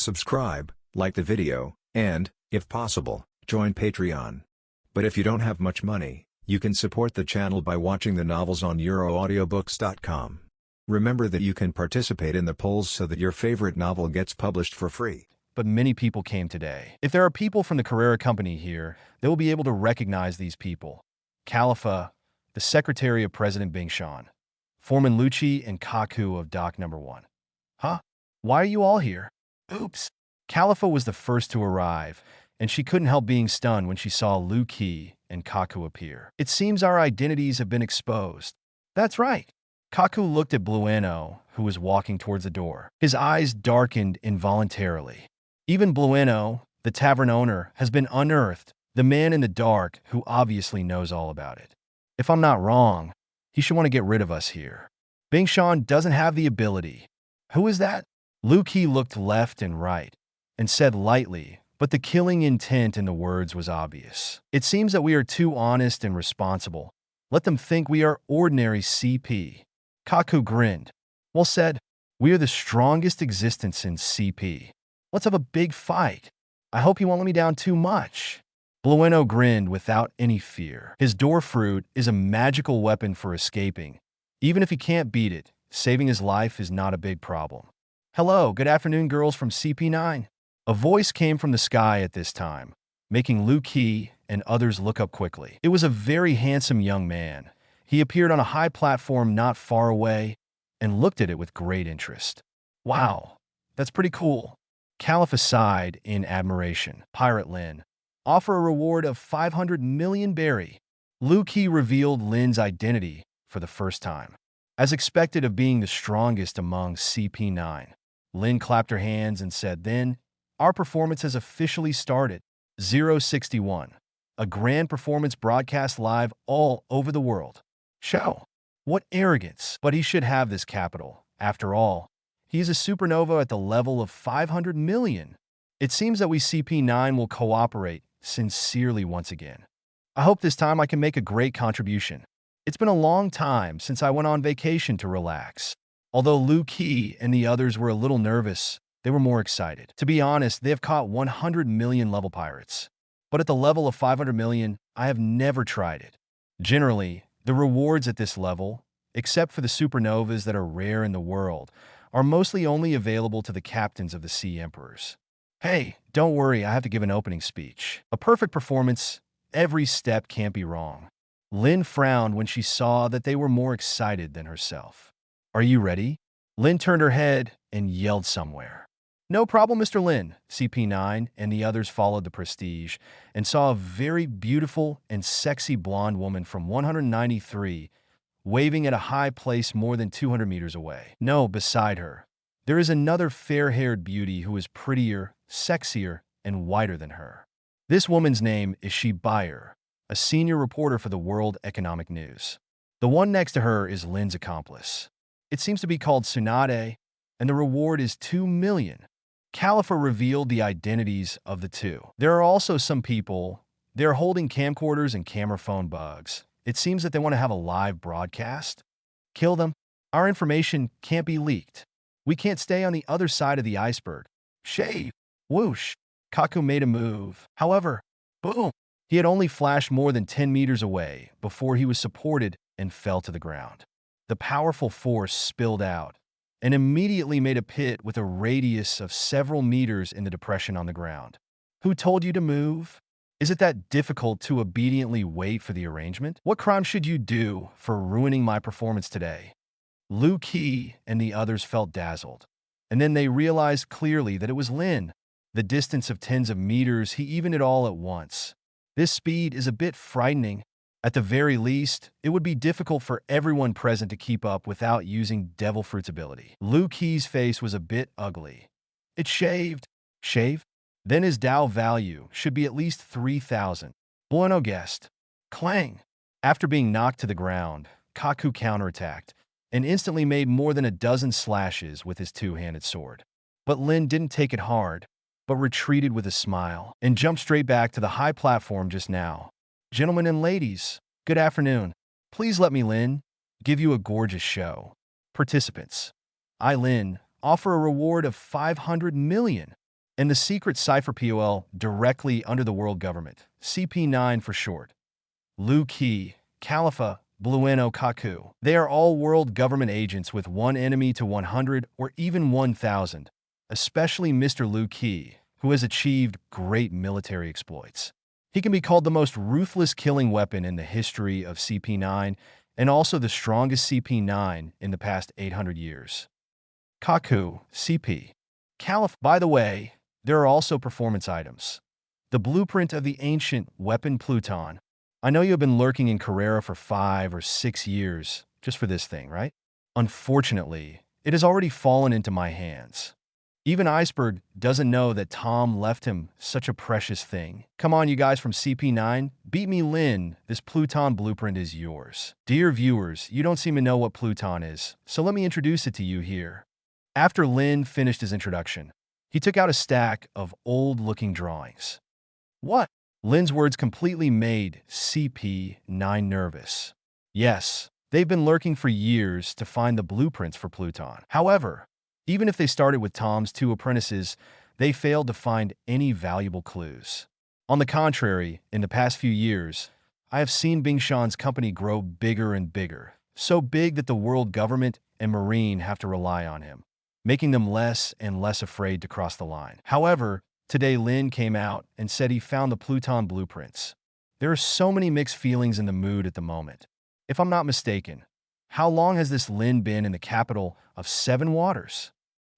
subscribe, like the video, and, if possible, join Patreon. But if you don't have much money, you can support the channel by watching the novels on euroaudiobooks.com. Remember that you can participate in the polls so that your favorite novel gets published for free. But many people came today. If there are people from the Carrera Company here, they will be able to recognize these people. Khalifa, the secretary of President Bingshan, Foreman Lucci, and Kaku of Dock Number 1. Huh? Why are you all here? Oops. Khalifa was the first to arrive, and she couldn't help being stunned when she saw Liu Qi and Kaku appear. It seems our identities have been exposed. That's right. Kaku looked at Blueno, who was walking towards the door. His eyes darkened involuntarily. Even Blueno, the tavern owner, has been unearthed, the man in the dark who obviously knows all about it. If I'm not wrong, he should want to get rid of us here. Bingshan doesn't have the ability. Who is that? Liu Qi looked left and right and said lightly, but the killing intent in the words was obvious. It seems that we are too honest and responsible. Let them think we are ordinary CP. Kaku grinned. Well said. We are the strongest existence in CP. Let's have a big fight. I hope you won't let me down too much. Blueno grinned without any fear. His door fruit is a magical weapon for escaping. Even if he can't beat it, saving his life is not a big problem. Hello, good afternoon, girls from CP9. A voice came from the sky at this time, making Liu Qi and others look up quickly. It was a very handsome young man. He appeared on a high platform not far away and looked at it with great interest. Wow, that's pretty cool. Khalifa sighed in admiration. Pirate Lynn. Offer a reward of 500 million berry. Liu Qi revealed Lynn's identity for the first time. As expected of being the strongest among CP9, Lynn clapped her hands and said, then, our performance has officially started. 061. A grand performance broadcast live all over the world. Show. What arrogance. But he should have this capital. After all, he is a supernova at the level of 500 million. It seems that we CP9 will cooperate sincerely once again. I hope this time I can make a great contribution. It's been a long time since I went on vacation to relax. Although Liu Qi and the others were a little nervous, they were more excited. To be honest, they have caught 100 million level pirates. But at the level of 500 million, I have never tried it. Generally, the rewards at this level, except for the supernovas that are rare in the world, are mostly only available to the captains of the Sea Emperors. Hey, don't worry, I have to give an opening speech. A perfect performance, every step can't be wrong. Lynn frowned when she saw that they were more excited than herself. Are you ready? Lynn turned her head and yelled somewhere. No problem, Mr. Lynn. CP9 and the others followed the prestige and saw a very beautiful and sexy blonde woman from 193 waving at a high place more than 200 meters away. No, beside her, there is another fair-haired beauty who is prettier, sexier, and whiter than her. This woman's name is Shi Bayer, a senior reporter for the World Economic News. The one next to her is Lynn's accomplice. It seems to be called Tsunade, and the reward is 2 million. Khalifa revealed the identities of the two. There are also some people. They are holding camcorders and camera phone bugs. It seems that they want to have a live broadcast. Kill them. Our information can't be leaked. We can't stay on the other side of the iceberg. Shave. Whoosh. Kaku made a move. However, boom. He had only flashed more than 10 meters away before he was supported and fell to the ground. The powerful force spilled out and immediately made a pit with a radius of several meters in the depression on the ground. Who told you to move? Is it that difficult to obediently wait for the arrangement? What crime should you do for ruining my performance today? Liu Qi and the others felt dazzled, and then they realized clearly that it was Lynn. The distance of tens of meters, he evened it all at once. This speed is a bit frightening. At the very least, it would be difficult for everyone present to keep up without using Devil Fruit's ability. Liu Qi's face was a bit ugly. It's shaved. Shave? Then his Dao value should be at least 3,000. Bueno guessed. Clang! After being knocked to the ground, Kaku counterattacked and instantly made more than a dozen slashes with his two-handed sword. But Lynn didn't take it hard, but retreated with a smile and jumped straight back to the high platform just now. Gentlemen and ladies, good afternoon. Please let me, Lynn, give you a gorgeous show. Participants, I, Lynn, offer a reward of 500 million. and the secret cipher POL directly under the world government, CP9 for short. Liu Qi, Khalifa, Blueno Kaku. They are all world government agents with one enemy to 100 or even 1,000, especially Mr. Liu Qi, who has achieved great military exploits. He can be called the most ruthless killing weapon in the history of CP9 and also the strongest CP9 in the past 800 years. Kaku, CP. Caliph. By the way, there are also performance items. The blueprint of the ancient weapon Pluton. I know you have been lurking in Carrera for 5 or 6 years just for this thing, right? Unfortunately, it has already fallen into my hands. Even Iceberg doesn't know that Tom left him such a precious thing. Come on, you guys from CP9, beat me Lynn. This Pluton blueprint is yours. Dear viewers, you don't seem to know what Pluton is, so let me introduce it to you here. After Lynn finished his introduction, he took out a stack of old-looking drawings. What? Lynn's words completely made CP9 nervous. Yes, they've been lurking for years to find the blueprints for Pluton. However, even if they started with Tom's 2 apprentices, they failed to find any valuable clues. On the contrary, in the past few years, I have seen Bingshan's company grow bigger and bigger, so big that the world government and Marine have to rely on him, making them less and less afraid to cross the line. However, today Lynn came out and said he found the Pluton blueprints. There are so many mixed feelings in the mood at the moment. If I'm not mistaken, how long has this Lynn been in the capital of 7 waters?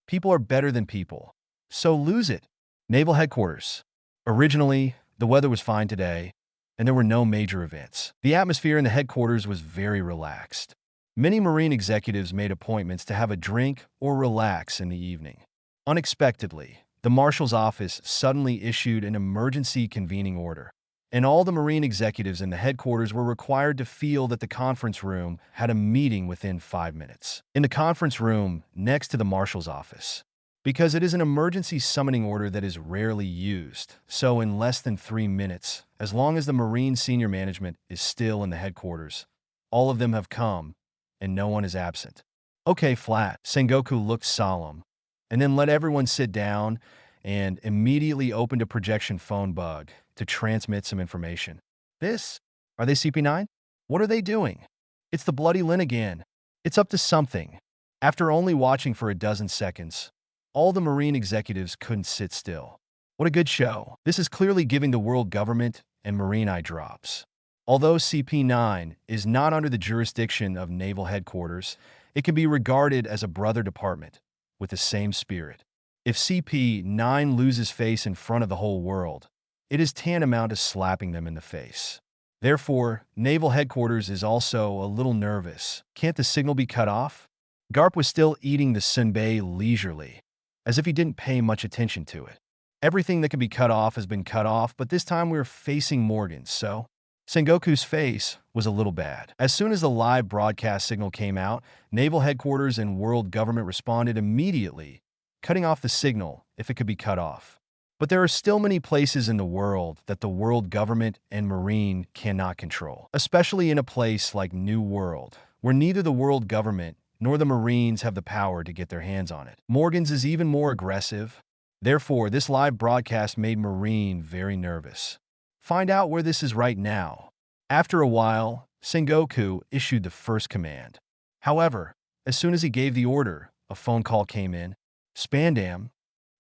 People are better than people, so lose it. Naval Headquarters. Originally, the weather was fine today, and there were no major events. The atmosphere in the headquarters was very relaxed. Many Marine executives made appointments to have a drink or relax in the evening. Unexpectedly, the Marshal's office suddenly issued an emergency convening order, and all the Marine executives in the headquarters were required to feel that the conference room had a meeting within 5 minutes. In the conference room next to the Marshal's office, because it is an emergency summoning order that is rarely used, so in less than 3 minutes, as long as the Marine senior management is still in the headquarters, all of them have come, and no one is absent. Okay, flat. Sengoku looked solemn, and then let everyone sit down and immediately opened a projection phone bug to transmit some information. Are they CP9? What are they doing? It's the bloody Lynn again. It's up to something. After only watching for a dozen seconds, all the Marine executives couldn't sit still. What a good show. This is clearly giving the world government and Marine eye drops. Although CP9 is not under the jurisdiction of Naval Headquarters, it can be regarded as a brother department with the same spirit. If CP9 loses face in front of the whole world, it is tantamount to slapping them in the face. Therefore, Naval Headquarters is also a little nervous. Can't the signal be cut off? Garp was still eating the sunbae leisurely, as if he didn't pay much attention to it. Everything that can be cut off has been cut off, but this time we're facing Morgan, so Sengoku's face was a little bad. As soon as the live broadcast signal came out, Naval Headquarters and World Government responded immediately, cutting off the signal if it could be cut off. But there are still many places in the world that the world government and Marine cannot control, especially in a place like New World, where neither the world government nor the Marines have the power to get their hands on it. Morgan's is even more aggressive. Therefore, this live broadcast made Marine very nervous. Find out where this is right now. After a while, Sengoku issued the first command. However, as soon as he gave the order, a phone call came in. Spandam.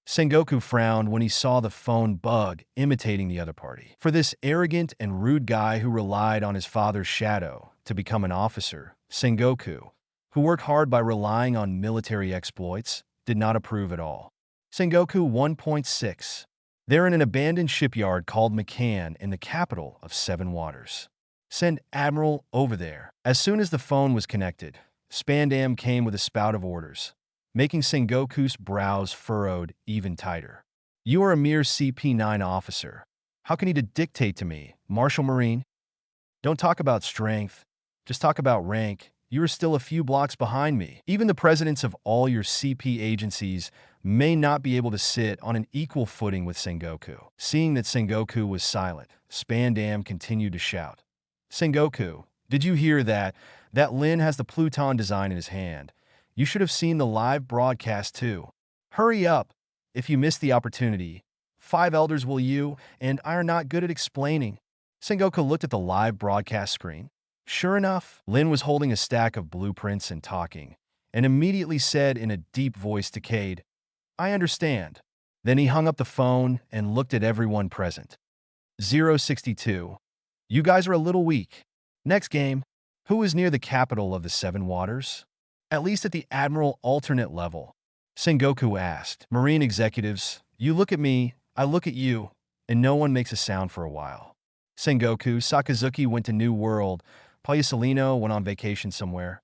Sengoku frowned when he saw the phone bug imitating the other party. For this arrogant and rude guy who relied on his father's shadow to become an officer, Sengoku, who worked hard by relying on military exploits, did not approve at all. Sengoku 1.6. They're in an abandoned shipyard called McCann in the capital of 7 waters. Send Admiral over there. As soon as the phone was connected, Spandam came with a spout of orders, making Sengoku's brows furrowed even tighter. You are a mere CP9 officer. How can you dictate to me, Marshal Marine? Don't talk about strength. Just talk about rank. You are still a few blocks behind me. Even the presidents of all your CP agencies may not be able to sit on an equal footing with Sengoku. Seeing that Sengoku was silent, Spandam continued to shout. Sengoku, did you hear that? That Lynn has the Pluton design in his hand. You should have seen the live broadcast too. Hurry up. If you miss the opportunity, 5 elders will you, and I are not good at explaining. Sengoku looked at the live broadcast screen. Sure enough, Lynn was holding a stack of blueprints and talking, and immediately said in a deep voice to Cade, I understand. Then he hung up the phone and looked at everyone present. 062. You guys are a little weak. Next game, who is near the capital of the Seven Waters? At least at the Admiral alternate level. Sengoku asked. Marine executives, you look at me, I look at you, and no one makes a sound for a while. Sengoku, Sakazuki went to New World. Payasalino went on vacation somewhere.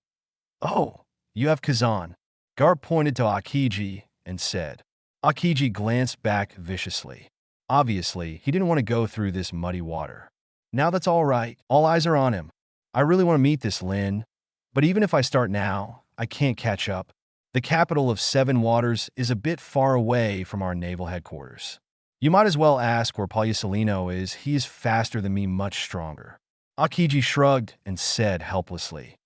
Oh, you have Kazan. Garp pointed to Aokiji and said. Aokiji glanced back viciously. Obviously, he didn't want to go through this muddy water. Now that's all right. All eyes are on him. I really want to meet this Lynn. But even if I start now, I can't catch up. The capital of Seven Waters is a bit far away from our naval headquarters. You might as well ask where Payasalino is. He is faster than me, much stronger. Aokiji shrugged and said helplessly.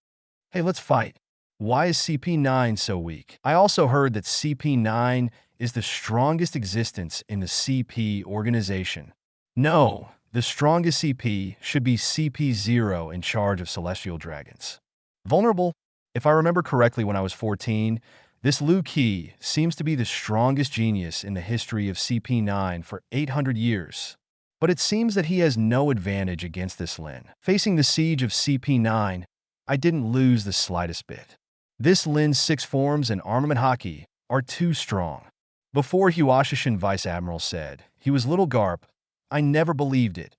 Hey, let's fight. Why is CP9 so weak? I also heard that CP9 is the strongest existence in the CP organization. No, the strongest CP should be CP0 in charge of celestial dragons. Vulnerable? If I remember correctly when I was 14, this Liu Qi seems to be the strongest genius in the history of CP9 for 800 years. But it seems that he has no advantage against this Lin. Facing the siege of CP9, I didn't lose the slightest bit. This Lin's 6 forms and armament haki are too strong. Before Huashishin Vice Admiral said, he was little Garp, I never believed it.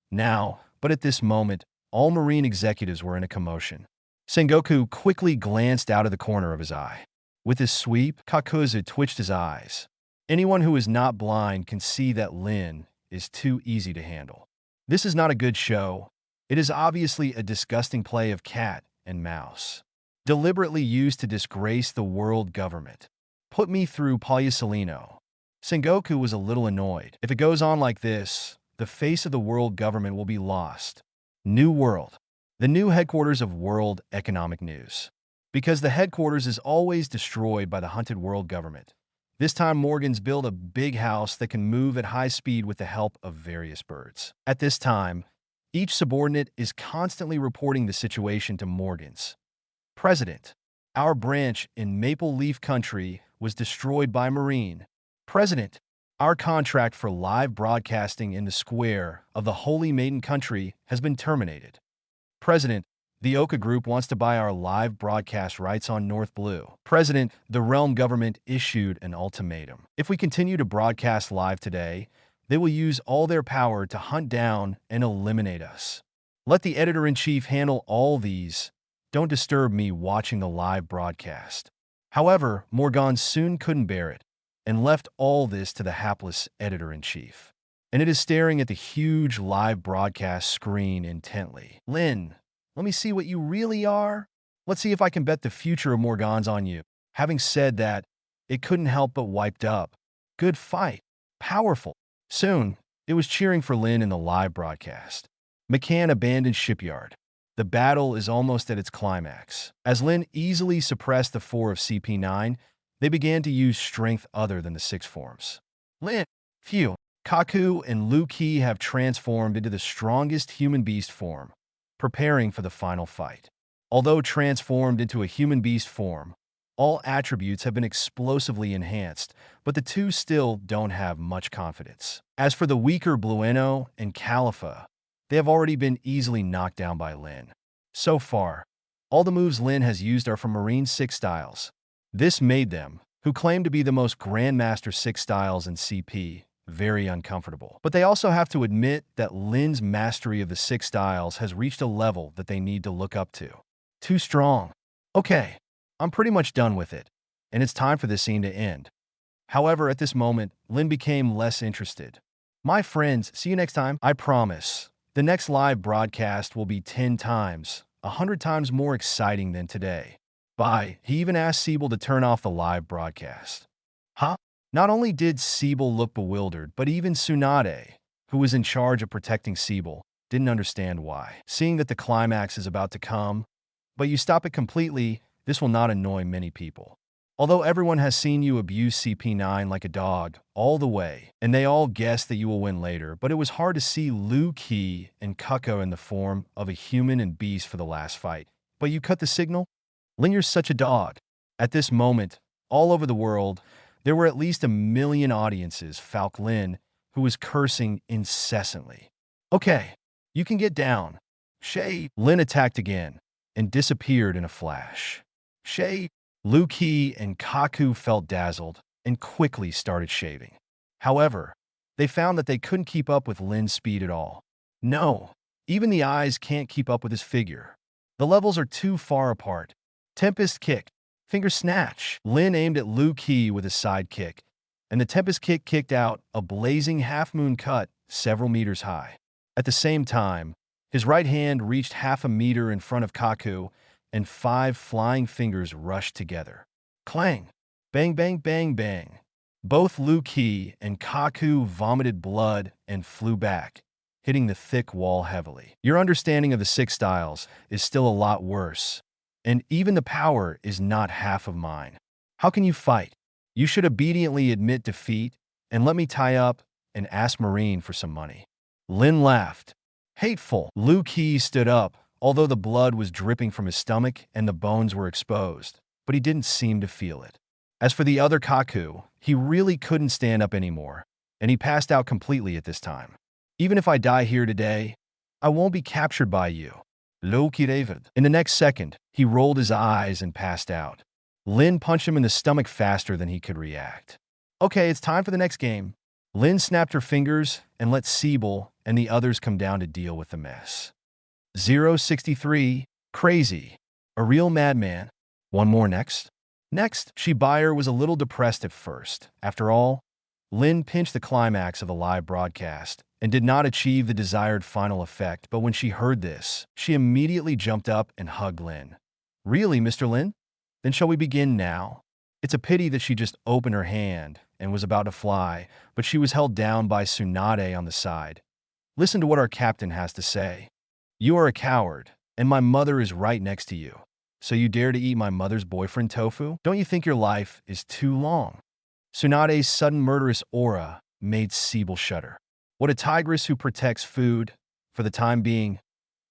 Now, but at this moment, all Marine executives were in a commotion. Sengoku quickly glanced out of the corner of his eye. With his sweep, Kakuzu twitched his eyes. Anyone who is not blind can see that Lin is too easy to handle. This is not a good show. It is obviously a disgusting play of cat and mouse, deliberately used to disgrace the world government. Put me through Payasalino. Sengoku was a little annoyed. If it goes on like this, the face of the world government will be lost. New World. The new headquarters of World Economic News. Because the headquarters is always destroyed by the hunted world government. This time Morgan's built a big house that can move at high speed with the help of various birds. At this time, each subordinate is constantly reporting the situation to Morgan's. President. Our branch in Maple Leaf Country was destroyed by Marine. President. Our contract for live broadcasting in the square of the Holy Maiden Country has been terminated. President. The Oka Group wants to buy our live broadcast rights on North Blue. President, the Realm government issued an ultimatum. If we continue to broadcast live today, they will use all their power to hunt down and eliminate us. Let the editor-in-chief handle all these. Don't disturb me watching the live broadcast. However, Morgan soon couldn't bear it and left all this to the hapless editor-in-chief. And it is staring at the huge live broadcast screen intently. Lynn. Let me see what you really are. Let's see if I can bet the future of Morgan's on you. Having said that, it couldn't help but wiped up. Good fight. Powerful. Soon, it was cheering for Lynn in the live broadcast. McCann abandoned shipyard. The battle is almost at its climax. As Lynn easily suppressed the 4 of CP9, they began to use strength other than the 6 forms. Lynn, phew, Kaku and Liu Qi have transformed into the strongest human beast form, preparing for the final fight. Although transformed into a human beast form, all attributes have been explosively enhanced, but the two still don't have much confidence. As for the weaker Blueno and Califa, they have already been easily knocked down by Lynn. So far, all the moves Lynn has used are from Marine 6 styles. This made them, who claim to be the most Grandmaster 6 styles in CP, very uncomfortable. But they also have to admit that Lynn's mastery of the 6 styles has reached a level that they need to look up to. Too strong. Okay, I'm pretty much done with it, and it's time for this scene to end. However, at this moment, Lynn became less interested. My friends, see you next time. I promise. The next live broadcast will be 10 times, 100 times more exciting than today. Bye. He even asked Siebel to turn off the live broadcast. Huh? Not only did Siebel look bewildered, but even Tsunade, who was in charge of protecting Siebel, didn't understand why. Seeing that the climax is about to come, but you stop it completely, this will not annoy many people. Although everyone has seen you abuse CP9 like a dog all the way, and they all guess that you will win later, but it was hard to see Liu Qi and Kuko in the form of a human and beast for the last fight. But you cut the signal? Lynn, you're such a dog. At this moment, all over the world, there were at least 1 million audiences Falk Lynn, who was cursing incessantly. Okay, you can get down. Shay. Lynn attacked again and disappeared in a flash. Shay. Liu Qi and Kaku felt dazzled and quickly started shaving. However, they found that they couldn't keep up with Lynn's speed at all. No, even the eyes can't keep up with his figure. The levels are too far apart. Tempest kick, finger snatch. Lynn aimed at Liu Qi with a side kick, and the Tempest kick kicked out a blazing half-moon cut several meters high. At the same time, his right hand reached half a meter in front of Kaku, and 5 flying fingers rushed together. Clang! Bang, bang, bang, bang. Both Liu Qi and Kaku vomited blood and flew back, hitting the thick wall heavily. Your understanding of the 6 styles is still a lot worse, and even the power is not half of mine. How can you fight? You should obediently admit defeat and let me tie up and ask Marine for some money. Lynn laughed. Hateful. Liu Qi stood up, although the blood was dripping from his stomach and the bones were exposed, but he didn't seem to feel it. As for the other Kaku, he really couldn't stand up anymore, and he passed out completely at this time. Even if I die here today, I won't be captured by you. Nakiri. In the next second, he rolled his eyes and passed out. Lynn punched him in the stomach faster than he could react. Okay, it's time for the next game. Lynn snapped her fingers and let Siebel and the others come down to deal with the mess. 063, crazy, a real madman. One more next. Next, Shibuya was a little depressed at first. After all, Lynn pinched the climax of the live broadcast and did not achieve the desired final effect, but when she heard this, she immediately jumped up and hugged Lynn. Really, Mr. Lynn? Then shall we begin now? It's a pity that she just opened her hand and was about to fly, but she was held down by Tsunade on the side. Listen to what our captain has to say. You are a coward, and my mother is right next to you. So you dare to eat my mother's boyfriend tofu? Don't you think your life is too long? Tsunade's sudden murderous aura made Siebel shudder. What a tigress who protects food, for the time being,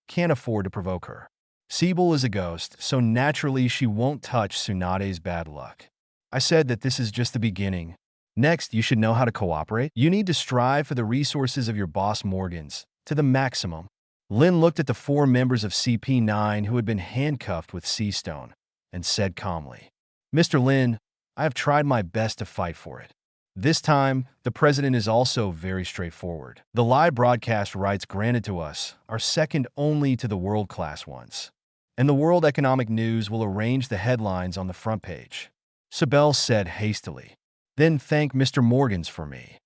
can't afford to provoke her. Siebel is a ghost, so naturally she won't touch Tsunade's bad luck. I said that this is just the beginning. Next, you should know how to cooperate. You need to strive for the resources of your boss Morgans to the maximum. Lynn looked at the 4 members of CP9 who had been handcuffed with sea stone and said calmly, Mr. Lynn, I have tried my best to fight for it. This time, the president is also very straightforward. The live broadcast rights granted to us are second only to the world-class ones, and the World Economic News will arrange the headlines on the front page. Siebel said hastily. Then thank Mr. Morgans for me.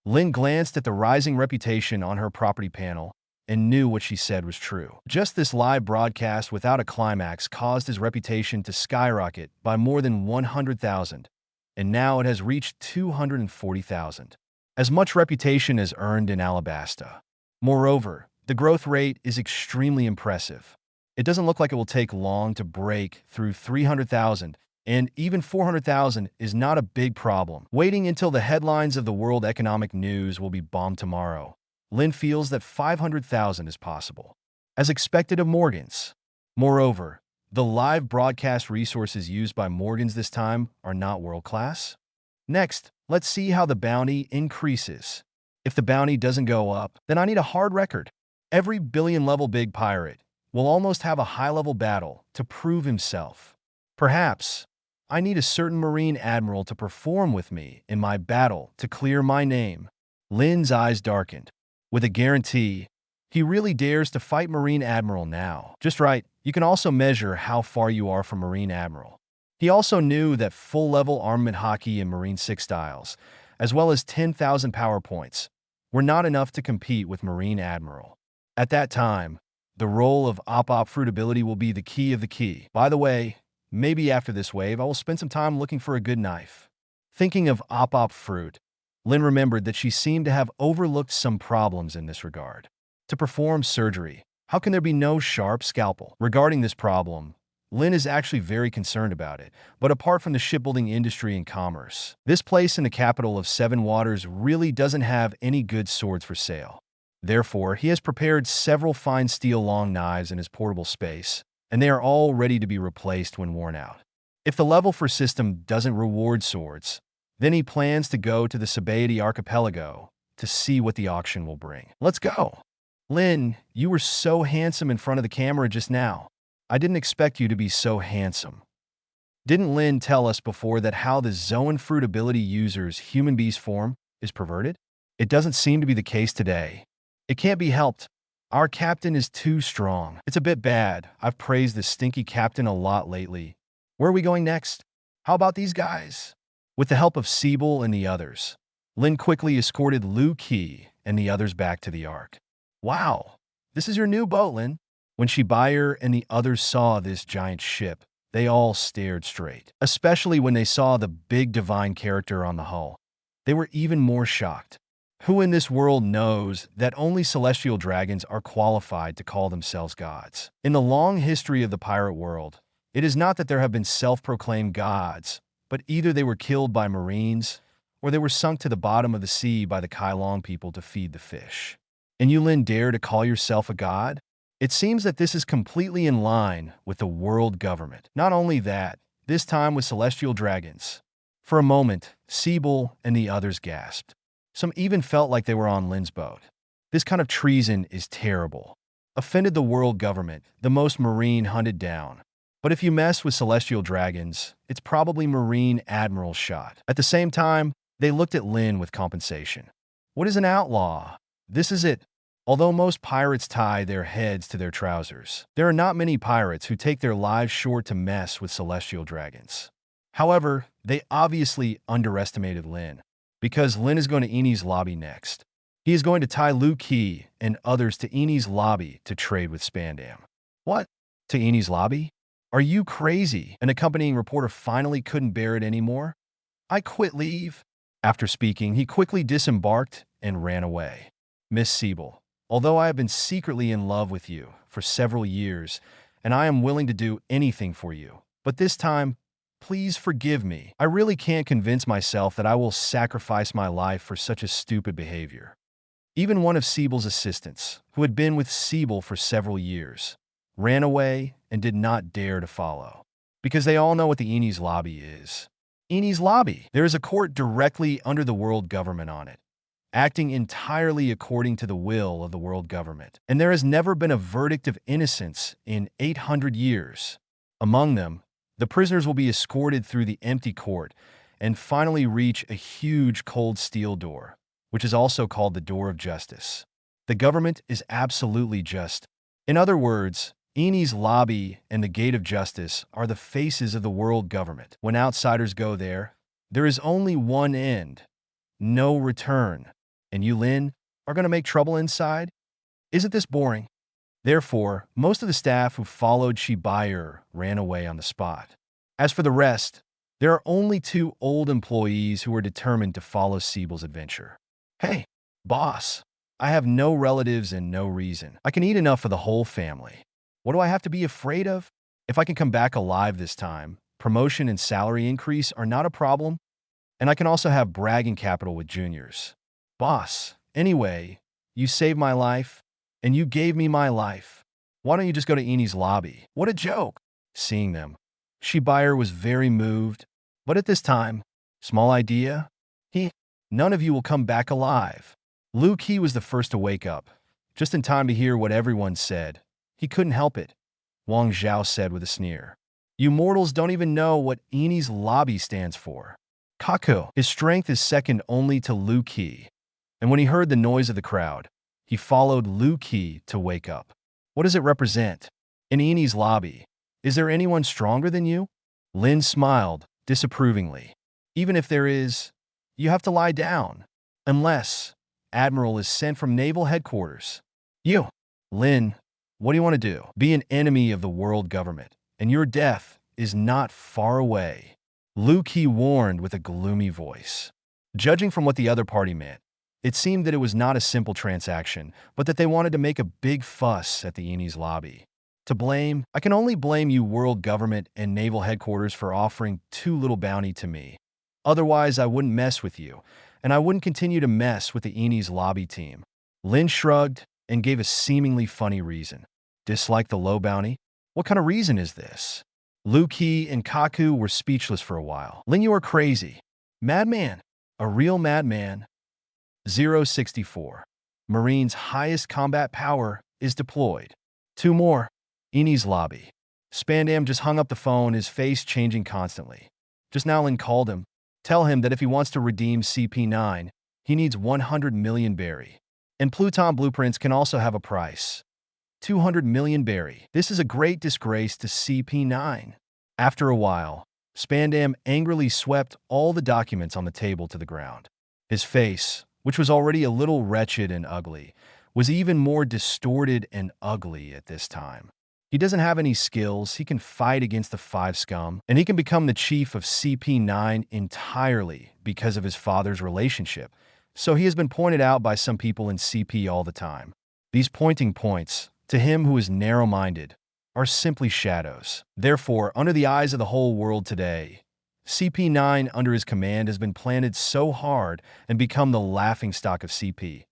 Lynn glanced at the rising reputation on her property panel and knew what she said was true. Just this live broadcast without a climax caused his reputation to skyrocket by more than 100,000, and now it has reached 240,000. As much reputation as earned in Alabasta. Moreover, the growth rate is extremely impressive. It doesn't look like it will take long to break through 300,000, and even 400,000 is not a big problem. Waiting until the headlines of the World Economic News will be bombed tomorrow, Lynn feels that 500,000 is possible, as expected of Morgans. Moreover, the live broadcast resources used by Morgans this time are not world-class. Next, let's see how the bounty increases. If the bounty doesn't go up, then I need a hard record. Every billion-level big pirate will almost have a high-level battle to prove himself. Perhaps, I need a certain Marine Admiral to perform with me in my battle to clear my name. Lynn's eyes darkened. With a guarantee, he really dares to fight Marine Admiral now. Just right, you can also measure how far you are from Marine Admiral. He also knew that full-level armament hockey and Marine 6 styles, as well as 10,000 power points, were not enough to compete with Marine Admiral. At that time, the role of op fruit ability will be the key of the key. By the way, maybe after this wave, I will spend some time looking for a good knife. Thinking of op fruit, Lynn remembered that she seemed to have overlooked some problems in this regard. To perform surgery, how can there be no sharp scalpel? Regarding this problem, Lynn is actually very concerned about it, but apart from the shipbuilding industry and commerce, this place in the capital of Seven Waters really doesn't have any good swords for sale. Therefore, he has prepared several fine steel long knives in his portable space, and they are all ready to be replaced when worn out. If the level for system doesn't reward swords, then he plans to go to the Sabaody archipelago to see what the auction will bring. Let's go! Lynn, you were so handsome in front of the camera just now. I didn't expect you to be so handsome. Didn't Lynn tell us before that how the Zoan fruit ability user's human beast form is perverted? It doesn't seem to be the case today. It can't be helped. Our captain is too strong. It's a bit bad. I've praised this stinky captain a lot lately. Where are we going next? How about these guys? With the help of Siebel and the others, Lynn quickly escorted Liu Qi and the others back to the Ark. Wow, this is your new boat, Lynn. When Shibuya and the others saw this giant ship, they all stared straight, especially when they saw the big divine character on the hull. They were even more shocked. Who in this world knows that only celestial dragons are qualified to call themselves gods? In the long history of the pirate world, it is not that there have been self-proclaimed gods, but either they were killed by marines, or they were sunk to the bottom of the sea by the Kailong people to feed the fish. And you, Lynn, dare to call yourself a god? It seems that this is completely in line with the world government. Not only that, this time with celestial dragons. For a moment, Siebel and the others gasped. Some even felt like they were on Lynn's boat. This kind of treason is terrible. Offended the world government, the most marine hunted down. But if you mess with celestial dragons, it's probably marine admiral shot. At the same time, they looked at Lynn with compensation. What is an outlaw? This is it. Although most pirates tie their heads to their trousers, there are not many pirates who take their lives short to mess with celestial dragons. However, they obviously underestimated Lynn, because Lynn is going to Eni's lobby next. He is going to tie Liu Qi and others to Eni's lobby to trade with Spandam. What? To Eni's lobby? Are you crazy? An accompanying reporter finally couldn't bear it anymore. I quit leave. After speaking, he quickly disembarked and ran away. Miss Siebel, although I have been secretly in love with you for several years, and I am willing to do anything for you, but this time, please forgive me. I really can't convince myself that I will sacrifice my life for such a stupid behavior. Even one of Siebel's assistants, who had been with Siebel for several years, ran away and did not dare to follow, because they all know what the Eni's lobby is. Eni's lobby. There is a court directly under the world government on it, acting entirely according to the will of the world government. And there has never been a verdict of innocence in 800 years. Among them, the prisoners will be escorted through the empty court and finally reach a huge cold steel door, which is also called the Door of Justice. The government is absolutely just. In other words, Eni's lobby and the Gate of Justice are the faces of the world government. When outsiders go there, there is only one end, no return. And you, Lynn, are going to make trouble inside? Isn't this boring? Therefore, most of the staff who followed Shibuya ran away on the spot. As for the rest, there are only 2 old employees who are determined to follow Siebel's adventure. Hey, boss, I have no relatives and no reason. I can eat enough for the whole family. What do I have to be afraid of? If I can come back alive this time, promotion and salary increase are not a problem, and I can also have bragging capital with juniors. Boss, anyway, you saved my life, and you gave me my life. Why don't you just go to Eni's lobby? What a joke! Seeing them, Shibuya was very moved, but at this time, small idea? None of you will come back alive. Liu Qi was the first to wake up, just in time to hear what everyone said. He couldn't help it, Wang Zhao said with a sneer. You mortals don't even know what Eni's lobby stands for. Kaku, his strength is second only to Liu Qi. And when he heard the noise of the crowd, he followed Liu Qi to wake up. What does it represent? In Eni's lobby, is there anyone stronger than you? Lynn smiled disapprovingly. Even if there is, you have to lie down. Unless Admiral is sent from Naval Headquarters. You, Lynn, what do you want to do? Be an enemy of the world government, and your death is not far away. Liu Qi warned with a gloomy voice. Judging from what the other party meant, it seemed that it was not a simple transaction, but that they wanted to make a big fuss at the Eni's lobby. To blame, I can only blame you world government and naval headquarters for offering too little bounty to me. Otherwise, I wouldn't mess with you, and I wouldn't continue to mess with the Eni's lobby team. Lynn shrugged and gave a seemingly funny reason. Dislike the low bounty? What kind of reason is this? Luki and Kaku were speechless for a while. Lynn, you are crazy. Madman. A real madman. 064. Marine's highest combat power is deployed. 2 more. Eni's lobby. Spandam just hung up the phone, his face changing constantly. Just now Lynn called him. Tell him that if he wants to redeem CP9, he needs 100 million berry. And Pluton blueprints can also have a price. 200 million berry. This is a great disgrace to CP9. After a while, Spandam angrily swept all the documents on the table to the ground. His face, which was already a little wretched and ugly, was even more distorted and ugly at this time. He doesn't have any skills, he can fight against the 5 scum, and he can become the chief of CP9 entirely because of his father's relationship. So he has been pointed out by some people in CP all the time. These pointing points, to him who is narrow-minded, are simply shadows. Therefore, under the eyes of the whole world today, CP9 under his command has been planted so hard and become the laughingstock of CP.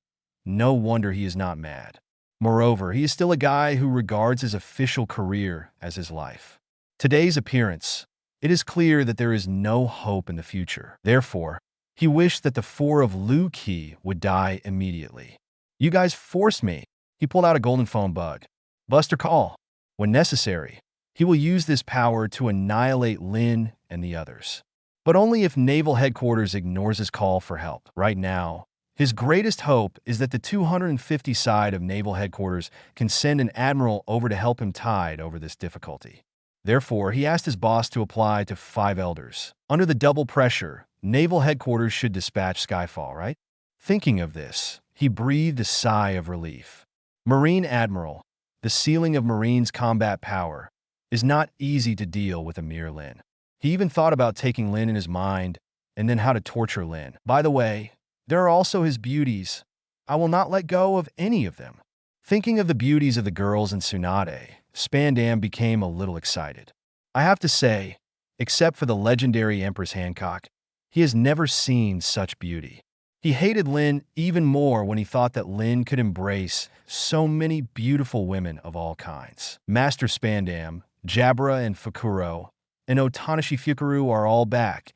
No wonder he is not mad. Moreover, he is still a guy who regards his official career as his life. Today's appearance, it is clear that there is no hope in the future. Therefore, he wished that the 4 of Luki would die immediately. You guys forced me. He pulled out a golden phone bug. Buster call. When necessary, he will use this power to annihilate Lynn and the others. But only if Naval Headquarters ignores his call for help. Right now, his greatest hope is that the 250 side of Naval Headquarters can send an admiral over to help him tide over this difficulty. Therefore, he asked his boss to apply to 5 elders. Under the double pressure, Naval Headquarters should dispatch Skyfall, right? Thinking of this, he breathed a sigh of relief. Marine Admiral, the ceiling of Marine's combat power, is not easy to deal with a mere Lynn. He even thought about taking Lynn in his mind and then how to torture Lynn. By the way, there are also his beauties. I will not let go of any of them. Thinking of the beauties of the girls in Tsunade, Spandam became a little excited. I have to say, except for the legendary Empress Hancock, he has never seen such beauty. He hated Lynn even more when he thought that Lynn could embrace so many beautiful women of all kinds. Master Spandam, Jabra and Fukuro, and Otanashi Fukuru are all back,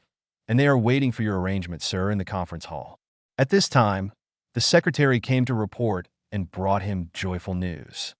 and they are waiting for your arrangement, sir, in the conference hall. At this time, the secretary came to report and brought him joyful news.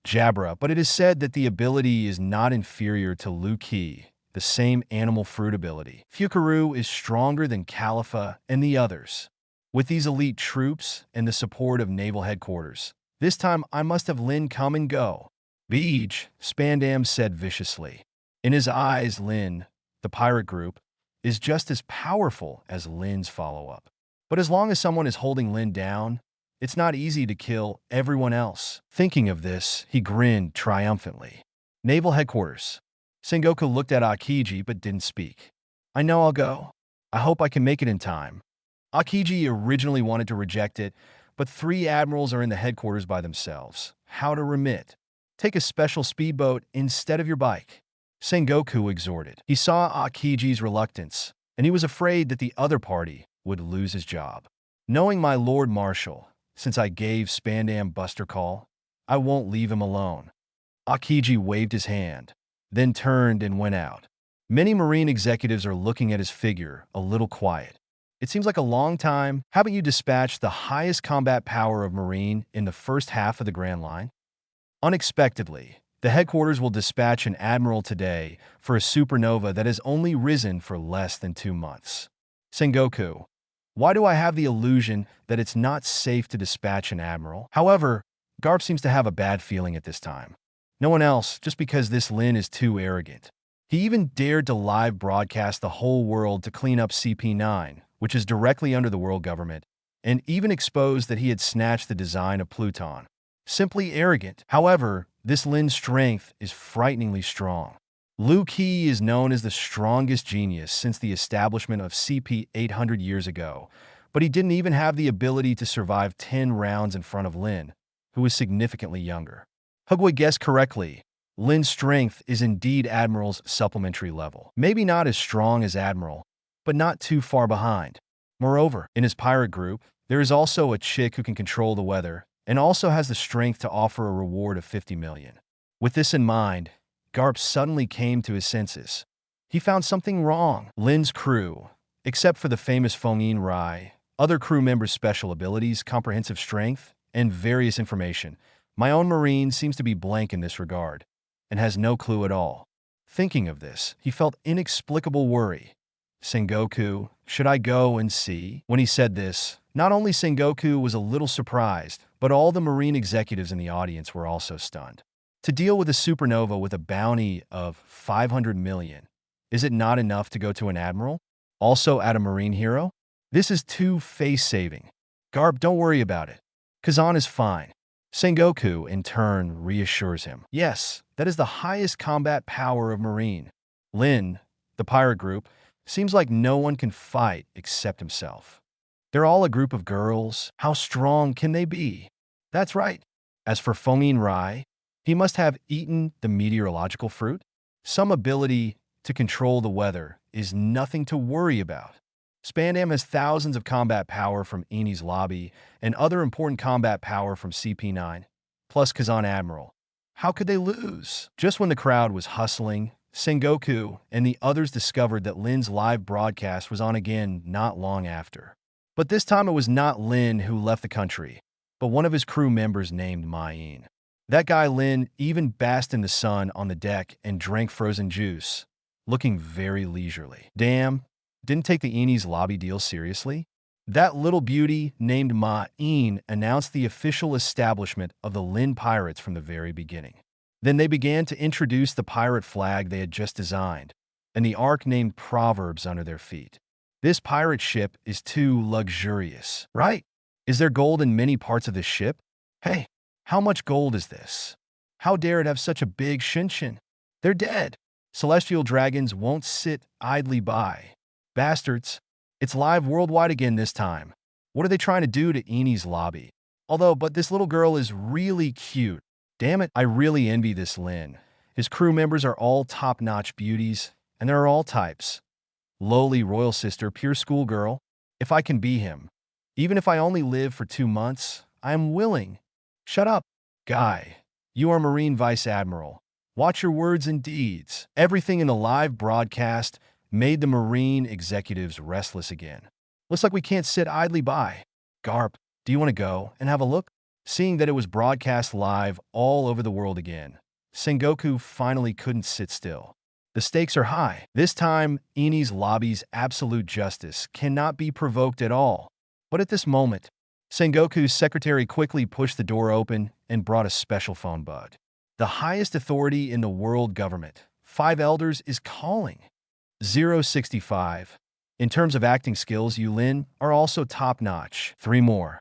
Jabra, but it is said that the ability is not inferior to Luki, the same animal fruit ability. Fukuru is stronger than Califa and the others. With these elite troops and the support of Naval Headquarters, this time I must have Lynn come and go. Voyage, Spandam said viciously. In his eyes, Lynn, the pirate group, is just as powerful as Lynn's follow-up. But as long as someone is holding Lynn down, it's not easy to kill everyone else. Thinking of this, he grinned triumphantly. Naval Headquarters. Sengoku looked at Aokiji but didn't speak. I know I'll go. I hope I can make it in time. Aokiji originally wanted to reject it, but 3 admirals are in the headquarters by themselves. How to remit? Take a special speedboat instead of your bike. Sengoku exhorted. He saw Aokiji's reluctance, and he was afraid that the other party would lose his job. Knowing my Lord Marshal, since I gave Spandam Buster call, I won't leave him alone. Aokiji waved his hand, then turned and went out. Many Marine executives are looking at his figure, a little quiet. It seems like a long time. Haven't you dispatched the highest combat power of Marine in the first half of the Grand Line? Unexpectedly, the headquarters will dispatch an admiral today for a supernova that has only risen for less than 2 months. Sengoku, why do I have the illusion that it's not safe to dispatch an admiral? However, Garp seems to have a bad feeling at this time. No one else, just because this Lynn is too arrogant. He even dared to live broadcast the whole world to clean up CP9, which is directly under the world government, and even exposed that he had snatched the design of Pluton. Simply arrogant. However, this Lynn's strength is frighteningly strong. Luki is known as the strongest genius since the establishment of CP 800 years ago, but he didn't even have the ability to survive 10 rounds in front of Lynn, who was significantly younger. Hugway guessed correctly. Lynn's strength is indeed Admiral's supplementary level. Maybe not as strong as Admiral, but not too far behind. Moreover, in his pirate group, there is also a chick who can control the weather and also has the strength to offer a reward of 50 million. With this in mind, Garp suddenly came to his senses. He found something wrong. Lynn's crew, except for the famous Feng Rai, other crew members' special abilities, comprehensive strength, and various information, my own Marine seems to be blank in this regard and has no clue at all. Thinking of this, he felt inexplicable worry. Sengoku, should I go and see? When he said this, not only Sengoku was a little surprised, but all the Marine executives in the audience were also stunned. To deal with a supernova with a bounty of 500 million, is it not enough to go to an admiral? Also at a Marine hero? This is too face-saving. Garp, don't worry about it. Kazan is fine. Sengoku, in turn, reassures him. Yes, that is the highest combat power of Marine. Lynn, the pirate group, seems like no one can fight except himself. They're all a group of girls. How strong can they be? That's right. As for Feng Rai, he must have eaten the meteorological fruit. Some ability to control the weather is nothing to worry about. Spandam has thousands of combat power from Eni's lobby and other important combat power from CP9, plus Kazan Admiral. How could they lose? Just when the crowd was hustling, Sengoku and the others discovered that Lynn's live broadcast was on again not long after. But this time it was not Lynn who left the country, but one of his crew members named Ma Yin. That guy Lynn even basked in the sun on the deck and drank frozen juice, looking very leisurely. Damn, didn't take the Eni's lobby deal seriously? That little beauty named Ma Yin announced the official establishment of the Lynn Pirates from the very beginning. Then they began to introduce the pirate flag they had just designed, and the arc named Proverbs under their feet. This pirate ship is too luxurious, right? Is there gold in many parts of this ship? Hey, how much gold is this? How dare it have such a big shinshin? They're dead. Celestial dragons won't sit idly by. Bastards. It's live worldwide again this time. What are they trying to do to Eni's lobby? But this little girl is really cute. Damn it, I really envy this Lynn. His crew members are all top-notch beauties, and there are all types. Lowly royal sister, pure schoolgirl. If I can be him, even if I only live for 2 months, I am willing. Shut up, guy. You are Marine Vice Admiral. Watch your words and deeds. Everything in the live broadcast made the Marine executives restless again. Looks like we can't sit idly by. Garp, do you want to go and have a look? Seeing that it was broadcast live all over the world again, Sengoku finally couldn't sit still. The stakes are high. This time, Eni's lobby's absolute justice cannot be provoked at all. But at this moment, Sengoku's secretary quickly pushed the door open and brought a special phone bud. The highest authority in the world government, 5 elders, is calling. 065. In terms of acting skills, you, Lynn, are also top-notch. 3 more.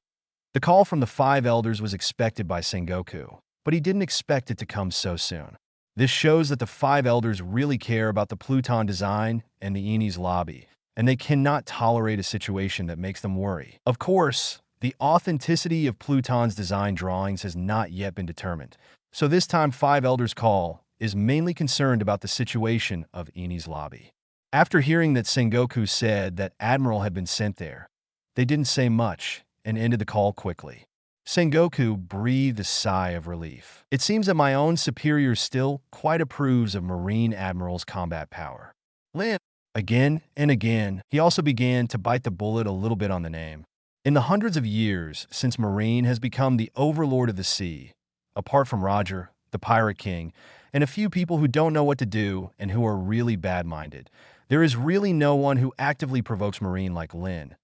The call from the 5 elders was expected by Sengoku, but he didn't expect it to come so soon. This shows that the 5 elders really care about the Pluton design and the Eni's lobby, and they cannot tolerate a situation that makes them worry. Of course, the authenticity of Pluton's design drawings has not yet been determined, so this time 5 elders' call is mainly concerned about the situation of Eni's lobby. After hearing that Sengoku said that Admiral had been sent there, they didn't say much and ended the call quickly. Sengoku breathed a sigh of relief. It seems that my own superior still quite approves of Marine Admiral's combat power. Lynn, again and again, he also began to bite the bullet a little bit on the name. In the hundreds of years since Marine has become the overlord of the sea, apart from Roger, the Pirate King, and a few people who don't know what to do and who are really bad-minded, there is really no one who actively provokes Marine like Lynn,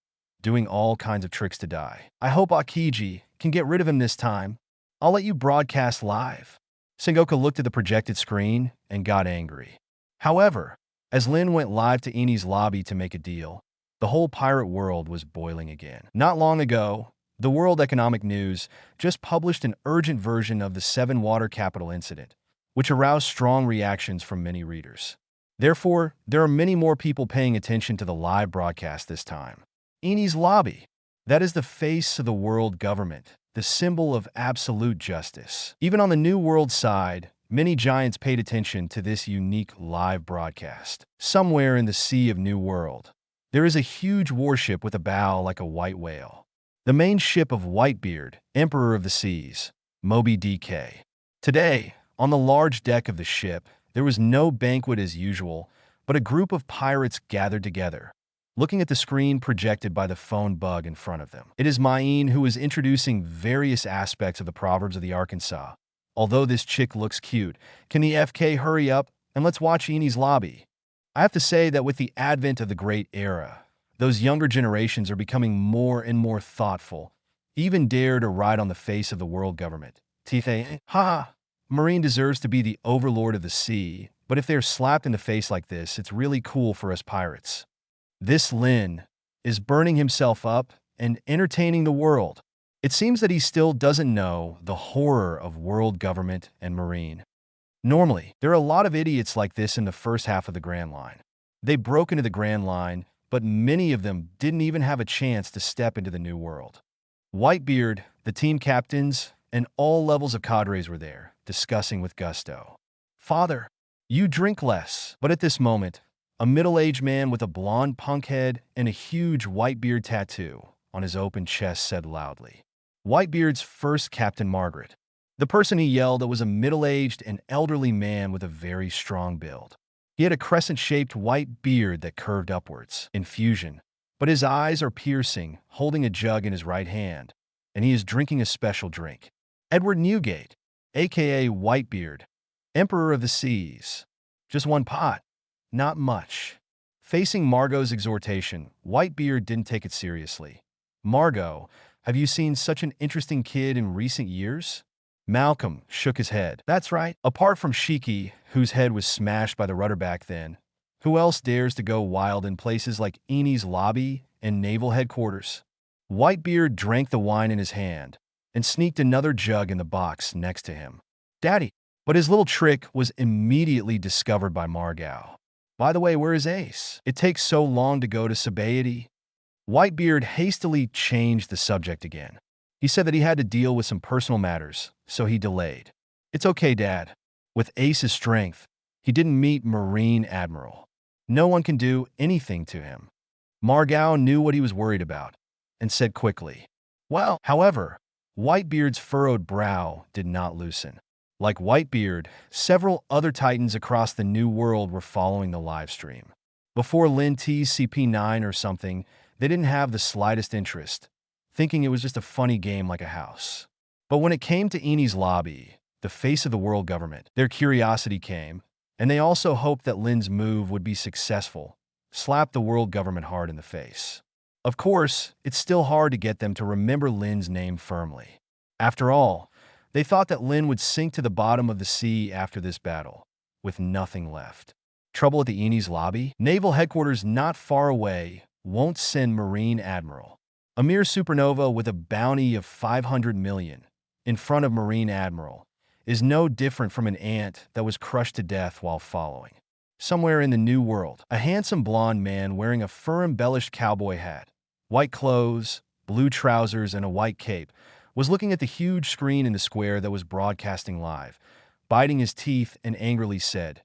doing all kinds of tricks to die. I hope Aokiji can get rid of him this time. I'll let you broadcast live. Sengoku looked at the projected screen and got angry. However, as Lynn went live to Eni's lobby to make a deal, the whole pirate world was boiling again. Not long ago, the World Economic News just published an urgent version of the 7 water capital incident, which aroused strong reactions from many readers. Therefore, there are many more people paying attention to the live broadcast this time. Eni's lobby. That is the face of the world government, the symbol of absolute justice. Even on the New World side, many giants paid attention to this unique live broadcast. Somewhere in the Sea of New World, there is a huge warship with a bow like a white whale. The main ship of Whitebeard, Emperor of the Seas, Moby DK. Today, on the large deck of the ship, there was no banquet as usual, but a group of pirates gathered together, looking at the screen projected by the phone bug in front of them. It is Ma Yin who is introducing various aspects of the Proverbs of the Arkansas. Although this chick looks cute, can the FK hurry up and let's watch Ini's lobby? I have to say that with the advent of the Great Era, those younger generations are becoming more and more thoughtful, even dare to ride on the face of the world government. Tithe, ha! Marine deserves to be the overlord of the sea, but if they're slapped in the face like this, it's really cool for us pirates. This Lynn is burning himself up and entertaining the world. It seems that he still doesn't know the horror of world government and marine. Normally, there are a lot of idiots like this in the first half of the Grand Line. They broke into the Grand Line, but many of them didn't even have a chance to step into the new world. Whitebeard, the team captains, and all levels of cadres were there, discussing with gusto. Father, you drink less. But at this moment, a middle-aged man with a blonde punk head and a huge Whitebeard tattoo on his open chest said loudly. Whitebeard's first Captain Margaret. The person he yelled at was a middle-aged and elderly man with a very strong build. He had a crescent-shaped white beard that curved upwards, in fusion, but his eyes are piercing, holding a jug in his right hand, and he is drinking a special drink. Edward Newgate, a.k.a. Whitebeard, Emperor of the Seas. Just one pot. Not much. Facing Margot's exhortation, Whitebeard didn't take it seriously. Margot, have you seen such an interesting kid in recent years? Malcolm shook his head. That's right. Apart from Shiki, whose head was smashed by the rudder back then, who else dares to go wild in places like Ini's lobby and naval headquarters? Whitebeard drank the wine in his hand and sneaked another jug in the box next to him. Daddy. But his little trick was immediately discovered by Margot. By the way, where is Ace? It takes so long to go to Sabaody. Whitebeard hastily changed the subject again. He said that he had to deal with some personal matters, so he delayed. It's okay, Dad. With Ace's strength, he didn't meet Marine Admiral. No one can do anything to him. Margot knew what he was worried about and said quickly, well, however, Whitebeard's furrowed brow did not loosen. Like Whitebeard, several other titans across the new world were following the live stream. Before Lynn teased CP9 or something, they didn't have the slightest interest, thinking it was just a funny game like a house. But when it came to Ini's lobby, the face of the world government, their curiosity came, and they also hoped that Lynn's move would be successful, slap the world government hard in the face. Of course, it's still hard to get them to remember Lynn's name firmly. After all, they thought that Lynn would sink to the bottom of the sea after this battle, with nothing left. Trouble at the Ini's lobby? Naval headquarters not far away won't send Marine Admiral. A mere supernova with a bounty of 500 million in front of Marine Admiral is no different from an ant that was crushed to death while following. Somewhere in the new world, a handsome blonde man wearing a fur-embellished cowboy hat, white clothes, blue trousers, and a white cape was looking at the huge screen in the square that was broadcasting live, biting his teeth and angrily said,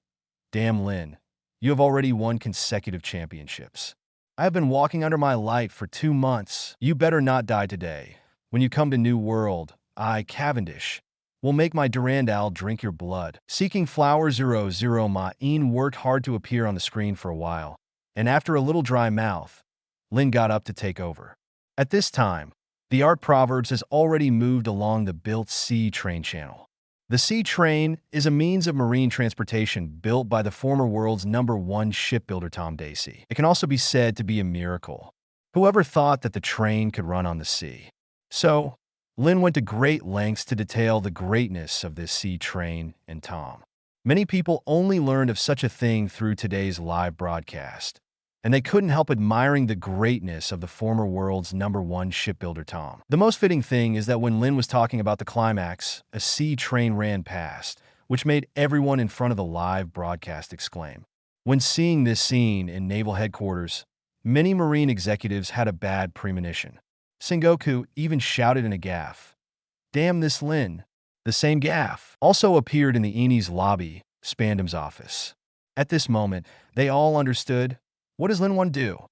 Damn Lynn, you have already won consecutive championships. I have been walking under my light for 2 months. You better not die today. When you come to New World, I, Cavendish, will make my Durandal drink your blood. Seeking Flower 00, Ma Yin worked hard to appear on the screen for a while, and after a little dry mouth, Lynn got up to take over. At this time, the art Proverbs has already moved along the built sea train channel. The sea train is a means of marine transportation built by the former world's #1 shipbuilder Tom Dacey. It can also be said to be a miracle. Whoever thought that the train could run on the sea? So, Lynn went to great lengths to detail the greatness of this sea train and Tom. Many people only learned of such a thing through today's live broadcast, and they couldn't help admiring the greatness of the former world's #1 shipbuilder Tom. The most fitting thing is that when Lynn was talking about the climax, a sea train ran past, which made everyone in front of the live broadcast exclaim. When seeing this scene in naval headquarters, many Marine executives had a bad premonition. Sengoku even shouted in a gaffe, Damn this Lynn! The same gaff also appeared in the Eni's lobby, Spandam's office. At this moment, they all understood, what does Lynn want to do?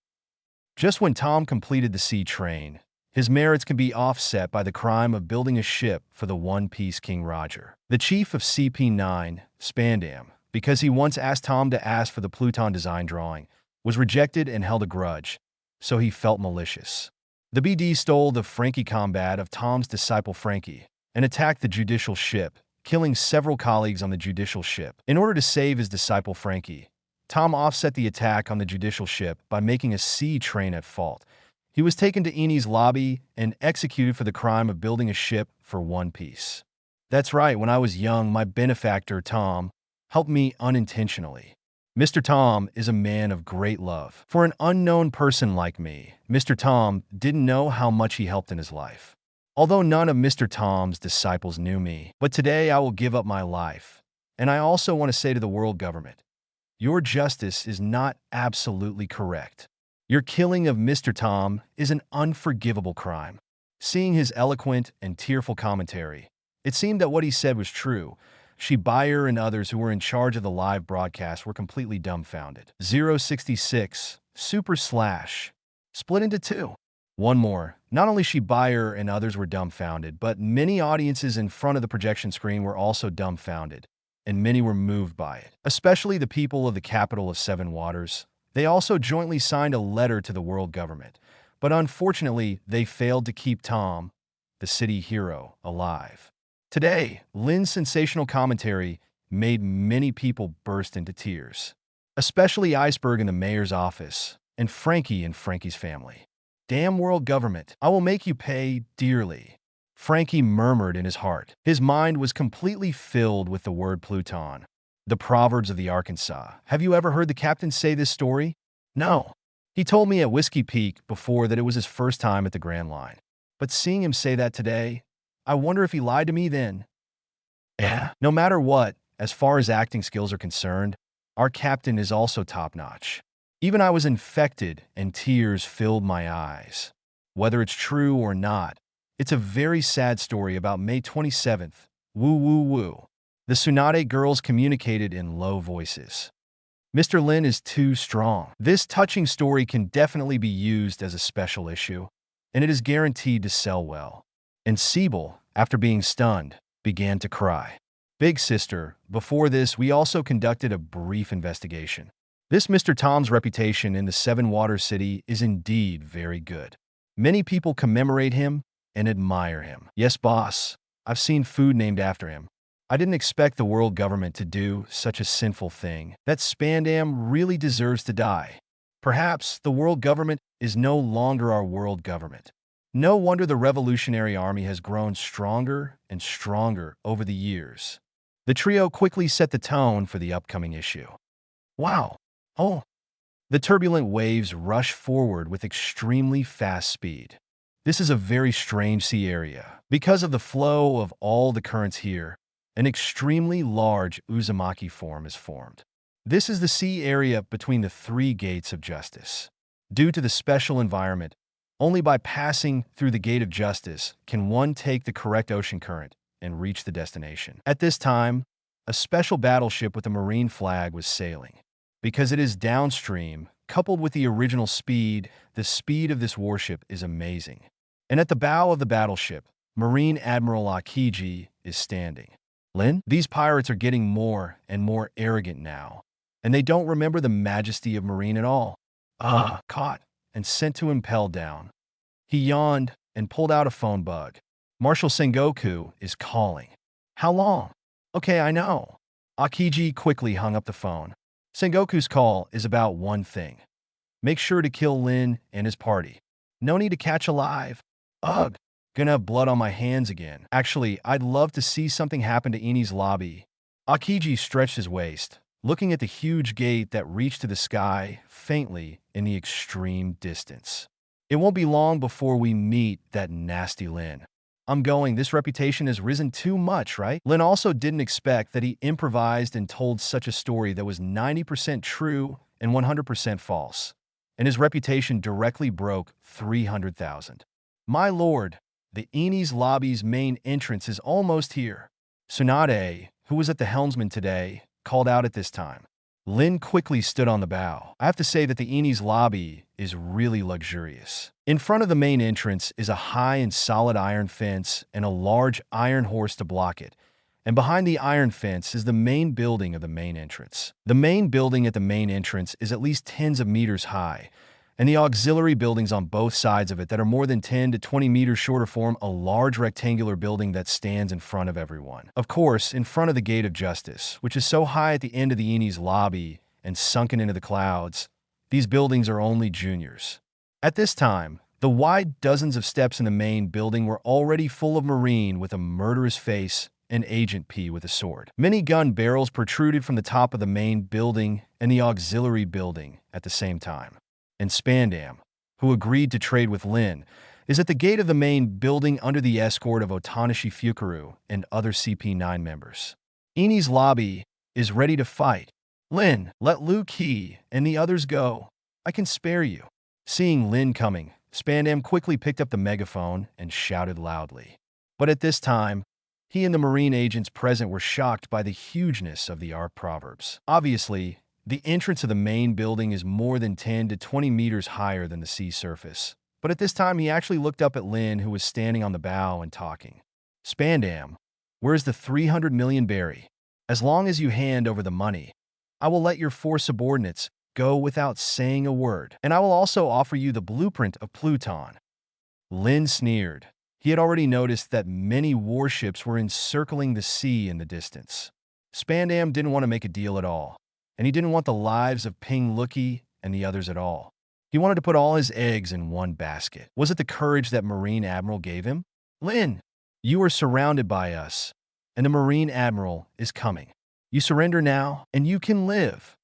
Just when Tom completed the sea train, his merits can be offset by the crime of building a ship for the One Piece King Roger. The chief of CP9, Spandam, because he once asked Tom to ask for the Pluton design drawing, was rejected and held a grudge, so he felt malicious. The BD stole the Frankie combat of Tom's disciple Frankie and attacked the judicial ship, killing several colleagues on the judicial ship. In order to save his disciple Frankie, Tom offset the attack on the judicial ship by making a sea train at fault. He was taken to Eni's lobby and executed for the crime of building a ship for One Piece. That's right, when I was young, my benefactor, Tom, helped me unintentionally. Mr. Tom is a man of great love. For an unknown person like me, Mr. Tom didn't know how much he helped in his life. Although none of Mr. Tom's disciples knew me, but today I will give up my life. And I also want to say to the world government, your justice is not absolutely correct. Your killing of Mr. Tom is an unforgivable crime. Seeing his eloquent and tearful commentary, it seemed that what he said was true. Bayer and others who were in charge of the live broadcast were completely dumbfounded. 066, Super Slash, split into two. One more. Not only Bayer and others were dumbfounded, but many audiences in front of the projection screen were also dumbfounded, and many were moved by it, especially the people of the capital of Seven Waters. They also jointly signed a letter to the world government, but unfortunately, they failed to keep Tom, the city hero, alive. Today, Lynn's sensational commentary made many people burst into tears, especially Iceberg in the mayor's office and Frankie and Frankie's family. Damn world government, I will make you pay dearly, Frankie murmured in his heart. His mind was completely filled with the word Pluton. The Proverbs of the Arkansas. Have you ever heard the captain say this story? No. He told me at Whiskey Peak before that it was his first time at the Grand Line. But seeing him say that today, I wonder if he lied to me then. Yeah. No matter what, as far as acting skills are concerned, our captain is also top-notch. Even I was infected and tears filled my eyes. Whether it's true or not, it's a very sad story about May 27th. Woo woo woo. The Tsunade girls communicated in low voices. Mr. Lynn is too strong. This touching story can definitely be used as a special issue, and it is guaranteed to sell well. And Siebel, after being stunned, began to cry. Big sister, before this, we also conducted a brief investigation. This Mr. Tom's reputation in the Seven Water City is indeed very good. Many people commemorate him and admire him. Yes, boss, I've seen food named after him. I didn't expect the world government to do such a sinful thing. That Spandam really deserves to die. Perhaps the world government is no longer our world government. No wonder the Revolutionary Army has grown stronger and stronger over the years. The trio quickly set the tone for the upcoming issue. Wow. Oh. The turbulent waves rush forward with extremely fast speed. This is a very strange sea area. Because of the flow of all the currents here, an extremely large Uzumaki form is formed. This is the sea area between the three gates of justice. Due to the special environment, only by passing through the gate of justice can one take the correct ocean current and reach the destination. At this time, a special battleship with a marine flag was sailing. Because it is downstream, coupled with the original speed, the speed of this warship is amazing. And at the bow of the battleship, Marine Admiral Aokiji is standing. Lynn, these pirates are getting more and more arrogant now, and they don't remember the majesty of Marine at all. Caught and sent to impel down. He yawned and pulled out a phone bug. Marshal Sengoku is calling. How long? Okay, I know. Aokiji quickly hung up the phone. Sengoku's call is about one thing. Make sure to kill Lynn and his party. No need to catch alive. Ugh. Gonna have blood on my hands again. Actually, I'd love to see something happen to Eni's lobby. Aokiji stretched his waist, looking at the huge gate that reached to the sky faintly in the extreme distance. It won't be long before we meet that nasty Lynn. I'm going, this reputation has risen too much, right? Lynn also didn't expect that he improvised and told such a story that was 90% true and 100% false. And his reputation directly broke 300,000. My lord, the Eni's lobby's main entrance is almost here. Tsunade, who was at the helmsman today, called out at this time. Lynn quickly stood on the bow. I have to say that the Eni's lobby is really luxurious. In front of the main entrance is a high and solid iron fence and a large iron horse to block it. And behind the iron fence is the main building of the main entrance. The main building at the main entrance is at least tens of meters high, and the auxiliary buildings on both sides of it that are more than 10 to 20 meters shorter form a large rectangular building that stands in front of everyone. Of course, in front of the Gate of Justice, which is so high at the end of the Eni's lobby and sunken into the clouds, these buildings are only juniors. At this time, the wide dozens of steps in the main building were already full of Marine with a murderous face and Agent P with a sword. Many gun barrels protruded from the top of the main building and the auxiliary building at the same time. And Spandam, who agreed to trade with Lynn, is at the gate of the main building under the escort of Otanashi Fukaru and other CP9 members. Eni's lobby is ready to fight. Lynn, let Luke He and the others go. I can spare you. Seeing Lynn coming, Spandam quickly picked up the megaphone and shouted loudly. But at this time, he and the Marine agents present were shocked by the hugeness of the art proverbs. Obviously, the entrance of the main building is more than 10 to 20 meters higher than the sea surface. But at this time, he actually looked up at Lynn, who was standing on the bow and talking. Spandam, where's the 300 million berry? As long as you hand over the money, I will let your 4 subordinates go without saying a word, and I will also offer you the blueprint of Pluton. Lynn sneered. He had already noticed that many warships were encircling the sea in the distance. Spandam didn't want to make a deal at all, and he didn't want the lives of Ping Lookie and the others at all. He wanted to put all his eggs in one basket. Was it the courage that Marine Admiral gave him? Lynn, you are surrounded by us, and the Marine Admiral is coming. You surrender now, and you can live,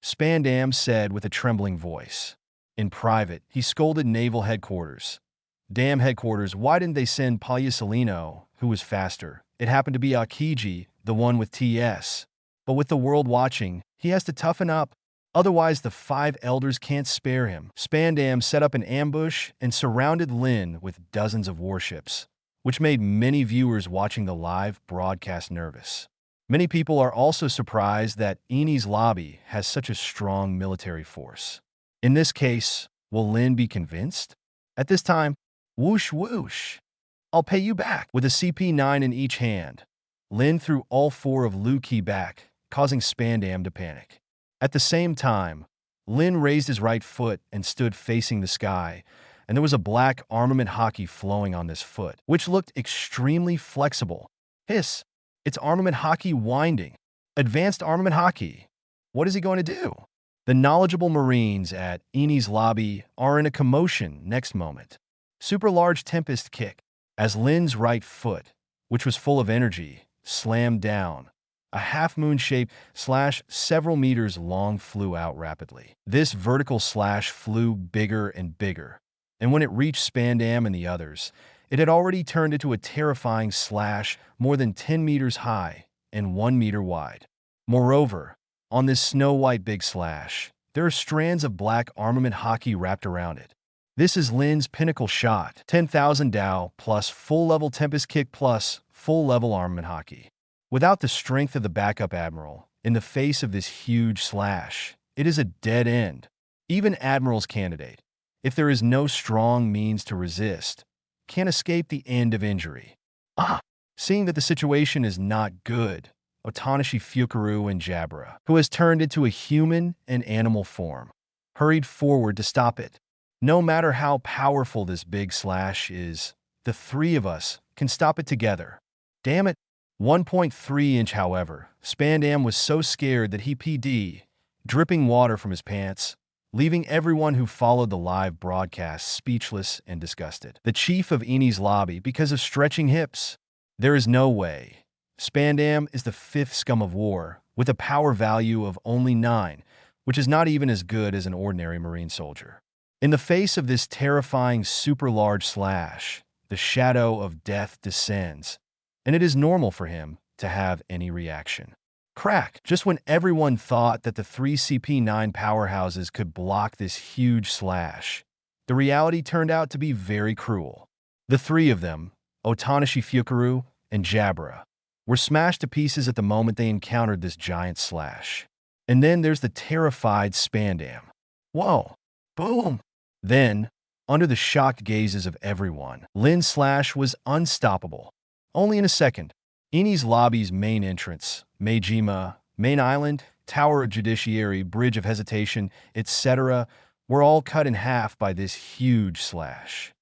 Spandam said with a trembling voice. In private, he scolded Naval Headquarters. Damn headquarters, why didn't they send Palyasolino, who was faster? It happened to be Aokiji, the one with TS. But with the world watching, he has to toughen up. Otherwise, the 5 elders can't spare him. Spandam set up an ambush and surrounded Lynn with dozens of warships, which made many viewers watching the live broadcast nervous. Many people are also surprised that Eni's lobby has such a strong military force. In this case, will Lynn be convinced? At this time, whoosh whoosh. I'll pay you back. With a CP9 in each hand, Lynn threw all 4 of Luke back, causing Spandam to panic. At the same time, Lynn raised his right foot and stood facing the sky, and there was a black armament hockey flowing on this foot, which looked extremely flexible. Hiss! It's armament hockey winding. Advanced armament hockey. What is he going to do? The knowledgeable Marines at Eni's lobby are in a commotion next moment. Super large tempest kick. As Lynn's right foot, which was full of energy, slammed down, a half-moon shape slash several meters long flew out rapidly. This vertical slash flew bigger and bigger, and when it reached Spandam and the others, it had already turned into a terrifying slash more than 10 meters high and 1 meter wide. Moreover, on this snow-white big slash, there are strands of black armament hockey wrapped around it. This is Lynn's pinnacle shot, 10,000 Dao plus full-level Tempest Kick plus full-level armament hockey. Without the strength of the backup admiral, in the face of this huge slash, it is a dead end. Even Admiral's candidate, if there is no strong means to resist, can't escape the end of injury. Seeing that the situation is not good, Otanashi Fukaru and Jabra, who has turned into a human and animal form, hurried forward to stop it. No matter how powerful this big slash is, the 3 of us can stop it together. Damn it. 1.3 inch, however, Spandam was so scared that he PD, dripping water from his pants, leaving everyone who followed the live broadcast speechless and disgusted. The chief of Eni's lobby because of stretching hips. There is no way. Spandam is the 5th scum of war, with a power value of only 9, which is not even as good as an ordinary Marine soldier. In the face of this terrifying super large slash, the shadow of death descends, and it is normal for him to have any reaction. Crack! Just when everyone thought that the 3 CP9 powerhouses could block this huge slash, the reality turned out to be very cruel. The 3 of them, Otanashi Fukaru and Jabra, were smashed to pieces at the moment they encountered this giant slash. And then there's the terrified Spandam. Whoa! Boom! Then, under the shocked gazes of everyone, Lynn's slash was unstoppable. Only in a second, Enies Lobby's main entrance, Meijima, Main Island, Tower of Judiciary, Bridge of Hesitation, etc., were all cut in half by this huge slash.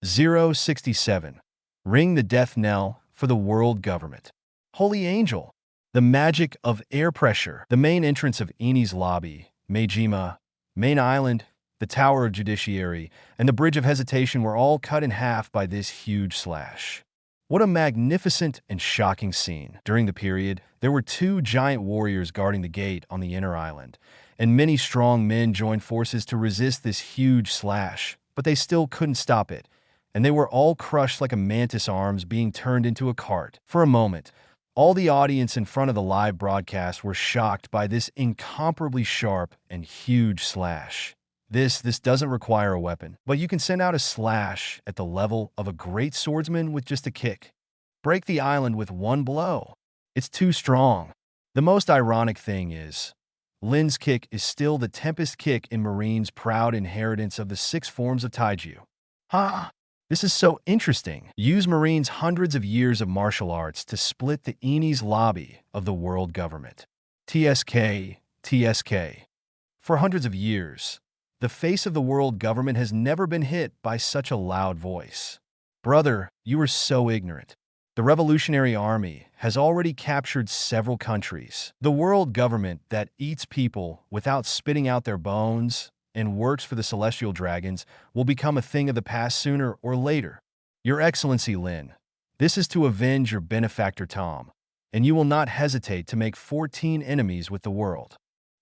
067. Ring the death knell for the world government. Holy Angel. The magic of air pressure. The main entrance of Enies Lobby, Meijima, Main Island, the Tower of Judiciary, and the Bridge of Hesitation were all cut in half by this huge slash. What a magnificent and shocking scene. During the period, there were 2 giant warriors guarding the gate on the inner island, and many strong men joined forces to resist this huge slash, but they still couldn't stop it, and they were all crushed like a mantis arms being turned into a cart. For a moment, all the audience in front of the live broadcast were shocked by this incomparably sharp and huge slash. This doesn't require a weapon, but you can send out a slash at the level of a great swordsman with just a kick. Break the island with one blow. It's too strong. The most ironic thing is, Lynn's kick is still the Tempest kick in Marine's proud inheritance of the 6 forms of Taiju. Ha! This is so interesting. Use Marine's hundreds of years of martial arts to split the Enies Lobby of the world government. TSK, TSK. For hundreds of years, the face of the world government has never been hit by such a loud voice. Brother, you are so ignorant. The Revolutionary Army has already captured several countries. The world government that eats people without spitting out their bones and works for the celestial dragons will become a thing of the past sooner or later. Your Excellency Lynn, this is to avenge your benefactor Tom, and you will not hesitate to make 14 enemies with the world.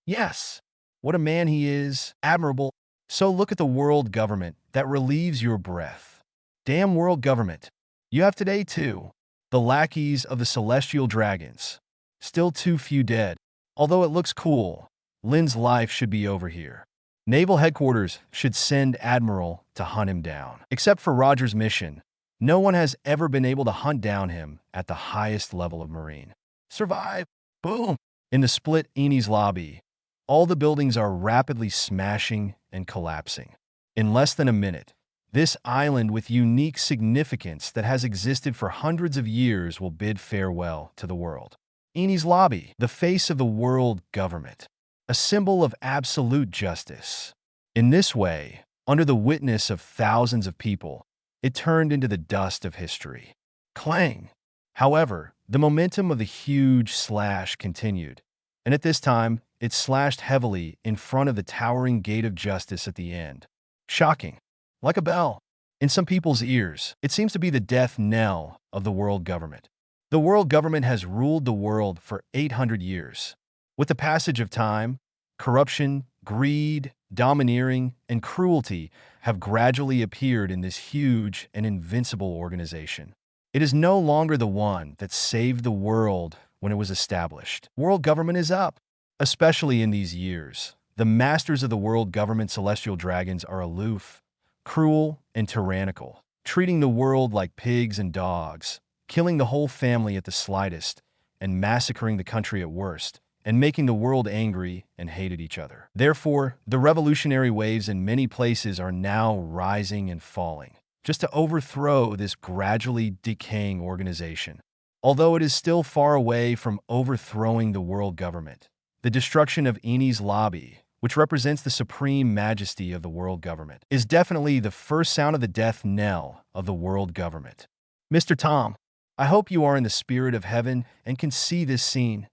Yes. What a man he is, admirable. So look at the world government that relieves your breath. Damn world government. You have today too. The lackeys of the celestial dragons. Still too few dead. Although it looks cool, Lynn's life should be over here. Naval headquarters should send Admiral to hunt him down. Except for Roger's mission, no one has ever been able to hunt down him at the highest level of Marine. Survive. Boom. In the split Enies Lobby, all the buildings are rapidly smashing and collapsing. In less than a minute, this island with unique significance that has existed for hundreds of years will bid farewell to the world. Enies Lobby, the face of the world government, a symbol of absolute justice. In this way, under the witness of thousands of people, it turned into the dust of history. Clang! However, the momentum of the huge slash continued, and at this time, it slashed heavily in front of the towering gate of justice at the end. Shocking. Like a bell. In some people's ears, it seems to be the death knell of the world government. The world government has ruled the world for 800 years. With the passage of time, corruption, greed, domineering, and cruelty have gradually appeared in this huge and invincible organization. It is no longer the one that saved the world when it was established. World government is up. Especially in these years, the masters of the world government celestial dragons are aloof, cruel, and tyrannical, treating the world like pigs and dogs, killing the whole family at the slightest, and massacring the country at worst, and making the world angry and hated each other. Therefore, the revolutionary waves in many places are now rising and falling, just to overthrow this gradually decaying organization. Although it is still far away from overthrowing the world government, the destruction of Enies Lobby, which represents the supreme majesty of the world government, is definitely the first sound of the death knell of the world government. Mr. Tom, I hope you are in the spirit of heaven and can see this scene.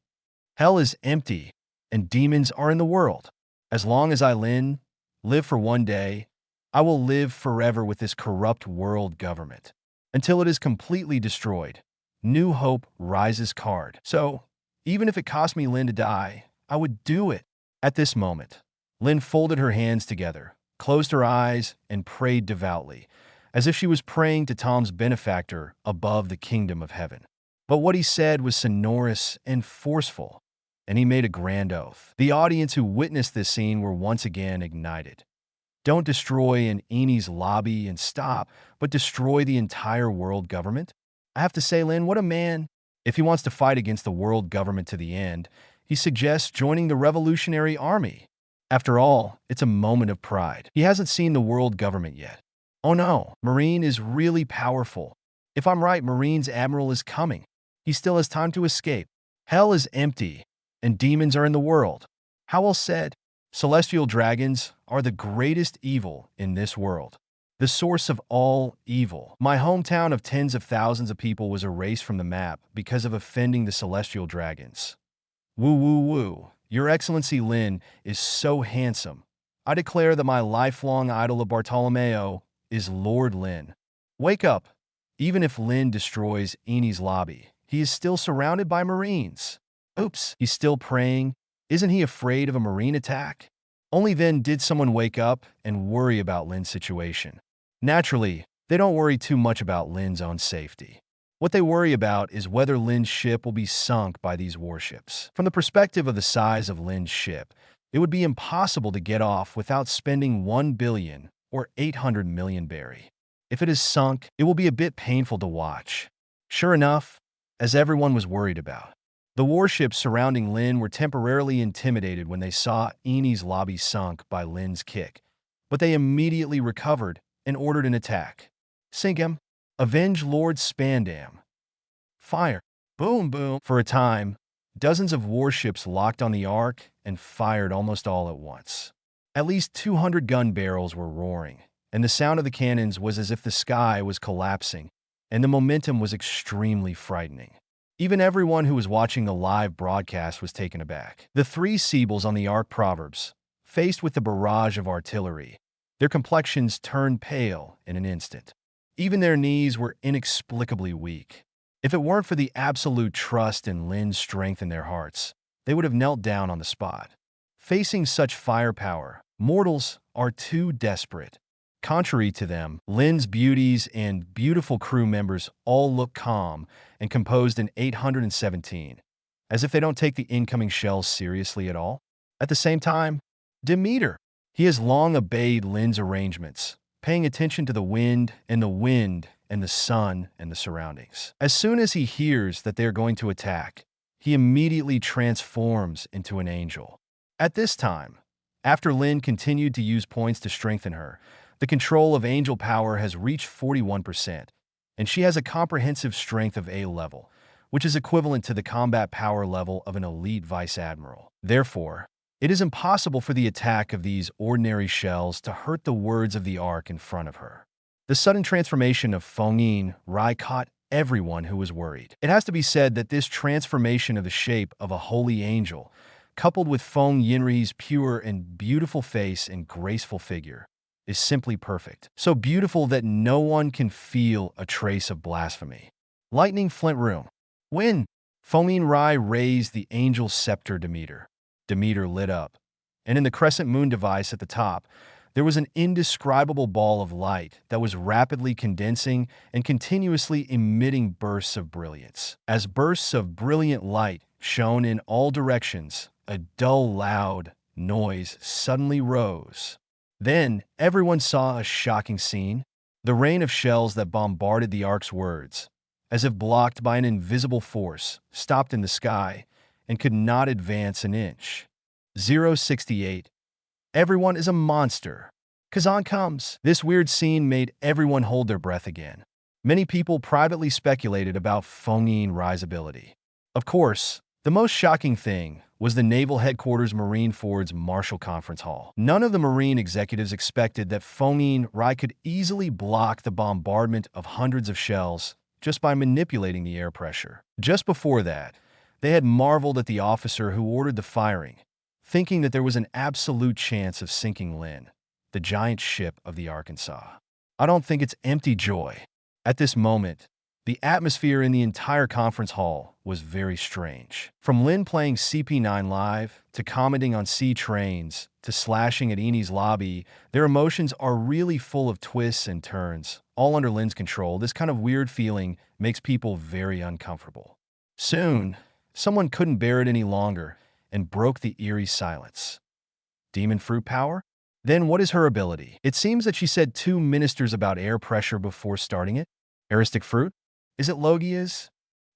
Hell is empty, and demons are in the world. As long as I, Lynn, live for one day, I will live forever with this corrupt world government. Until it is completely destroyed, New Hope rises card. So, even if it cost me Lynn to die, I would do it. At this moment, Lynn folded her hands together, closed her eyes, and prayed devoutly, as if she was praying to Tom's benefactor above the kingdom of heaven. But what he said was sonorous and forceful, and he made a grand oath. The audience who witnessed this scene were once again ignited. Don't destroy an Enies Lobby and stop, but destroy the entire world government? I have to say, Lynn, what a man. If he wants to fight against the world government to the end, he suggests joining the Revolutionary Army. After all, it's a moment of pride. He hasn't seen the world government yet. Oh no, Marine is really powerful. If I'm right, Marine's admiral is coming. He still has time to escape. Hell is empty, and demons are in the world. How well said. Celestial dragons are the greatest evil in this world. The source of all evil. My hometown of tens of thousands of people was erased from the map because of offending the celestial dragons. Woo woo woo. Your Excellency Lynn is so handsome. I declare that my lifelong idol of Bartolomeo is Lord Lynn. Wake up. Even if Lynn destroys Eni's lobby, he is still surrounded by Marines. Oops, he's still praying. Isn't he afraid of a Marine attack? Only then did someone wake up and worry about Lynn's situation. Naturally, they don't worry too much about Lynn's own safety. What they worry about is whether Lynn's ship will be sunk by these warships. From the perspective of the size of Lynn's ship, it would be impossible to get off without spending 1 billion or 800 million berry. If it is sunk, it will be a bit painful to watch. Sure enough, as everyone was worried about, the warships surrounding Lynn were temporarily intimidated when they saw Eni's lobby sunk by Lynn's kick, but they immediately recovered and ordered an attack. Sink him. Avenge Lord Spandam. Fire. Boom, boom. For a time, dozens of warships locked on the Ark and fired almost all at once. At least 200 gun barrels were roaring, and the sound of the cannons was as if the sky was collapsing, and the momentum was extremely frightening. Even everyone who was watching the live broadcast was taken aback. The three Seables on the Ark Proverbs, faced with the barrage of artillery, their complexions turned pale in an instant. Even their knees were inexplicably weak. If it weren't for the absolute trust in Lynn's strength in their hearts, they would have knelt down on the spot. Facing such firepower, mortals are too desperate. Contrary to them, Lynn's beauties and beautiful crew members all look calm and composed in 817, as if they don't take the incoming shells seriously at all. At the same time, Demeter. He has long obeyed Lynn's arrangements, paying attention to the wind and the sun and the surroundings. As soon as he hears that they are going to attack, he immediately transforms into an angel. At this time, after Lynn continued to use points to strengthen her, the control of angel power has reached 41%, and she has a comprehensive strength of A level, which is equivalent to the combat power level of an elite vice admiral. Therefore, it is impossible for the attack of these ordinary shells to hurt the words of the Ark in front of her. The sudden transformation of Feng Rai caught everyone who was worried. It has to be said that this transformation of the shape of a holy angel, coupled with Feng Yinri's pure and beautiful face and graceful figure, is simply perfect. So beautiful that no one can feel a trace of blasphemy. Lightning Flint Room. When Feng Rai raised the angel scepter Demeter, Demeter lit up, and in the crescent moon device at the top, there was an indescribable ball of light that was rapidly condensing and continuously emitting bursts of brilliance. As bursts of brilliant light shone in all directions, a dull, loud noise suddenly rose. Then everyone saw a shocking scene. The rain of shells that bombarded the Ark's words, as if blocked by an invisible force, stopped in the sky and could not advance an inch. 068. Everyone is a monster. Kazan comes. This weird scene made everyone hold their breath again. Many people privately speculated about Feng Rai's ability. Of course, the most shocking thing was the Naval Headquarters Marine Ford's Marshall Conference Hall. None of the Marine executives expected that Feng Rai could easily block the bombardment of hundreds of shells just by manipulating the air pressure. Just before that, they had marveled at the officer who ordered the firing, thinking that there was an absolute chance of sinking Lynn, the giant ship of the Arkansas. I don't think it's empty joy. At this moment, the atmosphere in the entire conference hall was very strange. From Lynn playing CP9 live, to commenting on sea trains, to slashing at Eni's lobby, their emotions are really full of twists and turns, all under Lynn's control. This kind of weird feeling makes people very uncomfortable. Soon, someone couldn't bear it any longer and broke the eerie silence. Demon fruit power? Then what is her ability? It seems that she said 2 ministers about air pressure before starting it. Aristic fruit? Is it Logia's?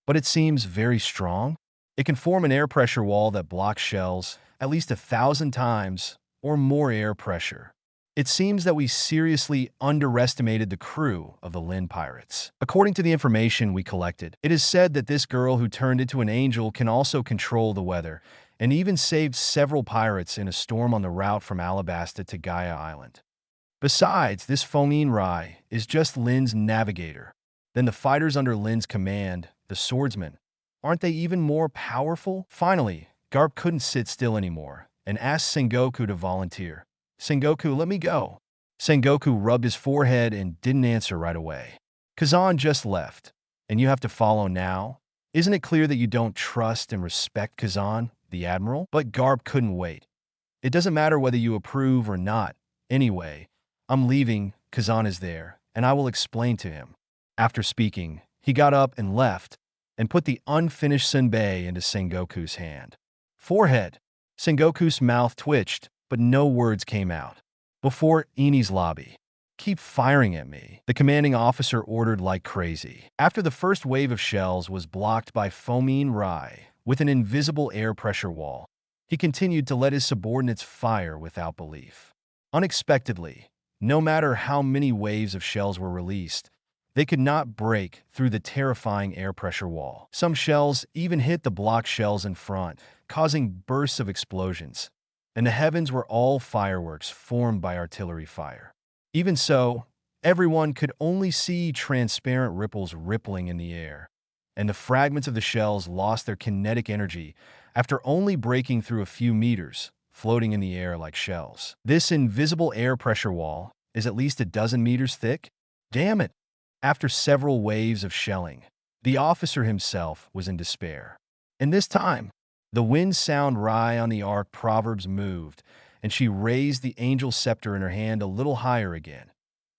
but it seems very strong. It can form an air pressure wall that blocks shells at least 1,000 times or more air pressure. It seems that we seriously underestimated the crew of the Lynn pirates. According to the information we collected, it is said that this girl who turned into an angel can also control the weather and even saved several pirates in a storm on the route from Alabasta to Gaia Island. Besides, this Fomin Rai is just Lynn's navigator. Then the fighters under Lynn's command, the swordsmen, aren't they even more powerful? Finally, Garp couldn't sit still anymore and asked Sengoku to volunteer. Sengoku, let me go. Sengoku rubbed his forehead and didn't answer right away. Kazan just left, and you have to follow now? Isn't it clear that you don't trust and respect Kazan, the admiral? But Garp couldn't wait. It doesn't matter whether you approve or not. Anyway, I'm leaving, Kazan is there, and I will explain to him. After speaking, he got up and left, and put the unfinished senbei into Sengoku's hand. Forehead. Sengoku's mouth twitched, but no words came out. Before Eni's lobby. Keep firing at me, the commanding officer ordered like crazy. After the first wave of shells was blocked by Fomin Rai with an invisible air pressure wall, he continued to let his subordinates fire without belief. Unexpectedly, no matter how many waves of shells were released, they could not break through the terrifying air pressure wall. Some shells even hit the block shells in front, causing bursts of explosions, and the heavens were all fireworks formed by artillery fire. Even so, everyone could only see transparent ripples rippling in the air, and the fragments of the shells lost their kinetic energy after only breaking through a few meters, floating in the air like shells. This invisible air pressure wall is at least 12 meters thick? Damn it! After several waves of shelling, the officer himself was in despair. And this time, the wind sound Rai on the Ark Proverbs moved, and she raised the angel scepter in her hand a little higher again.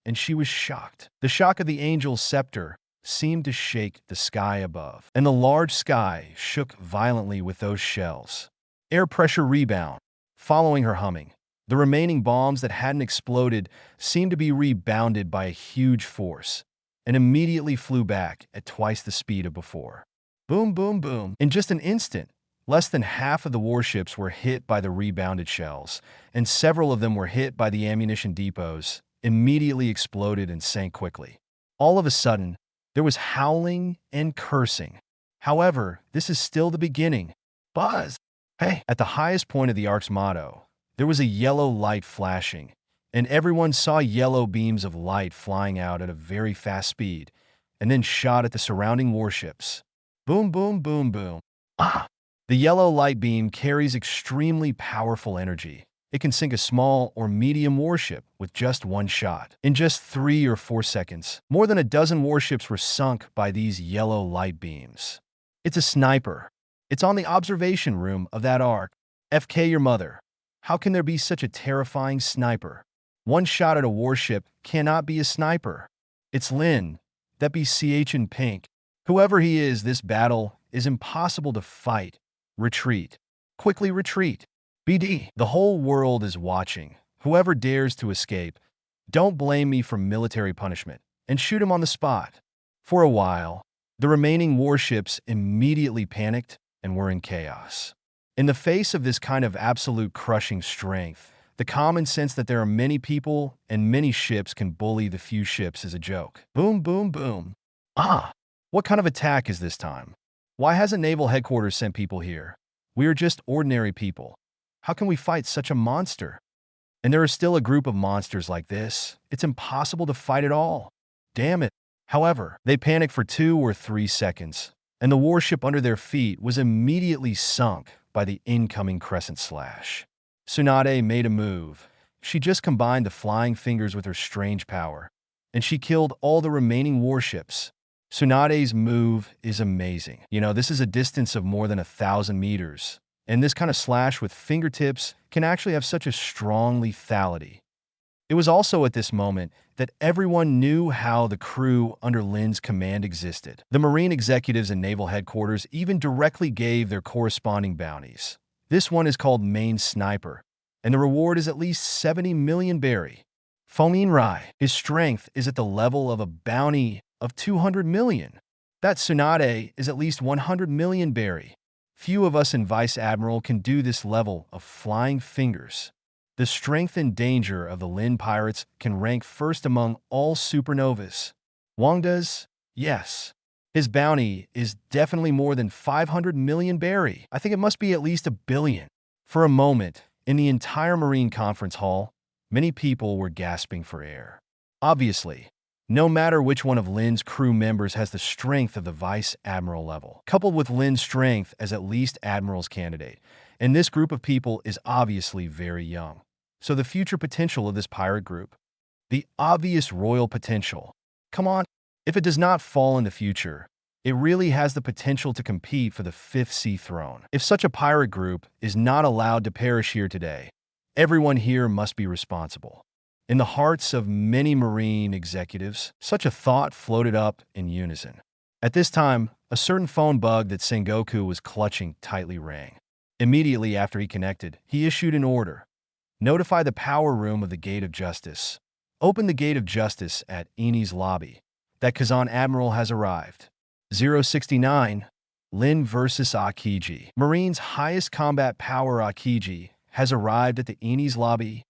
And she was shocked. The shock of the angel's scepter seemed to shake the sky above, and the large sky shook violently with those shells. Air pressure rebound. Following her humming, the remaining bombs that hadn't exploded seemed to be rebounded by a huge force, and immediately flew back at twice the speed of before. Boom, boom, boom. In just an instant, less than half of the warships were hit by the rebounded shells, and several of them were hit by the ammunition depots, immediately exploded and sank quickly. All of a sudden, there was howling and cursing. However, this is still the beginning. Buzz! Hey! At the highest point of the Ark's motto, there was a yellow light flashing, and everyone saw yellow beams of light flying out at a very fast speed, and then shot at the surrounding warships. Boom, boom, boom, boom. Ah! The yellow light beam carries extremely powerful energy. It can sink a small or medium warship with just one shot. In just 3 or 4 seconds, more than a dozen warships were sunk by these yellow light beams. It's a sniper. It's on the observation room of that Ark. FK your mother. How can there be such a terrifying sniper? One shot at a warship cannot be a sniper. It's Lynn. That be CH in pink. Whoever he is, this battle is impossible to fight. Retreat. Quickly retreat. BD. The whole world is watching. Whoever dares to escape, don't blame me for military punishment, and shoot him on the spot. For a while, the remaining warships immediately panicked and were in chaos. In the face of this kind of absolute crushing strength, the common sense that there are many people and many ships can bully the few ships is a joke. Boom, boom, boom. Ah! What kind of attack is this time? Why hasn't Naval Headquarters sent people here? We are just ordinary people. How can we fight such a monster? And there are still a group of monsters like this. It's impossible to fight at all. Damn it. However, they panicked for 2 or 3 seconds, and the warship under their feet was immediately sunk by the incoming crescent slash. Tsunade made a move. She just combined the flying fingers with her strange power, and she killed all the remaining warships. Tsunade's move is amazing. You know, this is a distance of more than 1,000 meters, and this kind of slash with fingertips can actually have such a strong lethality. It was also at this moment that everyone knew how the crew under Lynn's command existed. The Marine executives and Naval Headquarters even directly gave their corresponding bounties. This one is called Main Sniper, and the reward is at least 70 million berry. Fomin Rai, his strength is at the level of a bounty of 200 million. That Tsunade is at least 100 million berry. Few of us in Vice Admiral can do this level of flying fingers. The strength and danger of the Lynn pirates can rank first among all supernovas. Wong does? Yes. His bounty is definitely more than 500 million berry. I think it must be at least 1 billion. For a moment, in the entire Marine Conference Hall, many people were gasping for air. Obviously, no matter which one of Lynn's crew members has the strength of the Vice Admiral level, coupled with Lynn's strength as at least Admiral's candidate, and this group of people is obviously very young. So the future potential of this pirate group, the obvious royal potential, come on, if it does not fall in the future, it really has the potential to compete for the 5th sea throne. If such a pirate group is not allowed to perish here today, everyone here must be responsible. In the hearts of many Marine executives, such a thought floated up in unison. At this time, a certain phone bug that Sengoku was clutching tightly rang. Immediately after he connected, he issued an order. Notify the power room of the Gate of Justice. Open the Gate of Justice at Eni's lobby. That Kazan Admiral has arrived. 069, Lynn versus Aokiji. Marine's highest combat power Aokiji has arrived at the Eni's lobby.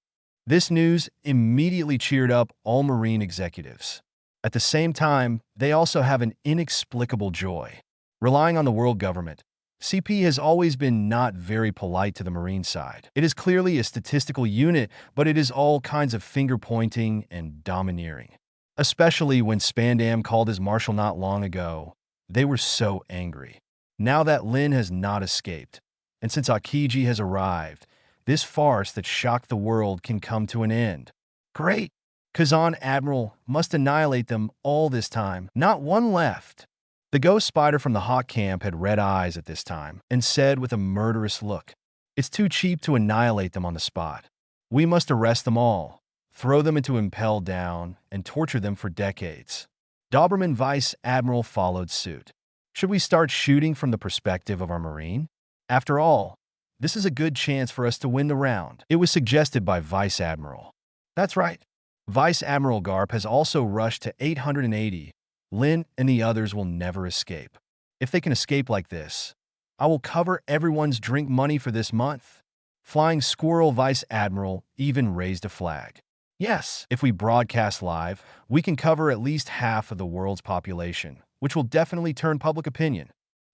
This news immediately cheered up all Marine executives. At the same time, they also have an inexplicable joy. Relying on the world government, CP has always been not very polite to the Marine side. It is clearly a statistical unit, but it is all kinds of finger-pointing and domineering. Especially when Spandam called his marshal not long ago, they were so angry. Now that Lynn has not escaped, and since Aokiji has arrived, this farce that shocked the world can come to an end. Great! Kazan Admiral must annihilate them all this time. Not one left. The ghost spider from the Hawk camp had red eyes at this time and said with a murderous look, "It's too cheap to annihilate them on the spot. We must arrest them all, throw them into Impel down, and torture them for decades." Doberman Vice Admiral followed suit. Should we start shooting from the perspective of our Marine? After all, this is a good chance for us to win the round. It was suggested by Vice Admiral. That's right. Vice Admiral Garp has also rushed to 880. Lynn and the others will never escape. If they can escape like this, I will cover everyone's drink money for this month. Flying Squirrel Vice Admiral even raised a flag. Yes, if we broadcast live, we can cover at least half of the world's population, which will definitely turn public opinion.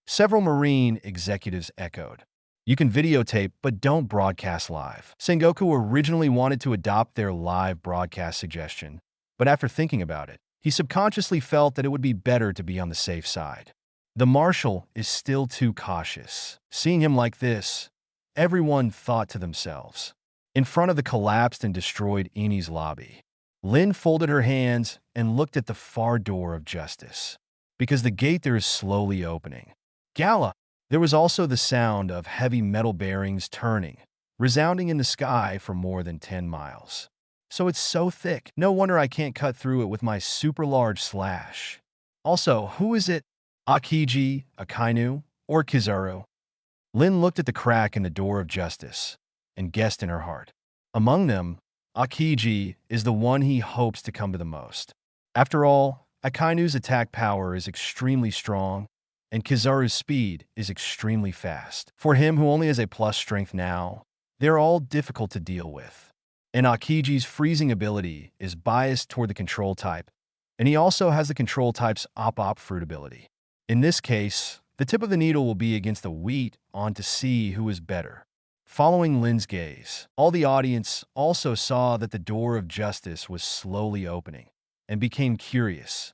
Several Marine executives echoed. You can videotape, but don't broadcast live. Sengoku originally wanted to adopt their live broadcast suggestion, but after thinking about it, he subconsciously felt that it would be better to be on the safe side. The marshal is still too cautious. Seeing him like this, everyone thought to themselves. In front of the collapsed and destroyed Eni's lobby, Lynn folded her hands and looked at the far door of justice. Because the gate there is slowly opening. Gala! There was also the sound of heavy metal bearings turning, resounding in the sky for more than 10 miles. So it's so thick, no wonder I can't cut through it with my super large slash. Also, who is it? Aokiji, Akainu, or Kizaru? Lynn looked at the crack in the door of justice and guessed in her heart. Among them, Aokiji is the one he hopes to come to the most. After all, Akainu's attack power is extremely strong, and Kizaru's speed is extremely fast. For him who only has a plus strength now, they're all difficult to deal with. And Aokiji's freezing ability is biased toward the control type, and he also has the control type's op-op fruit ability. In this case, the tip of the needle will be against the wheat on to see who is better. Following Lynn's gaze, all the audience also saw that the door of justice was slowly opening, and became curious.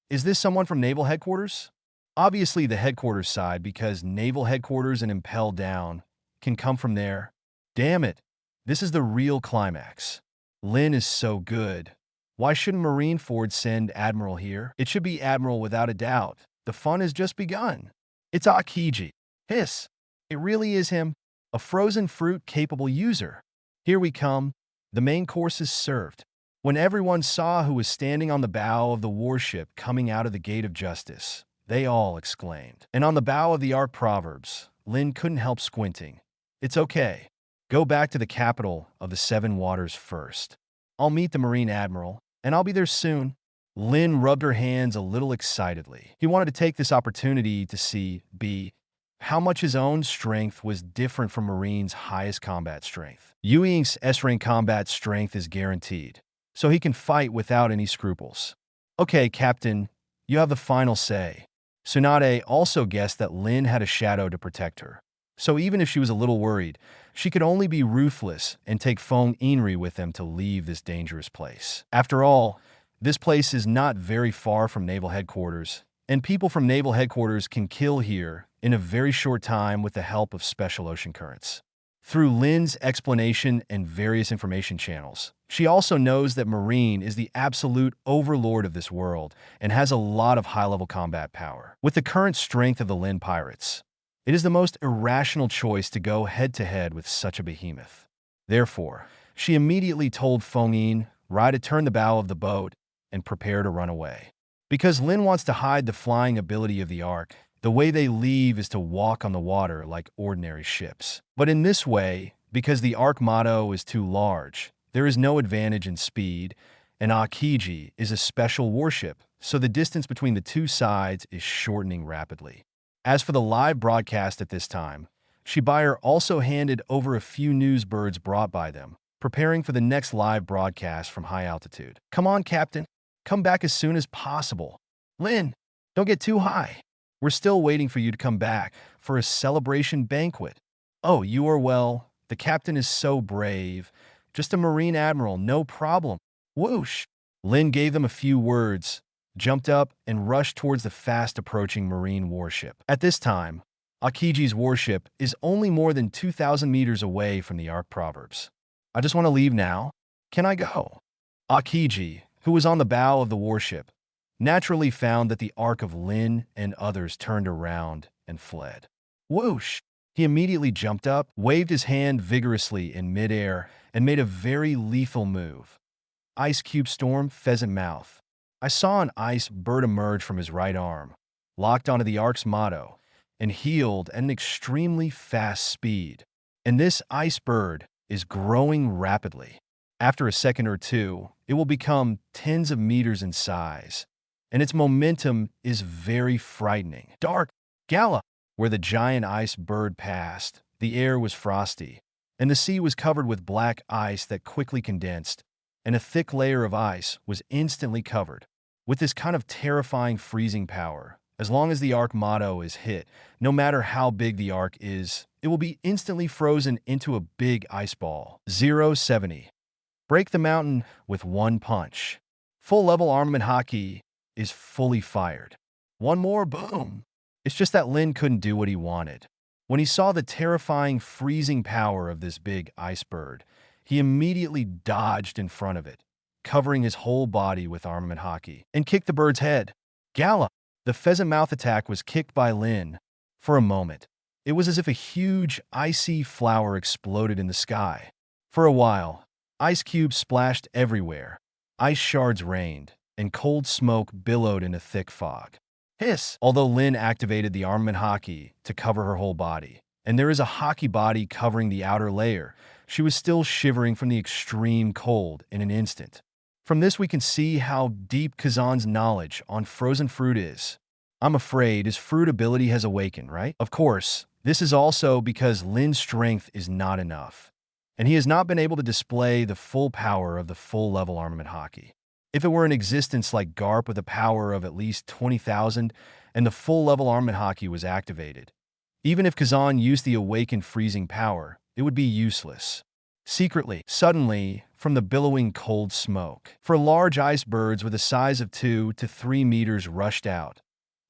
Is this someone from Naval Headquarters? Obviously the headquarters side, because Naval Headquarters and Impel Down can come from there. Damn it, this is the real climax. Lynn is so good. Why shouldn't Marineford send Admiral here? It should be Admiral without a doubt. The fun has just begun. It's Aokiji. Hiss. It really is him. A frozen fruit-capable user. Here we come. The main course is served. When everyone saw who was standing on the bow of the warship coming out of the Gate of Justice, they all exclaimed. And on the bow of the Ark Proverbs, Lynn couldn't help squinting. It's okay. Go back to the capital of the Seven Waters first. I'll meet the Marine Admiral, and I'll be there soon. Lynn rubbed her hands a little excitedly. He wanted to take this opportunity to see how much his own strength was different from Marine's highest combat strength. Ying's S-rank combat strength is guaranteed, so he can fight without any scruples. Okay, Captain, you have the final say. Tsunade also guessed that Lynn had a shadow to protect her. So even if she was a little worried, she could only be ruthless and take Feng Inri with them to leave this dangerous place. After all, this place is not very far from Naval Headquarters, and people from Naval Headquarters can kill here in a very short time with the help of special ocean currents. Through Lynn's explanation and various information channels, she also knows that Marine is the absolute overlord of this world and has a lot of high-level combat power. With the current strength of the Lynn pirates, it is the most irrational choice to go head-to-head with such a behemoth. Therefore, she immediately told Feng Yin to turn the bow of the boat and prepare to run away. Because Lynn wants to hide the flying ability of the Ark, the way they leave is to walk on the water like ordinary ships. But in this way, because the Ark motto is too large, there is no advantage in speed, and Aokiji is a special warship, so the distance between the two sides is shortening rapidly. As for the live broadcast at this time, Shibuya also handed over a few news birds brought by them, preparing for the next live broadcast from high altitude. Come on, Captain. Come back as soon as possible. Lynn, don't get too high. We're still waiting for you to come back for a celebration banquet. Oh, you are well. The captain is so brave. Just a Marine Admiral, no problem. Whoosh. Lynn gave them a few words, jumped up, and rushed towards the fast-approaching Marine warship. At this time, Aokiji's warship is only more than 2,000 meters away from the Ark Proverbs. I just want to leave now. Can I go? Aokiji, who was on the bow of the warship, naturally found that the Ark of Lynn and others turned around and fled. Whoosh! He immediately jumped up, waved his hand vigorously in midair, and made a very lethal move. Ice Cube Storm, Pheasant Mouth. I saw an ice bird emerge from his right arm, locked onto the Ark's motto, and healed at an extremely fast speed. And this ice bird is growing rapidly. After a second or two, it will become tens of meters in size, and its momentum is very frightening. Dark Gala, where the giant ice bird passed, the air was frosty, and the sea was covered with black ice that quickly condensed, and a thick layer of ice was instantly covered. With this kind of terrifying freezing power, as long as the Ark motto is hit, no matter how big the Ark is, it will be instantly frozen into a big ice ball. 070. Break the mountain with one punch. Full-level armament hockey is fully fired. One more, boom. It's just that Lynn couldn't do what he wanted. When he saw the terrifying freezing power of this big ice bird, he immediately dodged in front of it, covering his whole body with armament hockey, and kicked the bird's head. Gala! The pheasant mouth attack was kicked by Lynn. For a moment, it was as if a huge, icy flower exploded in the sky. For a while, ice cubes splashed everywhere, ice shards rained, and cold smoke billowed in a thick fog. Hiss! Although Lynn activated the armament hockey to cover her whole body, and there is a hockey body covering the outer layer, she was still shivering from the extreme cold in an instant. From this we can see how deep Kazan's knowledge on frozen fruit is. I'm afraid his fruit ability has awakened, right? Of course, this is also because Lynn's strength is not enough, and he has not been able to display the full power of the full-level armament hockey. If it were in existence like Garp with a power of at least 20,000 and the full-level armament hockey was activated, even if Kazan used the awakened freezing power, it would be useless. Secretly, suddenly, from the billowing cold smoke, large ice birds with a size of 2 to 3 meters rushed out,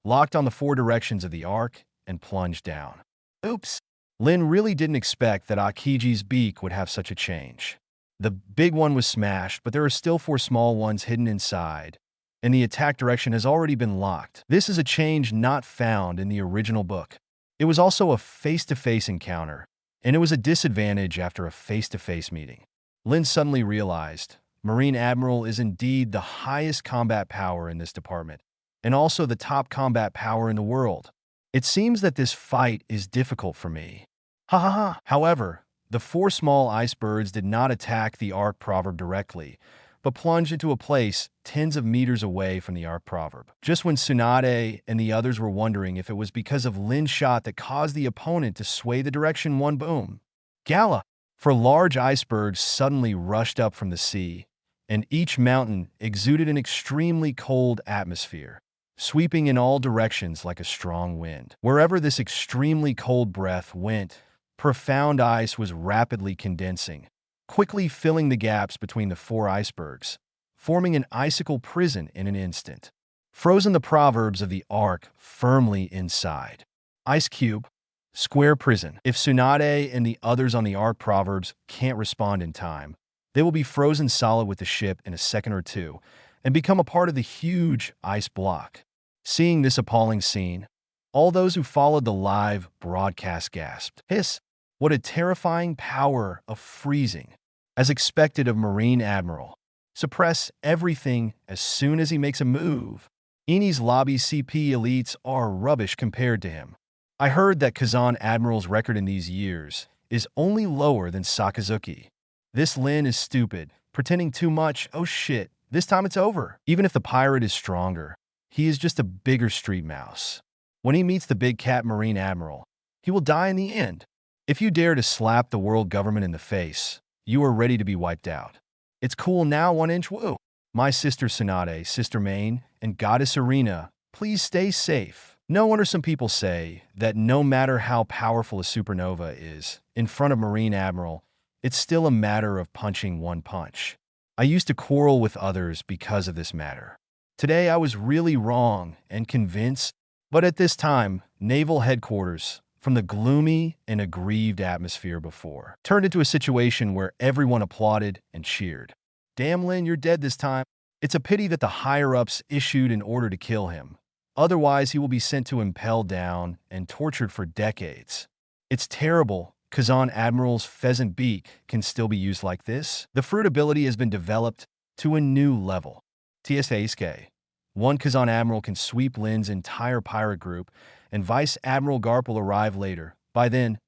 locked on the four directions of the Ark, and plunged down. Oops! Lynn really didn't expect that Aokiji's beak would have such a change. The big one was smashed, but there are still 4 small ones hidden inside, and the attack direction has already been locked. This is a change not found in the original book. It was also a face-to-face encounter, and it was a disadvantage after a face-to-face meeting. Lynn suddenly realized Marine Admiral is indeed the highest combat power in this department, and also the top combat power in the world. It seems that this fight is difficult for me. Ha ha ha! However, the 4 small ice birds did not attack the Ark Proverb directly, but plunged into a place tens of meters away from the arc proverb. Just when Tsunade and the others were wondering if it was because of Lynn's shot that caused the opponent to sway the direction one boom. Gala, for large icebergs suddenly rushed up from the sea, and each mountain exuded an extremely cold atmosphere, sweeping in all directions like a strong wind. Wherever this extremely cold breath went, profound ice was rapidly condensing, quickly filling the gaps between the four icebergs, forming an icicle prison in an instant. Frozen the proverbs of the arc firmly inside. Ice cube, square prison. If Tsunade and the others on the arc proverbs can't respond in time, they will be frozen solid with the ship in a second or two and become a part of the huge ice block. Seeing this appalling scene, all those who followed the live broadcast gasped. Hiss! What a terrifying power of freezing. As expected of Marine Admiral, suppress everything as soon as he makes a move. Eni's lobby CP elites are rubbish compared to him. I heard that Kazan Admiral's record in these years is only lower than Sakazuki. This Lynn is stupid, pretending too much. Oh shit, this time it's over. Even if the pirate is stronger, he is just a bigger street mouse. When he meets the big cat Marine Admiral, he will die in the end. If you dare to slap the world government in the face, you are ready to be wiped out. It's cool now, 1-inch woo. My sister Tsunade, Sister Main, and Goddess Erina, please stay safe. No wonder some people say that no matter how powerful a supernova is, in front of Marine Admiral, it's still a matter of punching one punch. I used to quarrel with others because of this matter. Today I was really wrong and convinced, but at this time, Naval Headquarters, from the gloomy and aggrieved atmosphere before, turned into a situation where everyone applauded and cheered. Damn, Lynn, you're dead this time. It's a pity that the higher-ups issued an order to kill him. Otherwise, he will be sent to Impel Down and tortured for decades. It's terrible. Kazan Admiral's pheasant beak can still be used like this. The fruit ability has been developed to a new level. TSASK. One Kazan Admiral can sweep Lynn's entire pirate group, and Vice Admiral Garp will arrive later. By then,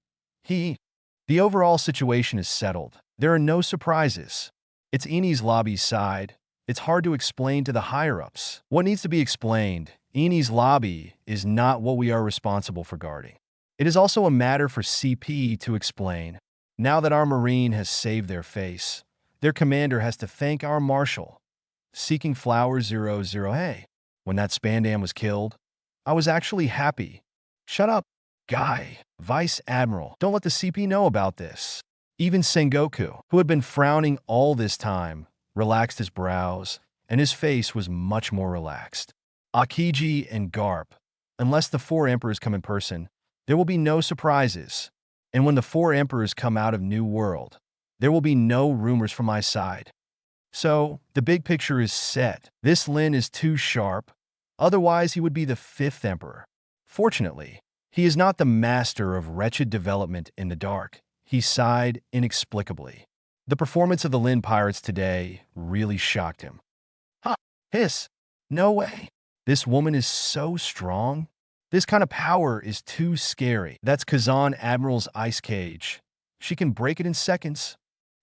the overall situation is settled. There are no surprises. It's Eni's lobby's side. It's hard to explain to the higher-ups. What needs to be explained, Eni's lobby is not what we are responsible for guarding. It is also a matter for CP to explain. Now that our Marine has saved their face, their commander has to thank our Marshal. Seeking Flower 00. Hey, when that Spandam was killed, I was actually happy. Shut up, guy. Vice Admiral, don't let the CP know about this. Even Sengoku, who had been frowning all this time, relaxed his brows, and his face was much more relaxed. Aokiji and Garp, unless the four emperors come in person, there will be no surprises. And when the four emperors come out of New World, there will be no rumors from my side. So, the big picture is set. This Lynn is too sharp. Otherwise, he would be the fifth emperor. Fortunately, he is not the master of wretched development in the dark. He sighed inexplicably. The performance of the Lynn pirates today really shocked him. Huh, hiss, no way. This woman is so strong. This kind of power is too scary. That's Kazan Admiral's ice cage. She can break it in seconds.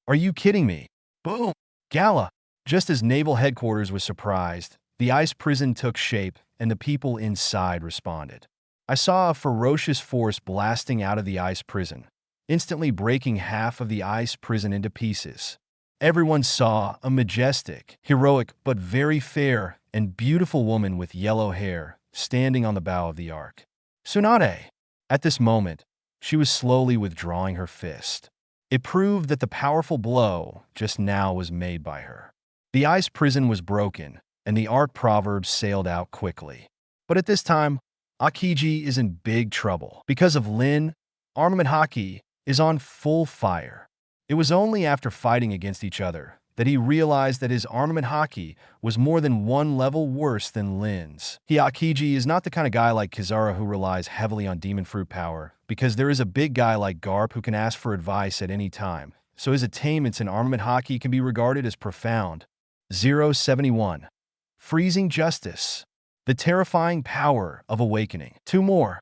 Are you kidding me? Boom! Gala! Just as Naval Headquarters was surprised, the ice prison took shape and the people inside responded. I saw a ferocious force blasting out of the ice prison, instantly breaking half of the ice prison into pieces. Everyone saw a majestic, heroic, but very fair and beautiful woman with yellow hair standing on the bow of the ark. Tsunade! At this moment, she was slowly withdrawing her fist. It proved that the powerful blow just now was made by her. The ice prison was broken, and the arc proverbs sailed out quickly. But at this time, Aokiji is in big trouble. Because of Lynn, armament hockey is on full fire. It was only after fighting against each other that he realized that his armament hockey was more than one level worse than Lynn's. Aokiji is not the kind of guy like Kizaru who relies heavily on demon fruit power, because there is a big guy like Garp who can ask for advice at any time, so his attainments in armament hockey can be regarded as profound. 071. Freezing Justice. The terrifying power of awakening. 2 more.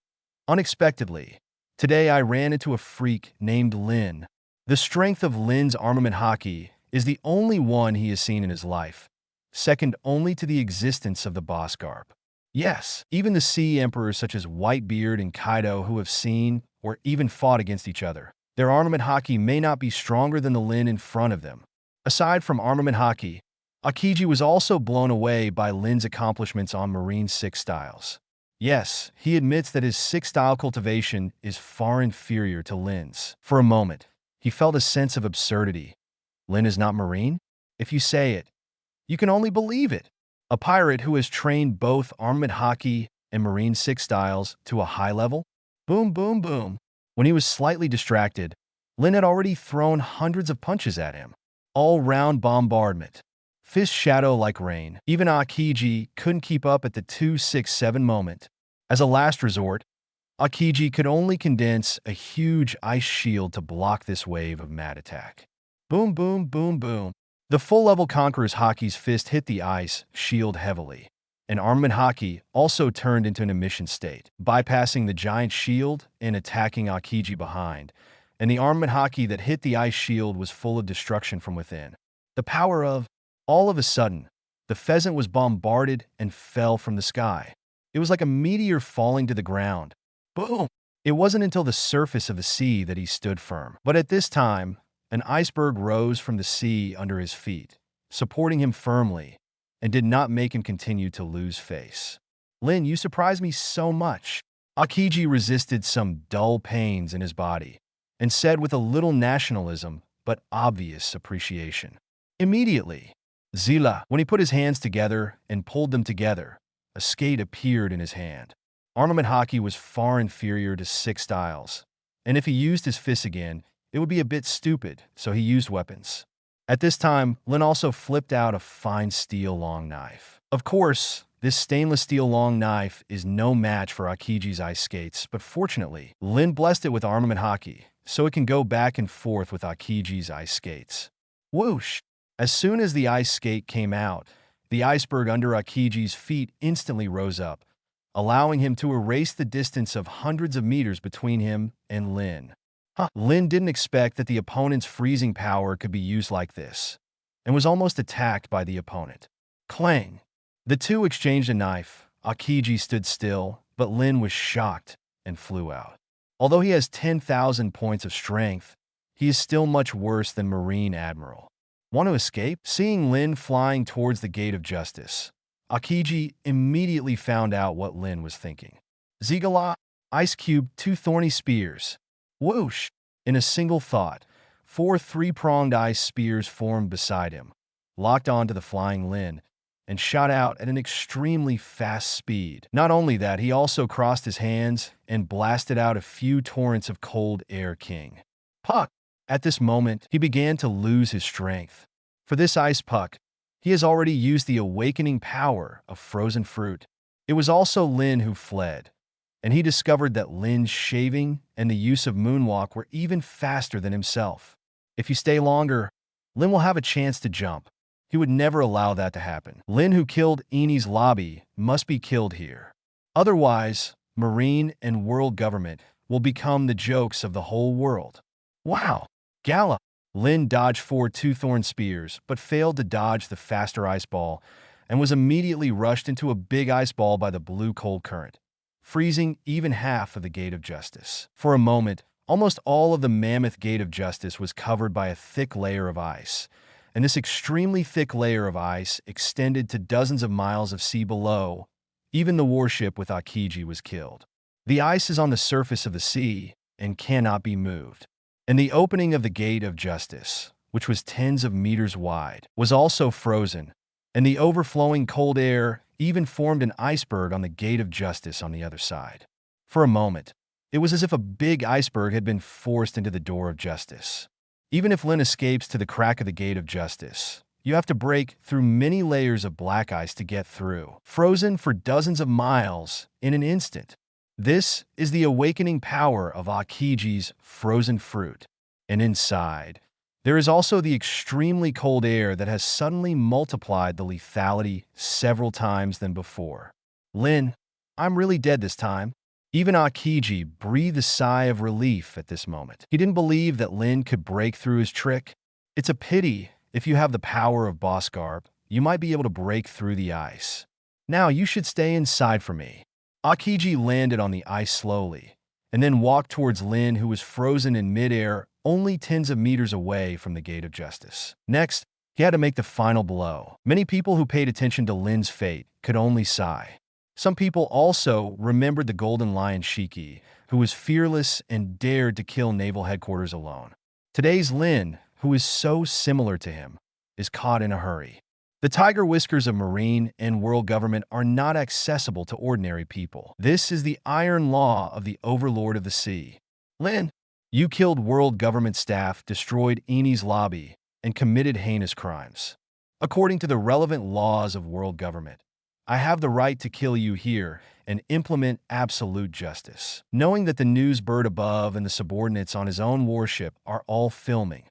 Unexpectedly, today I ran into a freak named Lynn. The strength of Lynn's armament hockey is the only one he has seen in his life, second only to the existence of the boss garb. Yes, even the sea emperors such as Whitebeard and Kaido who have seen or even fought against each other, their armament haki may not be stronger than the Lynn in front of them. Aside from armament haki, Aokiji was also blown away by Lynn's accomplishments on Marine 6 styles. Yes, he admits that his 6-style cultivation is far inferior to Lynn's. For a moment, he felt a sense of absurdity. Lynn is not Marine? If you say it, you can only believe it. A pirate who has trained both armament haki and Marine 6 styles to a high level? Boom, boom, boom. When he was slightly distracted, Lynn had already thrown hundreds of punches at him. All-round bombardment. Fist shadow like rain. Even Aokiji couldn't keep up at the 2-6-7 moment. As a last resort, Aokiji could only condense a huge ice shield to block this wave of mad attack. Boom, boom, boom, boom. The full-level Conqueror's Haki's fist hit the ice shield heavily. And armament haki also turned into an emission state, bypassing the giant shield and attacking Aokiji behind. And the armament haki that hit the ice shield was full of destruction from within. The power of... All of a sudden, the pheasant was bombarded and fell from the sky. It was like a meteor falling to the ground. Boom! It wasn't until the surface of the sea that he stood firm. But at this time, an iceberg rose from the sea under his feet, supporting him firmly, and did not make him continue to lose face. Lynn, you surprised me so much. Aokiji resisted some dull pains in his body, and said with a little nationalism, but obvious appreciation. Immediately, Zila, when he put his hands together and pulled them together, a skate appeared in his hand. Armament haki was far inferior to 6 styles, and if he used his fists again, it would be a bit stupid, so he used weapons. At this time, Lynn also flipped out a fine steel long knife. Of course, this stainless steel long knife is no match for Aokiji's ice skates, but fortunately, Lynn blessed it with armament haki, so it can go back and forth with Aokiji's ice skates. Whoosh! As soon as the ice skate came out, the iceberg under Aokiji's feet instantly rose up, allowing him to erase the distance of hundreds of meters between him and Lynn. Lynn didn't expect that the opponent's freezing power could be used like this, and was almost attacked by the opponent. Clang! The two exchanged a knife. Aokiji stood still, but Lynn was shocked and flew out. Although he has 10,000 points of strength, he is still much worse than Marine Admiral. Want to escape? Seeing Lynn flying towards the Gate of Justice, Aokiji immediately found out what Lynn was thinking. Zigala, Ice Cube, 2 thorny spears. Whoosh! In a single thought, 4 3-pronged ice spears formed beside him, locked onto the flying Lynn, and shot out at an extremely fast speed. Not only that, he also crossed his hands and blasted out a few torrents of cold air king. Puck! At this moment, he began to lose his strength. For this ice puck, he has already used the awakening power of frozen fruit. It was also Lynn who fled, and he discovered that Lynn's shaving and the use of moonwalk were even faster than himself. If you stay longer, Lynn will have a chance to jump. He would never allow that to happen. Lynn, who killed Eni's lobby, must be killed here. Otherwise, Marine and world government will become the jokes of the whole world. Wow! Gala! Lynn dodged 4 two-thorn spears, but failed to dodge the faster ice ball, and was immediately rushed into a big ice ball by the blue cold current, freezing even half of the Gate of Justice. For a moment, almost all of the mammoth Gate of Justice was covered by a thick layer of ice, and this extremely thick layer of ice extended to dozens of miles of sea below. Even the warship with Aokiji was killed. The ice is on the surface of the sea and cannot be moved. And the opening of the Gate of Justice, which was tens of meters wide, was also frozen, and the overflowing cold air even formed an iceberg on the Gate of Justice on the other side. For a moment, it was as if a big iceberg had been forced into the door of justice. Even if Lynn escapes to the crack of the Gate of Justice, you have to break through many layers of black ice to get through, frozen for dozens of miles in an instant. This is the awakening power of Aokiji's frozen fruit. And inside, there is also the extremely cold air that has suddenly multiplied the lethality several times than before. Lynn, I'm really dead this time. Even Aokiji breathed a sigh of relief at this moment. He didn't believe that Lynn could break through his trick. It's a pity, if you have the power of boss garb, you might be able to break through the ice. Now you should stay inside for me. Aokiji landed on the ice slowly, and then walked towards Lynn, who was frozen in midair only tens of meters away from the Gate of Justice. Next, he had to make the final blow. Many people who paid attention to Lynn's fate could only sigh. Some people also remembered the Golden Lion Shiki, who was fearless and dared to kill naval headquarters alone. Today's Lynn, who is so similar to him, is caught in a hurry. The tiger whiskers of marine and world government are not accessible to ordinary people. This is the iron law of the overlord of the sea. Lynn, you killed world government staff, destroyed Eni's lobby, and committed heinous crimes. According to the relevant laws of world government, I have the right to kill you here and implement absolute justice. Knowing that the news bird above and the subordinates on his own warship are all filming,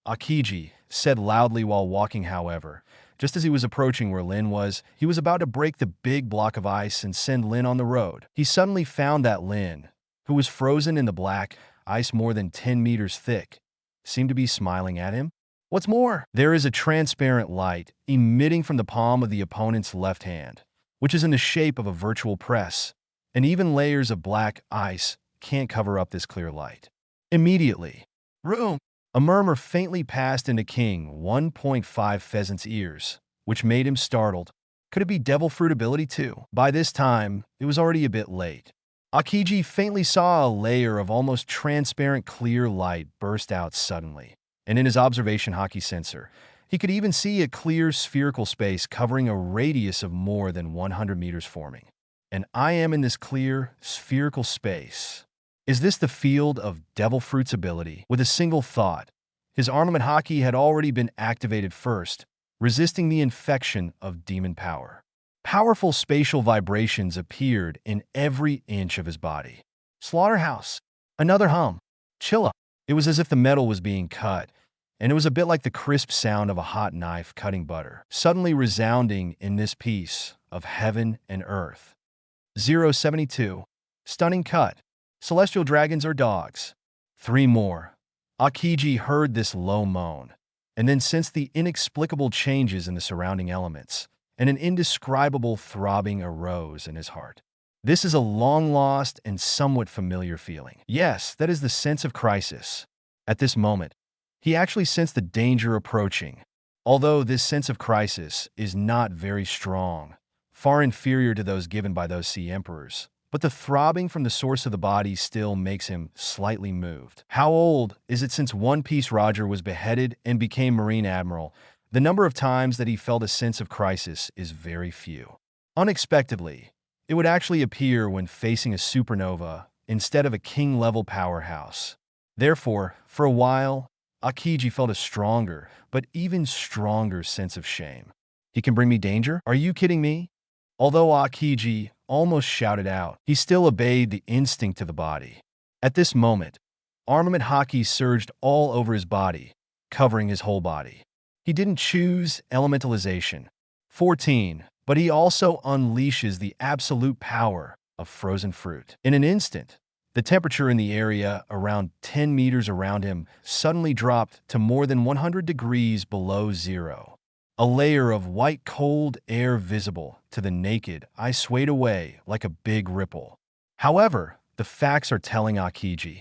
Aokiji said loudly while walking. However, just as he was approaching where Lynn was, he was about to break the big block of ice and send Lynn on the road. He suddenly found that Lynn, who was frozen in the black ice more than 10 meters thick, seemed to be smiling at him. What's more, there is a transparent light emitting from the palm of the opponent's left hand, which is in the shape of a virtual press, and even layers of black ice can't cover up this clear light. Immediately, a murmur faintly passed into King 1.5 Pheasant's ears, which made him startled. Could it be devil fruit ability too? By this time, it was already a bit late. Aokiji faintly saw a layer of almost transparent clear light burst out suddenly, and in his observation hockey sensor, he could even see a clear spherical space covering a radius of more than 100 meters forming. And I am in this clear, spherical space. Is this the field of Devil Fruit's ability? With a single thought, his armament hockey had already been activated first, resisting the infection of demon power. Powerful spatial vibrations appeared in every inch of his body. Slaughterhouse. Another hum. Chilla. It was as if the metal was being cut, and it was a bit like the crisp sound of a hot knife cutting butter, suddenly resounding in this piece of heaven and earth. 072. Stunning cut. Celestial dragons or dogs. 3 more. Aokiji heard this low moan, and then sensed the inexplicable changes in the surrounding elements, and an indescribable throbbing arose in his heart. This is a long-lost and somewhat familiar feeling. Yes, that is the sense of crisis. At this moment, he actually sensed the danger approaching, although this sense of crisis is not very strong, far inferior to those given by those sea emperors. But the throbbing from the source of the body still makes him slightly moved. How old is it since One Piece Roger was beheaded and became Marine Admiral? The number of times that he felt a sense of crisis is very few. Unexpectedly, it would actually appear when facing a supernova instead of a king-level powerhouse. Therefore, for a while, Aokiji felt a stronger, but even stronger sense of shame. He can bring me danger? Are you kidding me? Although Aokiji almost shouted out, he still obeyed the instinct of the body. At this moment, armament hockey surged all over his body, covering his whole body. He didn't choose elementalization. 14. But he also unleashes the absolute power of frozen fruit. In an instant, the temperature in the area around 10 meters around him suddenly dropped to more than 100 degrees below zero. A layer of white cold air visible to the naked eye swayed away like a big ripple. However, the facts are telling Aokiji.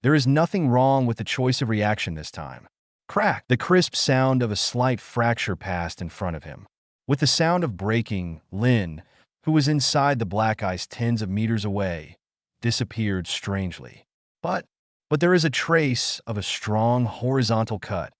There is nothing wrong with the choice of reaction this time. Crack! The crisp sound of a slight fracture passed in front of him. With the sound of breaking, Lynn, who was inside the black ice tens of meters away, disappeared strangely. But there is a trace of a strong horizontal cut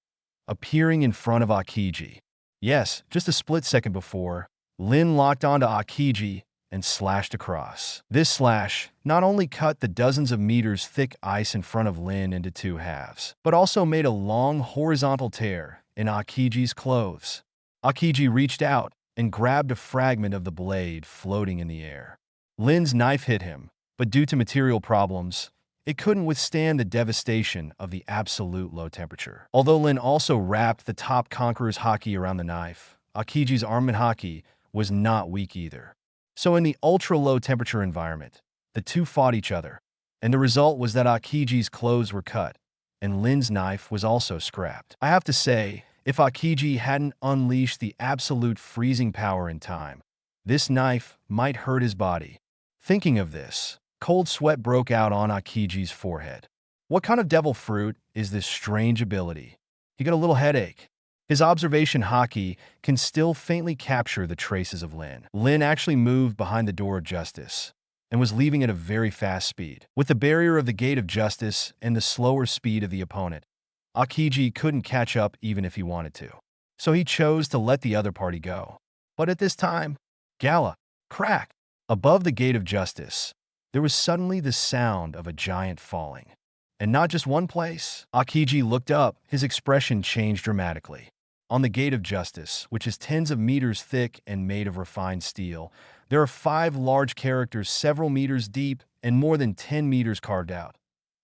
appearing in front of Aokiji. Yes, just a split second before, Lynn locked onto Aokiji and slashed across. This slash not only cut the dozens of meters thick ice in front of Lynn into 2 halves, but also made a long horizontal tear in Aokiji's clothes. Aokiji reached out and grabbed a fragment of the blade floating in the air. Lynn's knife hit him, but due to material problems, it couldn't withstand the devastation of the absolute low temperature. Although Lynn also wrapped the top conqueror's haki around the knife, Aokiji's armament haki was not weak either. So in the ultra-low temperature environment, the two fought each other, and the result was that Aokiji's clothes were cut, and Lynn's knife was also scrapped. I have to say, If Aokiji hadn't unleashed the absolute freezing power in time, this knife might hurt his body. Thinking of this, cold sweat broke out on Aokiji's forehead. What kind of devil fruit is this strange ability? He got a little headache. His observation haki can still faintly capture the traces of Lynn. Lynn actually moved behind the door of justice and was leaving at a very fast speed. With the barrier of the gate of justice and the slower speed of the opponent, Aokiji couldn't catch up even if he wanted to. So he chose to let the other party go. But at this time, Gala, crack! Above the gate of justice, there was suddenly the sound of a giant falling. And not just one place. Aokiji looked up, his expression changed dramatically. On the gate of justice, which is tens of meters thick and made of refined steel, there are 5 large characters several meters deep and more than 10 meters carved out.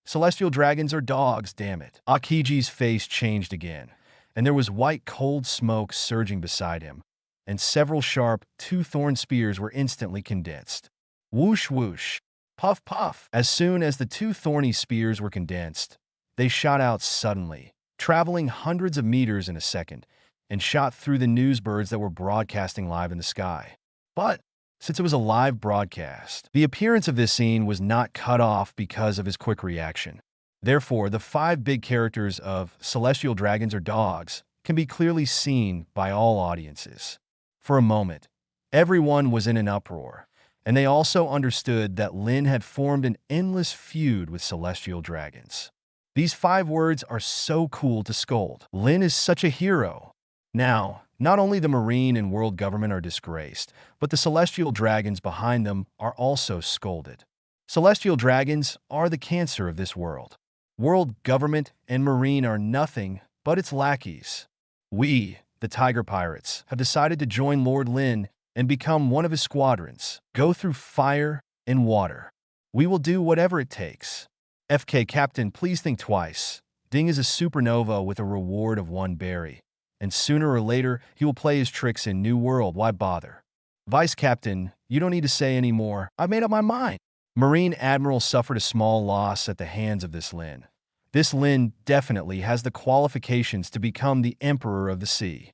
Celestial dragons are dogs, damn it. Aokiji's face changed again, and there was white cold smoke surging beside him, and several sharp, 2-thorn spears were instantly condensed. Whoosh whoosh, puff puff. As soon as the 2 thorny spears were condensed, they shot out suddenly, traveling hundreds of meters in a second, and shot through the newsbirds that were broadcasting live in the sky. But since it was a live broadcast, the appearance of this scene was not cut off because of his quick reaction. Therefore, the 5 big characters of Celestial Dragons or Dogs can be clearly seen by all audiences. For a moment, everyone was in an uproar, and they also understood that Lynn had formed an endless feud with Celestial Dragons. These 5 words are so cool to scold. Lynn is such a hero. Now, not only the Marine and world government are disgraced, but the Celestial Dragons behind them are also scolded. Celestial Dragons are the cancer of this world. World government and Marine are nothing but its lackeys. We, the Tiger Pirates, have decided to join Lord Lynn and become one of his squadrons, go through fire and water. We will do whatever it takes. FK Captain, please think twice. Ding is a supernova with a reward of 1 berry. And sooner or later, he will play his tricks in New World, why bother? Vice Captain, you don't need to say any more. I've made up my mind. Marine Admiral suffered a small loss at the hands of this Lynn. This Lynn definitely has the qualifications to become the Emperor of the Sea.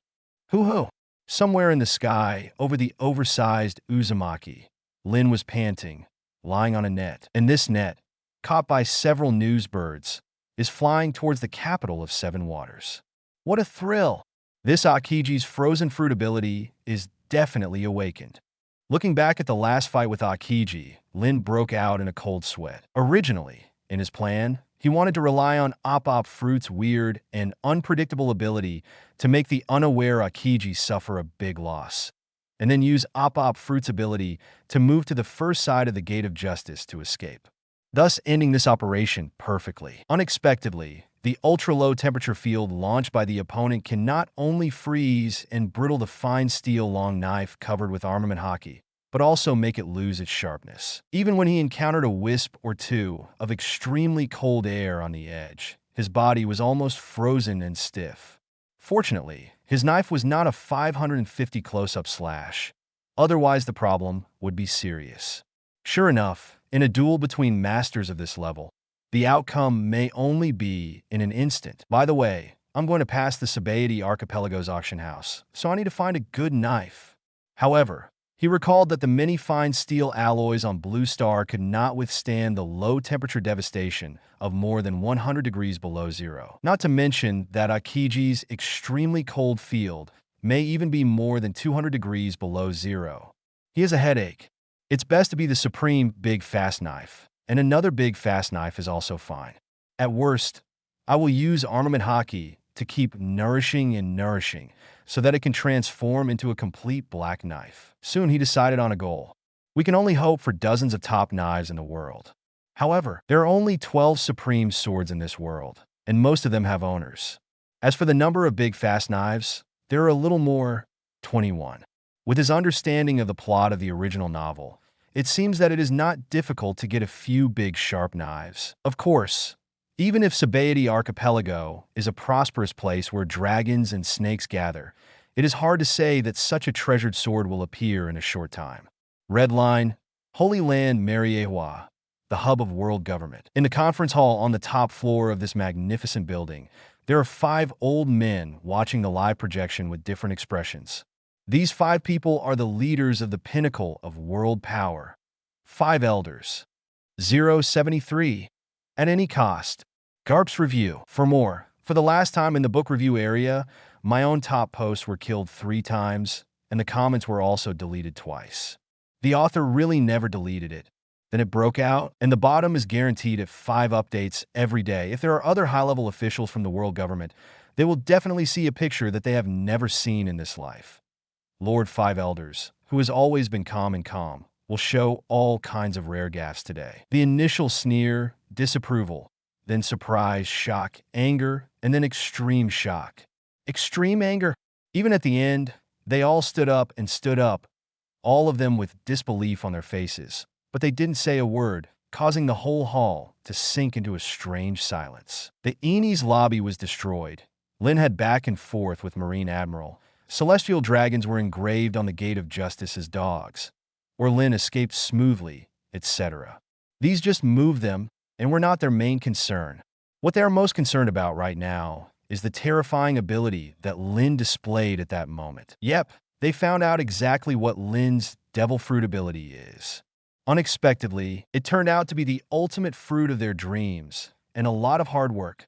Hoo-hoo! Somewhere in the sky, over the oversized Uzumaki, Lynn was panting, lying on a net. And this net, caught by several newsbirds, is flying towards the capital of 7 Waters. What a thrill! This Aokiji's frozen fruit ability is definitely awakened. Looking back at the last fight with Aokiji, Lynn broke out in a cold sweat. Originally, in his plan, he wanted to rely on Op Fruit's weird and unpredictable ability to make the unaware Aokiji suffer a big loss, and then use Op Fruit's ability to move to the first side of the Gate of Justice to escape, thus ending this operation perfectly. Unexpectedly, the ultra-low temperature field launched by the opponent can not only freeze and brittle the fine steel long knife covered with armament haki, but also make it lose its sharpness. Even when he encountered a wisp or 2 of extremely cold air on the edge, his body was almost frozen and stiff. Fortunately, his knife was not a 550 close-up slash. Otherwise, the problem would be serious. Sure enough, in a duel between masters of this level, the outcome may only be in an instant. By the way, I'm going to pass the Tsunade Archipelago's auction house, so I need to find a good knife. However, he recalled that the many fine steel alloys on Blue Star could not withstand the low-temperature devastation of more than 100 degrees below zero. Not to mention that Aokiji's extremely cold field may even be more than 200 degrees below zero. He has a headache. It's best to be the supreme big fast knife, and another big fast knife is also fine. At worst, I will use armament haki to keep nourishing and nourishing so that it can transform into a complete black knife. Soon he decided on a goal. We can only hope for dozens of top knives in the world. However, there are only 12 supreme swords in this world, and most of them have owners. As for the number of big fast knives, there are a little more, 21. With his understanding of the plot of the original novel, it seems that it is not difficult to get a few big sharp knives. Of course, even if Tsunade Archipelago is a prosperous place where dragons and snakes gather, it is hard to say that such a treasured sword will appear in a short time. Red Line, Holy Land Mariewa, the hub of world government. In the conference hall on the top floor of this magnificent building, There are 5 old men watching the live projection with different expressions. These 5 people are the leaders of the pinnacle of world power. 5 elders. 073. At any cost. Garp's review. For more. For the last time in the book review area, my own top posts were killed 3 times, and the comments were also deleted twice. The author really never deleted it. Then it broke out, and the bottom is guaranteed at 5 updates every day. If there are other high-level officials from the world government, they will definitely see a picture that they have never seen in this life. Lord 5 Elders, who has always been calm and calm, will show all kinds of rare gaffes today. The initial sneer, disapproval, then surprise, shock, anger, and then extreme shock. Extreme anger. Even at the end, they all stood up, all of them with disbelief on their faces. But they didn't say a word, causing the whole hall to sink into a strange silence. The Eni's lobby was destroyed. Lynn had back and forth with Marine Admiral. Celestial dragons were engraved on the gate of justice as dogs. Or Lynn escaped smoothly, etc. These just moved them and were not their main concern. What they are most concerned about right now is the terrifying ability that Lynn displayed at that moment. Yep, they found out exactly what Lynn's devil fruit ability is. Unexpectedly, it turned out to be the ultimate fruit of their dreams, and a lot of hard work.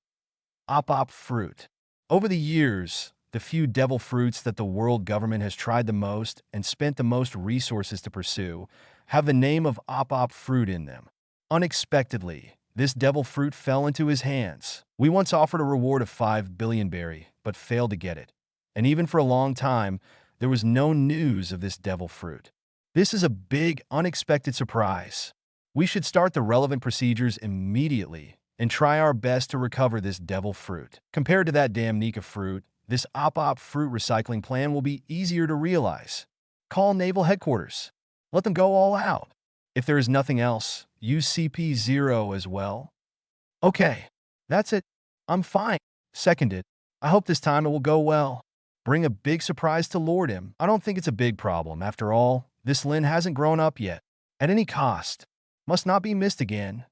Op fruit. Over the years, the few devil fruits that the world government has tried the most and spent the most resources to pursue have the name of op fruit in them. Unexpectedly, this devil fruit fell into his hands. We once offered a reward of 5 billion berry, but failed to get it. And even for a long time, there was no news of this devil fruit. This is a big, unexpected surprise. We should start the relevant procedures immediately and try our best to recover this devil fruit. Compared to that damn Nika fruit, this op fruit recycling plan will be easier to realize. Call Naval Headquarters. Let them go all out. If there is nothing else, use CP0 as well. Okay, that's it. I'm fine. Seconded. I hope this time it will go well. Bring a big surprise to Lord him. I don't think it's a big problem. After all, this Lynn hasn't grown up yet. At any cost. Must not be missed again.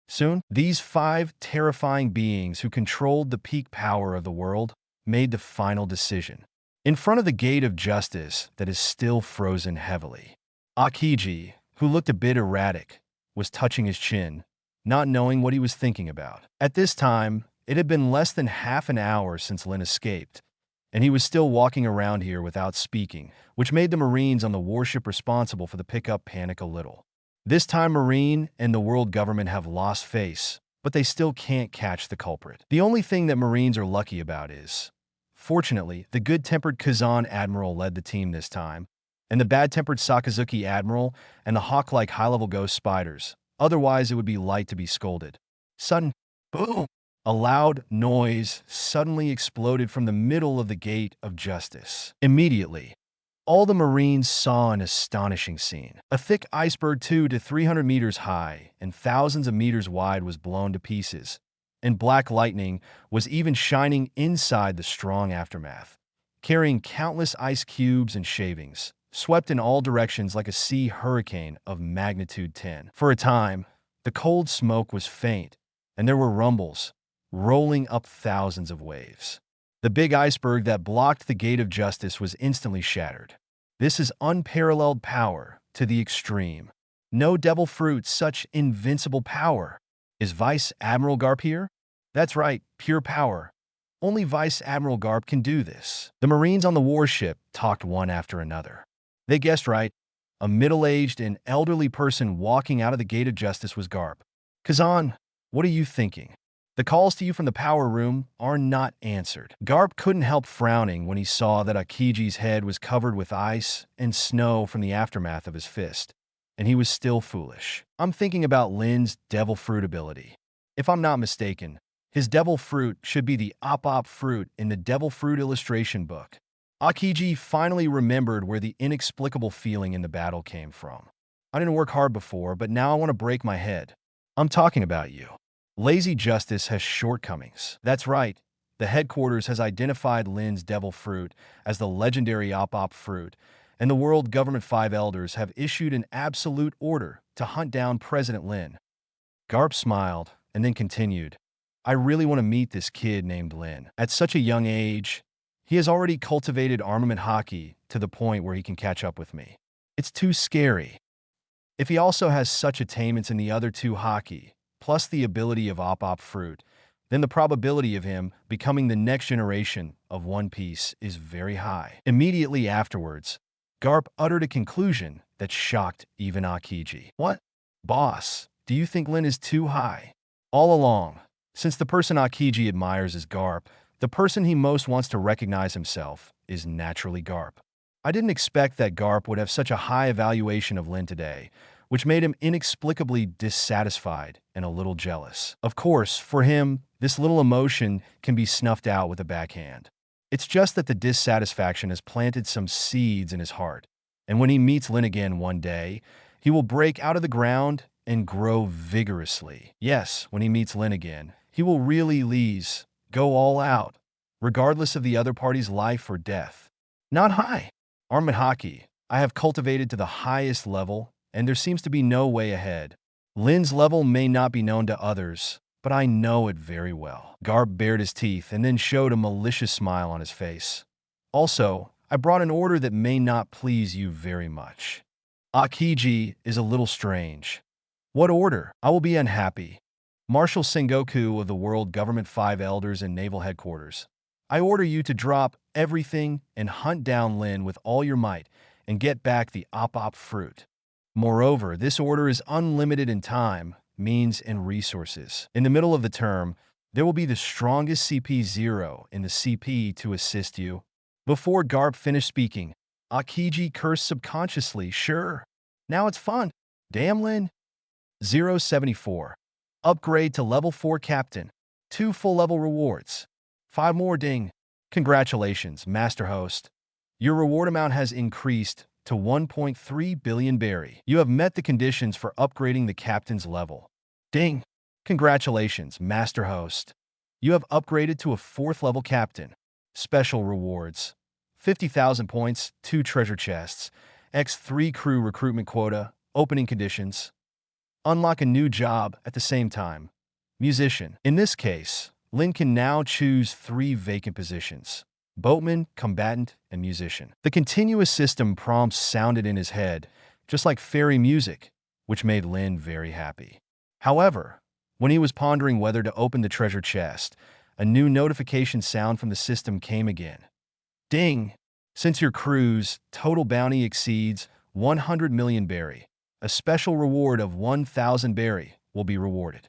Soon, these 5 terrifying beings who controlled the peak power of the world made the final decision. In front of the gate of justice that is still frozen heavily, Aokiji, who looked a bit erratic, was touching his chin, not knowing what he was thinking about. At this time, it had been less than half an hour since Lynn escaped, and he was still walking around here without speaking, which made the Marines on the warship responsible for the pickup panic a little. This time Marine and the world government have lost face, but they still can't catch the culprit. The only thing that Marines are lucky about is, fortunately, the good-tempered Kazan Admiral led the team this time, and the bad-tempered Sakazuki Admiral and the hawk-like high-level ghost spiders. Otherwise, it would be light to be scolded. Sudden boom! A loud noise suddenly exploded from the middle of the gate of justice. Immediately, all the Marines saw an astonishing scene. A thick iceberg 200 to 300 meters high and thousands of meters wide was blown to pieces, and black lightning was even shining inside the strong aftermath, carrying countless ice cubes and shavings, swept in all directions like a sea hurricane of magnitude 10. For a time, the cold smoke was faint, and there were rumbles, rolling up thousands of waves. The big iceberg that blocked the gate of justice was instantly shattered. This is unparalleled power to the extreme. No devil fruit such invincible power. Is Vice Admiral Garp here? That's right, pure power. Only Vice Admiral Garp can do this. The Marines on the warship talked one after another. They guessed right. A middle-aged and elderly person walking out of the gate of justice was Garp. Kazan, what are you thinking? The calls to you from the power room are not answered. Garp couldn't help frowning when he saw that Aokiji's head was covered with ice and snow from the aftermath of his fist, and he was still foolish. I'm thinking about Lynn's devil fruit ability. If I'm not mistaken, his devil fruit should be the op fruit in the devil fruit illustration book. Aokiji finally remembered where the inexplicable feeling in the battle came from. I didn't work hard before, but now I want to break my head. I'm talking about you. Lazy justice has shortcomings. That's right. The headquarters has identified Lynn's devil fruit as the legendary op fruit, and the world government 5 elders have issued an absolute order to hunt down President Lynn. Garp smiled and then continued. I really want to meet this kid named Lynn. At such a young age, he has already cultivated armament hockey to the point where he can catch up with me. It's too scary. If he also has such attainments in the other two hockey, plus the ability of op fruit, then the probability of him becoming the next generation of One Piece is very high. Immediately afterwards, Garp uttered a conclusion that shocked even Aokiji. What? Boss, do you think Lynn is too high? All along, since the person Aokiji admires is Garp, the person he most wants to recognize himself is naturally Garp. I didn't expect that Garp would have such a high evaluation of Lynn today, which made him inexplicably dissatisfied and a little jealous. Of course, for him, this little emotion can be snuffed out with a backhand. It's just that the dissatisfaction has planted some seeds in his heart, and when he meets Lynn again one day, he will break out of the ground and grow vigorously. Yes, when he meets Lynn again, he will really go all out, regardless of the other party's life or death. Not high. Armament hockey, I have cultivated to the highest level, and there seems to be no way ahead. Lynn's level may not be known to others, but I know it very well. Garp bared his teeth and then showed a malicious smile on his face. Also, I brought an order that may not please you very much. Aokiji is a little strange. What order? I will be unhappy. Marshal Sengoku of the World Government 5 Elders and Naval Headquarters. I order you to drop everything and hunt down Lynn with all your might and get back the op fruit. Moreover, this order is unlimited in time, means, and resources. In the middle of the term, there will be the strongest CP0 in the CP to assist you. Before Garp finished speaking, Aokiji cursed subconsciously. Sure. Now it's fun. Damn, Lynn. 074. Upgrade to level 4 captain. 2 full-level rewards. 5 more ding. Congratulations, Master Host. Your reward amount has increased to 1.3 billion berry. You have met the conditions for upgrading the captain's level. Ding! Congratulations, Master Host. You have upgraded to a 4th level captain. Special rewards. 50,000 points, 2 treasure chests, x3 crew recruitment quota, opening conditions. Unlock a new job at the same time. Musician. In this case, Lynn can now choose 3 vacant positions: boatman, combatant, and musician. The continuous system prompts sounded in his head, just like fairy music, which made Lynn very happy. However, when he was pondering whether to open the treasure chest, a new notification sound from the system came again. Ding! Since your crew's total bounty exceeds 100 million berry, a special reward of 1,000 berry will be rewarded.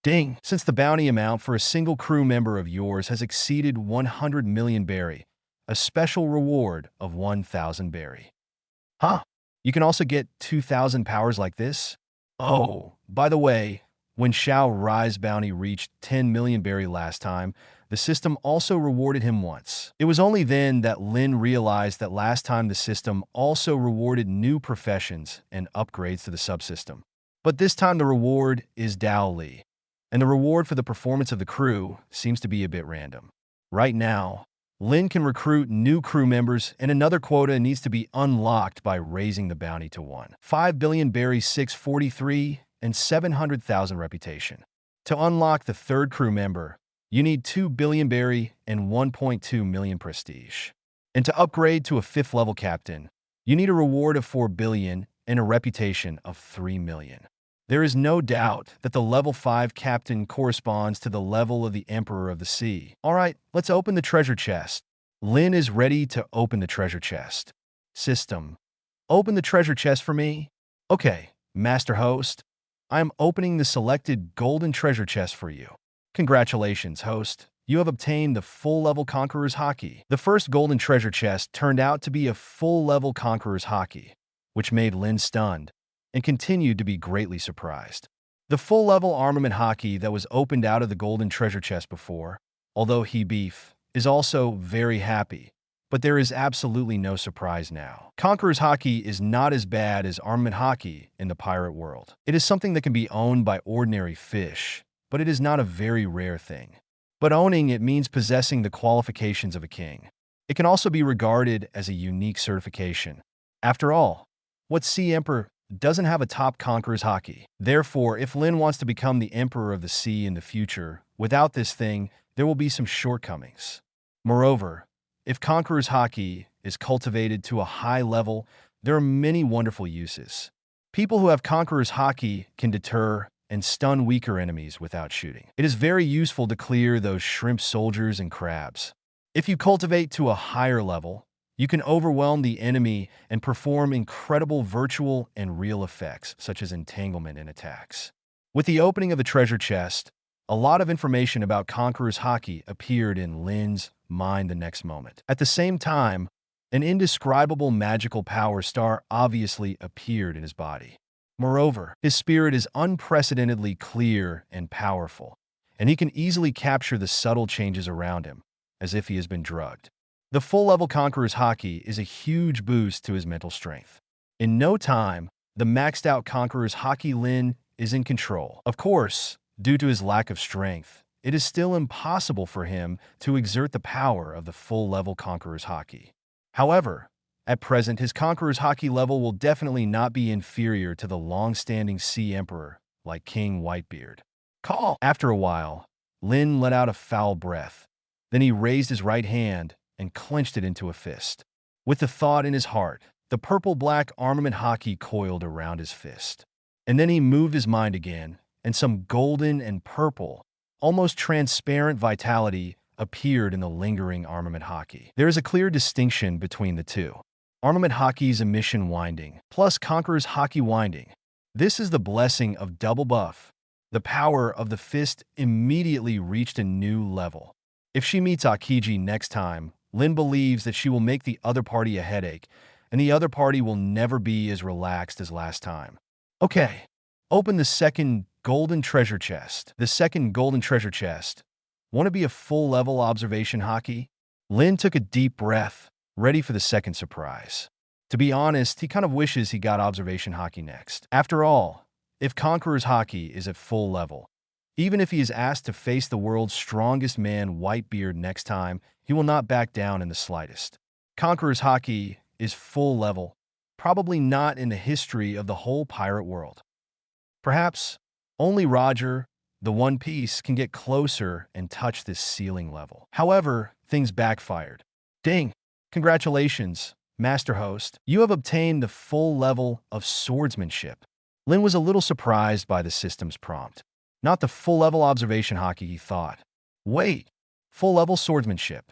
Ding! Since the bounty amount for a single crew member of yours has exceeded 100 million berry, a special reward of 1,000 berry. Huh! You can also get 2,000 powers like this? Oh, by the way, when Xiao Rai's bounty reached 10 million berry last time, the system also rewarded him once. It was only then that Lynn realized that last time the system also rewarded new professions and upgrades to the subsystem. But this time the reward is Dao Li, and the reward for the performance of the crew seems to be a bit random. Right now, Lynn can recruit new crew members, and another quota needs to be unlocked by raising the bounty to 1. 5 billion berry 643 and 700,000 reputation. To unlock the 3rd crew member, you need 2 billion berry and 1.2 million prestige. And to upgrade to a 5th level captain, you need a reward of 4 billion and a reputation of 3 million. There is no doubt that the level 5 captain corresponds to the level of the Emperor of the Sea. Alright, let's open the treasure chest. Lynn is ready to open the treasure chest. System. Open the treasure chest for me. Okay, Master Host. I am opening the selected golden treasure chest for you. Congratulations, Host. You have obtained the full-level Conqueror's Haki. The first golden treasure chest turned out to be a full-level Conqueror's Haki, which made Lynn stunned and continued to be greatly surprised. The full-level armament Haki that was opened out of the golden treasure chest before, although he beef, is also very happy, but there is absolutely no surprise now. Conqueror's Haki is not as bad as armament Haki in the pirate world. It is something that can be owned by ordinary fish, but it is not a very rare thing. But owning it means possessing the qualifications of a king. It can also be regarded as a unique certification. After all, what Sea Emperor doesn't have a top conqueror's haki. Therefore, if Lynn wants to become the Emperor of the Sea in the future, without this thing, there will be some shortcomings. Moreover, if conqueror's haki is cultivated to a high level, there are many wonderful uses. People who have conqueror's haki can deter and stun weaker enemies without shooting. It is very useful to clear those shrimp soldiers and crabs. If you cultivate to a higher level, you can overwhelm the enemy and perform incredible virtual and real effects, such as entanglement in attacks. With the opening of the treasure chest, a lot of information about Conqueror's haki appeared in Lynn's mind the next moment. At the same time, an indescribable magical power star obviously appeared in his body. Moreover, his spirit is unprecedentedly clear and powerful, and he can easily capture the subtle changes around him, as if he has been drugged. The full-level Conqueror's haki is a huge boost to his mental strength. In no time, the maxed-out Conqueror's haki Lynn is in control. Of course, due to his lack of strength, it is still impossible for him to exert the power of the full-level Conqueror's haki. However, at present, his Conqueror's haki level will definitely not be inferior to the long-standing Sea Emperor like King Whitebeard. Call! After a while, Lynn let out a foul breath. Then he raised his right hand and clenched it into a fist. With the thought in his heart, the purple-black armament haki coiled around his fist. And then he moved his mind again, and some golden and purple, almost transparent vitality appeared in the lingering armament haki. There is a clear distinction between the two. Armament haki's emission winding, plus Conqueror's haki winding. This is the blessing of double buff. The power of the fist immediately reached a new level. If she meets Aokiji next time, Lynn believes that she will make the other party a headache, and the other party will never be as relaxed as last time. Okay, open the second golden treasure chest. The second golden treasure chest. Want to be a full-level observation haki? Lynn took a deep breath, ready for the second surprise. To be honest, he kind of wishes he got observation haki next. After all, if Conqueror's haki is at full level, even if he is asked to face the world's strongest man, Whitebeard, next time, he will not back down in the slightest. Conqueror's haki is full level, probably not in the history of the whole pirate world. Perhaps only Roger, the One Piece, can get closer and touch this ceiling level. However, things backfired. Ding! Congratulations, Master Host. You have obtained the full level of swordsmanship. Lynn was a little surprised by the system's prompt. Not the full-level observation haki, he thought. Wait, full-level swordsmanship.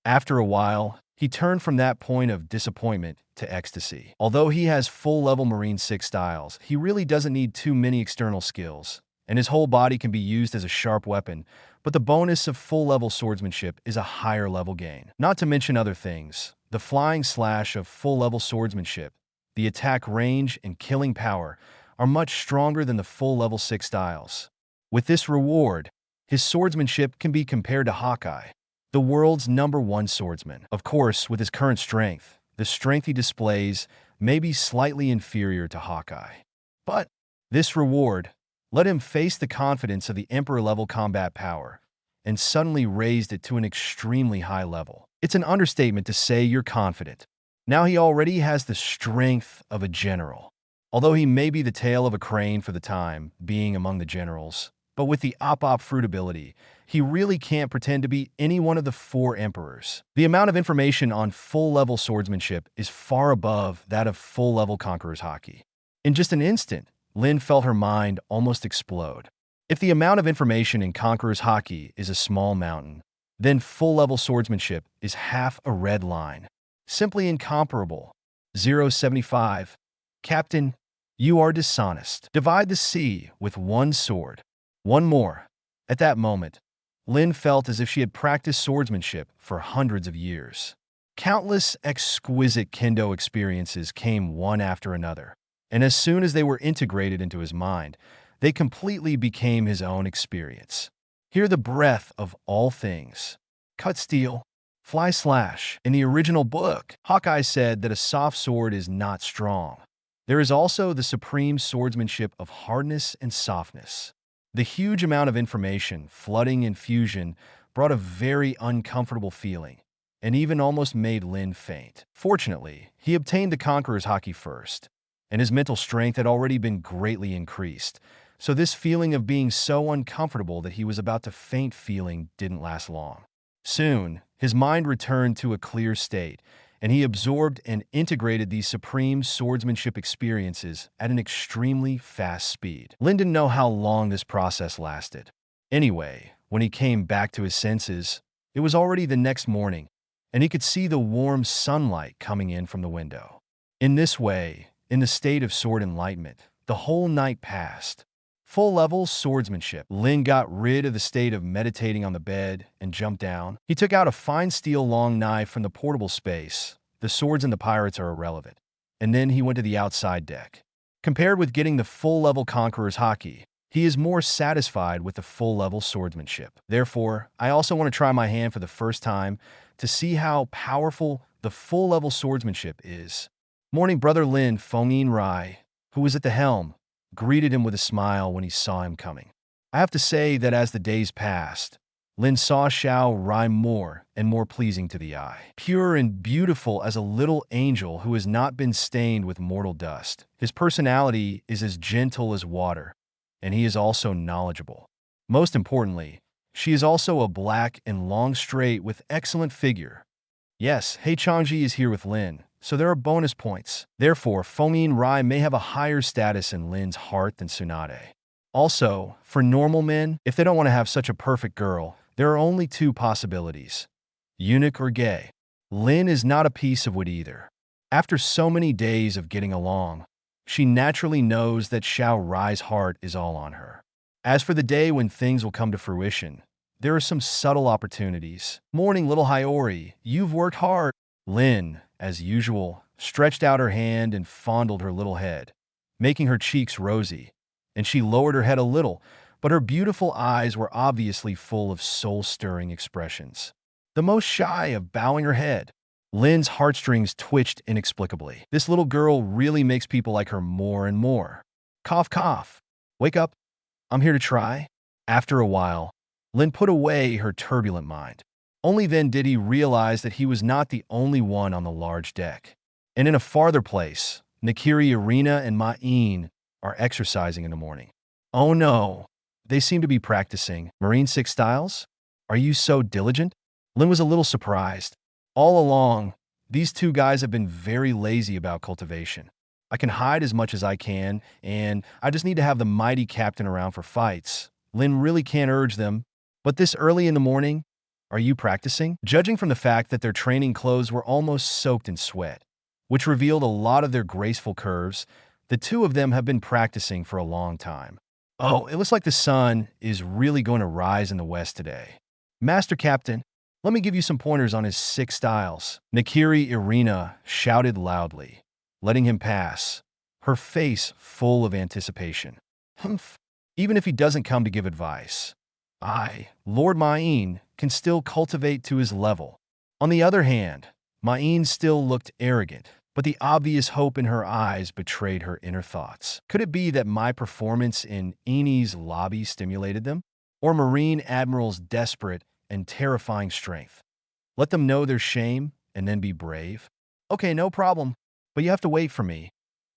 After a while, he turned from that point of disappointment to ecstasy. Although he has full-level Marine 6 styles, he really doesn't need too many external skills, and his whole body can be used as a sharp weapon, but the bonus of full-level swordsmanship is a higher-level gain. Not to mention other things, the flying slash of full-level swordsmanship, the attack range and killing power are much stronger than the full-level 6 styles. With this reward, his swordsmanship can be compared to Hawkeye, the world's #1 swordsman. Of course, with his current strength, the strength he displays may be slightly inferior to Hawkeye. But this reward let him face the confidence of the Emperor-level combat power and suddenly raised it to an extremely high level. It's an understatement to say you're confident. Now he already has the strength of a general. Although he may be the tail of a crane for the time, being among the generals, but with the op fruit ability, he really can't pretend to be any one of the 4 emperors. The amount of information on full-level swordsmanship is far above that of full-level Conqueror's haki. In just an instant, Lynn felt her mind almost explode. If the amount of information in Conqueror's haki is a small mountain, then full-level swordsmanship is half a red line. Simply incomparable. 075. Captain, you are dishonest. Divide the sea with one sword. One more. At that moment, Lynn felt as if she had practiced swordsmanship for hundreds of years. Countless exquisite kendo experiences came one after another, and as soon as they were integrated into his mind, they completely became his own experience. Hear the breath of all things. Cut steel, fly slash. In the original book, Hawkeye said that a soft sword is not strong. There is also the supreme swordsmanship of hardness and softness. The huge amount of information flooding in fusion brought a very uncomfortable feeling, and even almost made Lynn faint. Fortunately, he obtained the Conqueror's haki first, and his mental strength had already been greatly increased. So this feeling of being so uncomfortable that he was about to faint feeling didn't last long. Soon, his mind returned to a clear state, and he absorbed and integrated these supreme swordsmanship experiences at an extremely fast speed. Lynn didn't know how long this process lasted. Anyway, when he came back to his senses, it was already the next morning, and he could see the warm sunlight coming in from the window. In this way, in the state of sword enlightenment, the whole night passed. Full-level swordsmanship. Lynn got rid of the state of meditating on the bed and jumped down. He took out a fine steel long knife from the portable space. The swords and the pirates are irrelevant. And then he went to the outside deck. Compared with getting the full-level Conqueror's Haki, he is more satisfied with the full-level swordsmanship. Therefore, I also want to try my hand for the first time to see how powerful the full-level swordsmanship is. Morning brother Lynn Fongin Rai, who was at the helm, greeted him with a smile when he saw him coming. I have to say that as the days passed, Lynn saw Xiao Rai more and more pleasing to the eye. Pure and beautiful as a little angel who has not been stained with mortal dust. His personality is as gentle as water, and he is also knowledgeable. Most importantly, she is also a black and long straight with excellent figure. Yes, Hei Changji is here with Lynn, so there are bonus points. Therefore, Fongin Rai may have a higher status in Lynn's heart than Tsunade. Also, for normal men, if they don't want to have such a perfect girl, there are only two possibilities: eunuch or gay. Lynn is not a piece of wood either. After so many days of getting along, she naturally knows that Xiao Rai's heart is all on her. As for the day when things will come to fruition, there are some subtle opportunities. Morning, little Hiyori, you've worked hard. Lynn, as usual, stretched out her hand and fondled her little head, making her cheeks rosy, and she lowered her head a little, but her beautiful eyes were obviously full of soul-stirring expressions. The most shy of bowing her head. Lynn's heartstrings twitched inexplicably. This little girl really makes people like her more and more. Cough, cough. Wake up. I'm here to try. After a while, Lynn put away her turbulent mind. Only then did he realize that he was not the only one on the large deck. And in a farther place, Nakiri Erina and Ma Yin are exercising in the morning. Oh no, they seem to be practicing Marine Six Styles? Are you so diligent? Lynn was a little surprised. All along, these two guys have been very lazy about cultivation. I can hide as much as I can, and I just need to have the mighty captain around for fights. Lynn really can't urge them, but this early in the morning, are you practicing? Judging from the fact that their training clothes were almost soaked in sweat, which revealed a lot of their graceful curves, the two of them have been practicing for a long time. Oh, it looks like the sun is really going to rise in the west today. Master Captain, let me give you some pointers on his 6 styles. Nakiri Erina shouted loudly, letting him pass, her face full of anticipation. Humph. Even if he doesn't come to give advice, I, Lord Ma Yin, can still cultivate to his level. On the other hand, Ma Yin still looked arrogant, but the obvious hope in her eyes betrayed her inner thoughts. Could it be that my performance in Eni's lobby stimulated them? Or Marine Admiral's desperate and terrifying strength? Let them know their shame and then be brave? Okay, no problem, but you have to wait for me.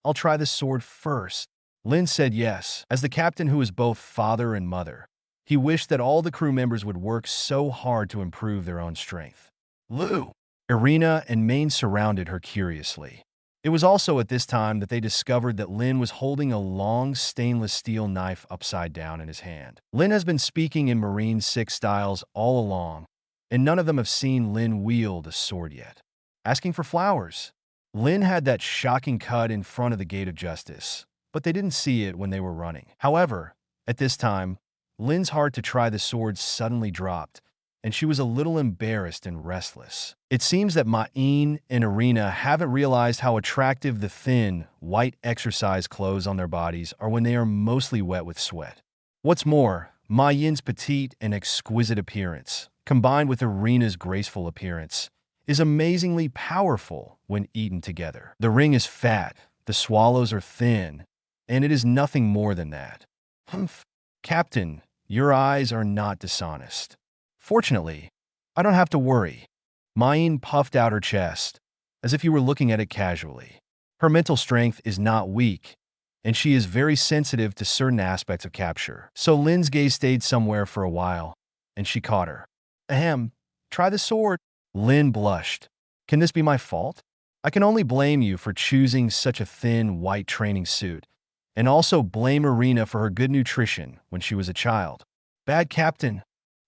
I'll try this sword first. Lynn said yes, as the captain who is both father and mother. He wished that all the crew members would work so hard to improve their own strength. Lou! Erina and Maine surrounded her curiously. It was also at this time that they discovered that Lynn was holding a long stainless steel knife upside down in his hand. Lynn has been speaking in Marine Six Styles all along, and none of them have seen Lynn wield a sword yet. Asking for flowers. Lynn had that shocking cut in front of the Gate of Justice, but they didn't see it when they were running. However, at this time, Lynn's heart to try the sword suddenly dropped, and she was a little embarrassed and restless. It seems that Ma Yin and Erina haven't realized how attractive the thin, white exercise clothes on their bodies are when they are mostly wet with sweat. What's more, Ma Yin's petite and exquisite appearance, combined with Erina's graceful appearance, is amazingly powerful when eaten together. The ring is fat, the swallows are thin, and it is nothing more than that. Humph. Captain, your eyes are not dishonest. Fortunately, I don't have to worry. Ma Yin puffed out her chest, as if you were looking at it casually. Her mental strength is not weak, and she is very sensitive to certain aspects of capture. So Lynn's gaze stayed somewhere for a while, and she caught her. Ahem, try the sword. Lynn blushed. Can this be my fault? I can only blame you for choosing such a thin, white training suit, and also blame Erina for her good nutrition when she was a child. Bad captain.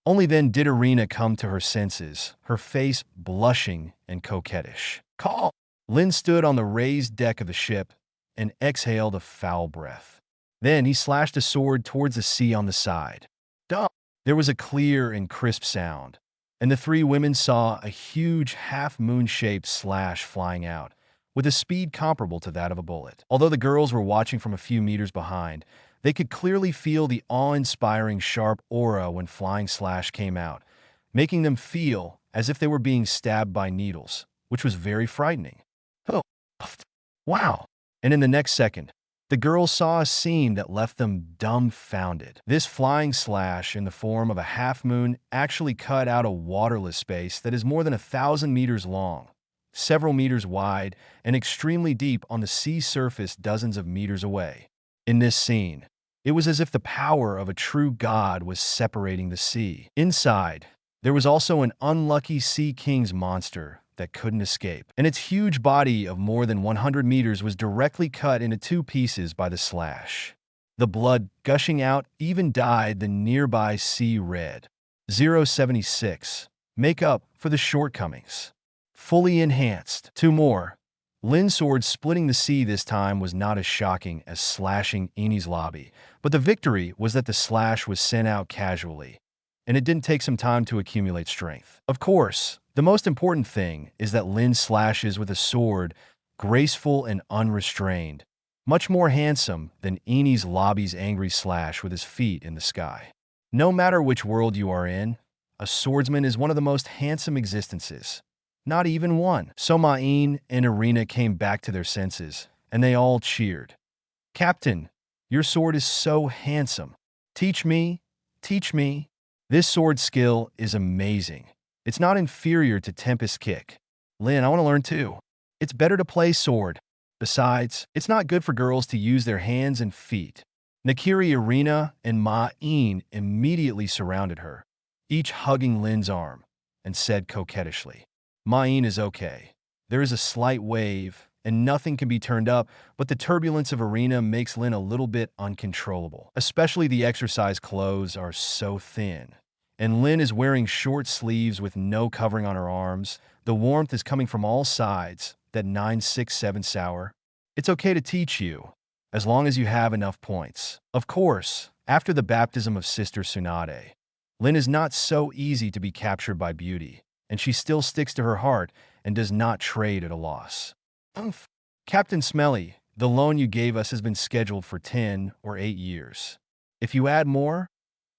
Only then did Erina come to her senses, her face blushing and coquettish. Call! Lynn stood on the raised deck of the ship and exhaled a foul breath. Then he slashed a sword towards the sea on the side. Duh! There was a clear and crisp sound, and the three women saw a huge half-moon-shaped slash flying out, with a speed comparable to that of a bullet. Although the girls were watching from a few meters behind, they could clearly feel the awe-inspiring sharp aura when Flying Slash came out, making them feel as if they were being stabbed by needles, which was very frightening. Oh, wow! And in the next second, the girls saw a scene that left them dumbfounded. This flying slash in the form of a half-moon actually cut out a waterless space that is more than 1,000 meters long, several meters wide, and extremely deep on the sea surface dozens of meters away. In this scene, it was as if the power of a true god was separating the sea. Inside, there was also an unlucky Sea King's monster that couldn't escape, and its huge body of more than 100 meters was directly cut into two pieces by the slash. The blood gushing out even dyed the nearby sea red. 076. Make up for the shortcomings. Fully enhanced. Two more. Lynn's sword splitting the sea this time was not as shocking as slashing Eni's lobby, but the victory was that the slash was sent out casually, and it didn't take some time to accumulate strength. Of course, the most important thing is that Lynn slashes with a sword, graceful and unrestrained, much more handsome than Eni's lobby's angry slash with his feet in the sky. No matter which world you are in, a swordsman is one of the most handsome existences. Not even one. So Ma Yin and Erina came back to their senses, and they all cheered. Captain, your sword is so handsome. Teach me, teach me. This sword skill is amazing. It's not inferior to Tempest Kick. Lynn, I want to learn too. It's better to play sword. Besides, it's not good for girls to use their hands and feet. Nakiri Erina and Ma Yin immediately surrounded her, each hugging Lynn's arm, and said coquettishly, Ma Yin is okay. There is a slight wave, and nothing can be turned up, but the turbulence of Erina makes Lynn a little bit uncontrollable. Especially the exercise clothes are so thin. And Lynn is wearing short sleeves with no covering on her arms. The warmth is coming from all sides. That 967 sour. It's okay to teach you, as long as you have enough points. Of course, after the baptism of Sister Tsunade, Lynn is not so easy to be captured by beauty, and she still sticks to her heart and does not trade at a loss. Captain Smelly, the loan you gave us has been scheduled for 10 or 8 years. If you add more,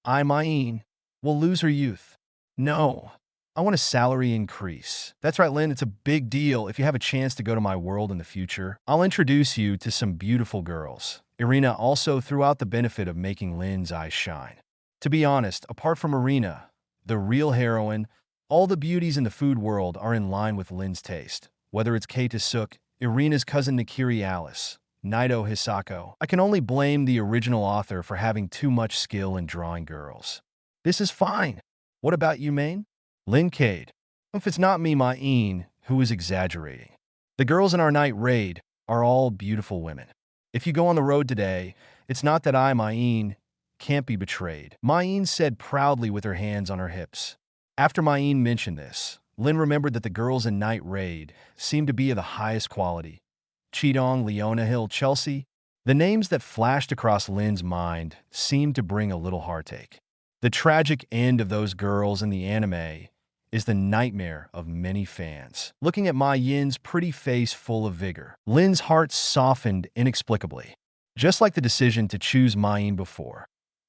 Ma Yin will lose her youth. No, I want a salary increase. That's right, Lynn, it's a big deal if you have a chance to go to my world in the future. I'll introduce you to some beautiful girls. Erina also threw out the benefit of making Lynn's eyes shine. To be honest, apart from Erina, the real heroine, all the beauties in the food world are in line with Lynn's taste. Whether it's Kei Tasuk, Irina's cousin Nakiri Alice, Naito Hisako. I can only blame the original author for having too much skill in drawing girls. This is fine. What about you, Maine? Lynn Cade. If it's not me, Ma Yin, who is exaggerating. The girls in our night raid are all beautiful women. If you go on the road today, it's not that Ma Yin, can't be betrayed. Ma Yin said proudly with her hands on her hips. After Ma Yin mentioned this, Lynn remembered that the girls in Night Raid seemed to be of the highest quality. Cheetong, Leona Hill, Chelsea. The names that flashed across Lynn's mind seemed to bring a little heartache. The tragic end of those girls in the anime is the nightmare of many fans. Looking at Ma Yin's pretty face full of vigor, Lynn's heart softened inexplicably, just like the decision to choose Ma Yin before.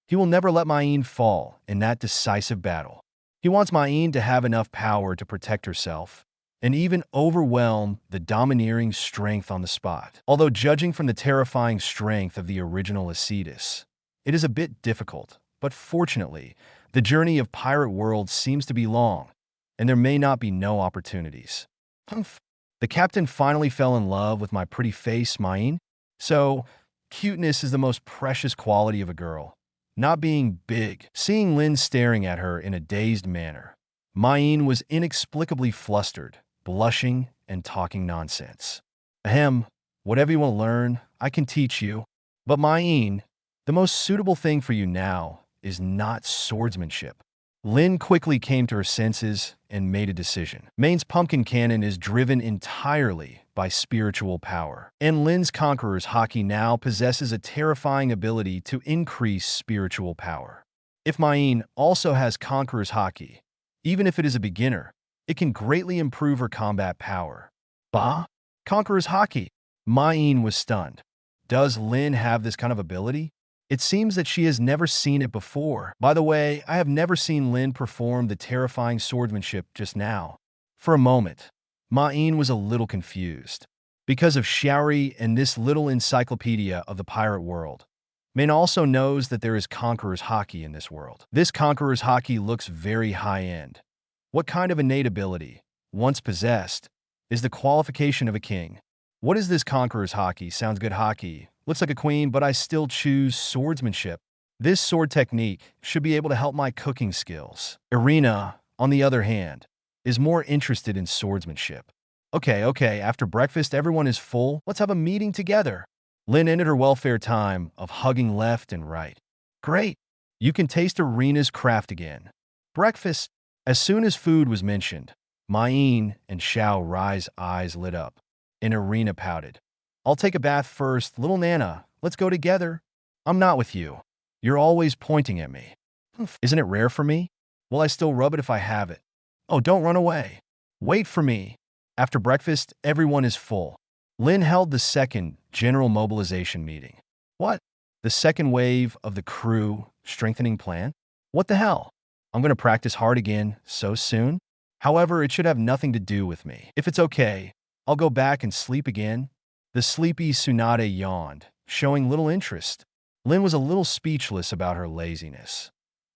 He will never let Ma Yin fall in that decisive battle. He wants Ma Yin to have enough power to protect herself, and even overwhelm the domineering strength on the spot. Although judging from the terrifying strength of the original Acetus, it is a bit difficult, but fortunately, the journey of Pirate World seems to be long, and there may not be no opportunities. The captain finally fell in love with my pretty face, Ma Yin. So, cuteness is the most precious quality of a girl. Not being big. Seeing Lynn staring at her in a dazed manner, Ma Yin was inexplicably flustered, blushing, and talking nonsense. Ahem, whatever you want to learn, I can teach you. But Ma Yin, the most suitable thing for you now is not swordsmanship. Lynn quickly came to her senses and made a decision. Main's pumpkin cannon is driven entirely by spiritual power, and Lynn's Conqueror's Haki now possesses a terrifying ability to increase spiritual power. If Ma Yin also has Conqueror's Haki, even if it is a beginner, it can greatly improve her combat power. Bah? Conqueror's Haki? Ma Yin was stunned. Does Lynn have this kind of ability? It seems that she has never seen it before. By the way, I have never seen Lynn perform the terrifying swordsmanship just now. For a moment, Ma Yin was a little confused. Because of Xiaori and this little encyclopedia of the pirate world, Min also knows that there is Conqueror's Haki in this world. This Conqueror's Haki looks very high-end. What kind of innate ability, once possessed, is the qualification of a king? What is this Conqueror's Haki? Sounds good Haki. Looks like a queen, but I still choose swordsmanship. This sword technique should be able to help my cooking skills. Erina, on the other hand, is more interested in swordsmanship. Okay, after breakfast everyone is full. Let's have a meeting together. Lynn ended her welfare time of hugging left and right. Great. You can taste Erina's craft again. Breakfast. As soon as food was mentioned, Ma Yin and Xiao Rai's eyes lit up, and Erina pouted. I'll take a bath first, little Nana. Let's go together. I'm not with you. You're always pointing at me. Isn't it rare for me? Will I still rub it if I have it? Oh, don't run away. Wait for me. After breakfast, everyone is full. Lynn held the second general mobilization meeting. What? The second wave of the crew strengthening plan? What the hell? I'm going to practice hard again so soon? However, it should have nothing to do with me. If it's okay, I'll go back and sleep again. The sleepy Tsunade yawned, showing little interest. Lynn was a little speechless about her laziness.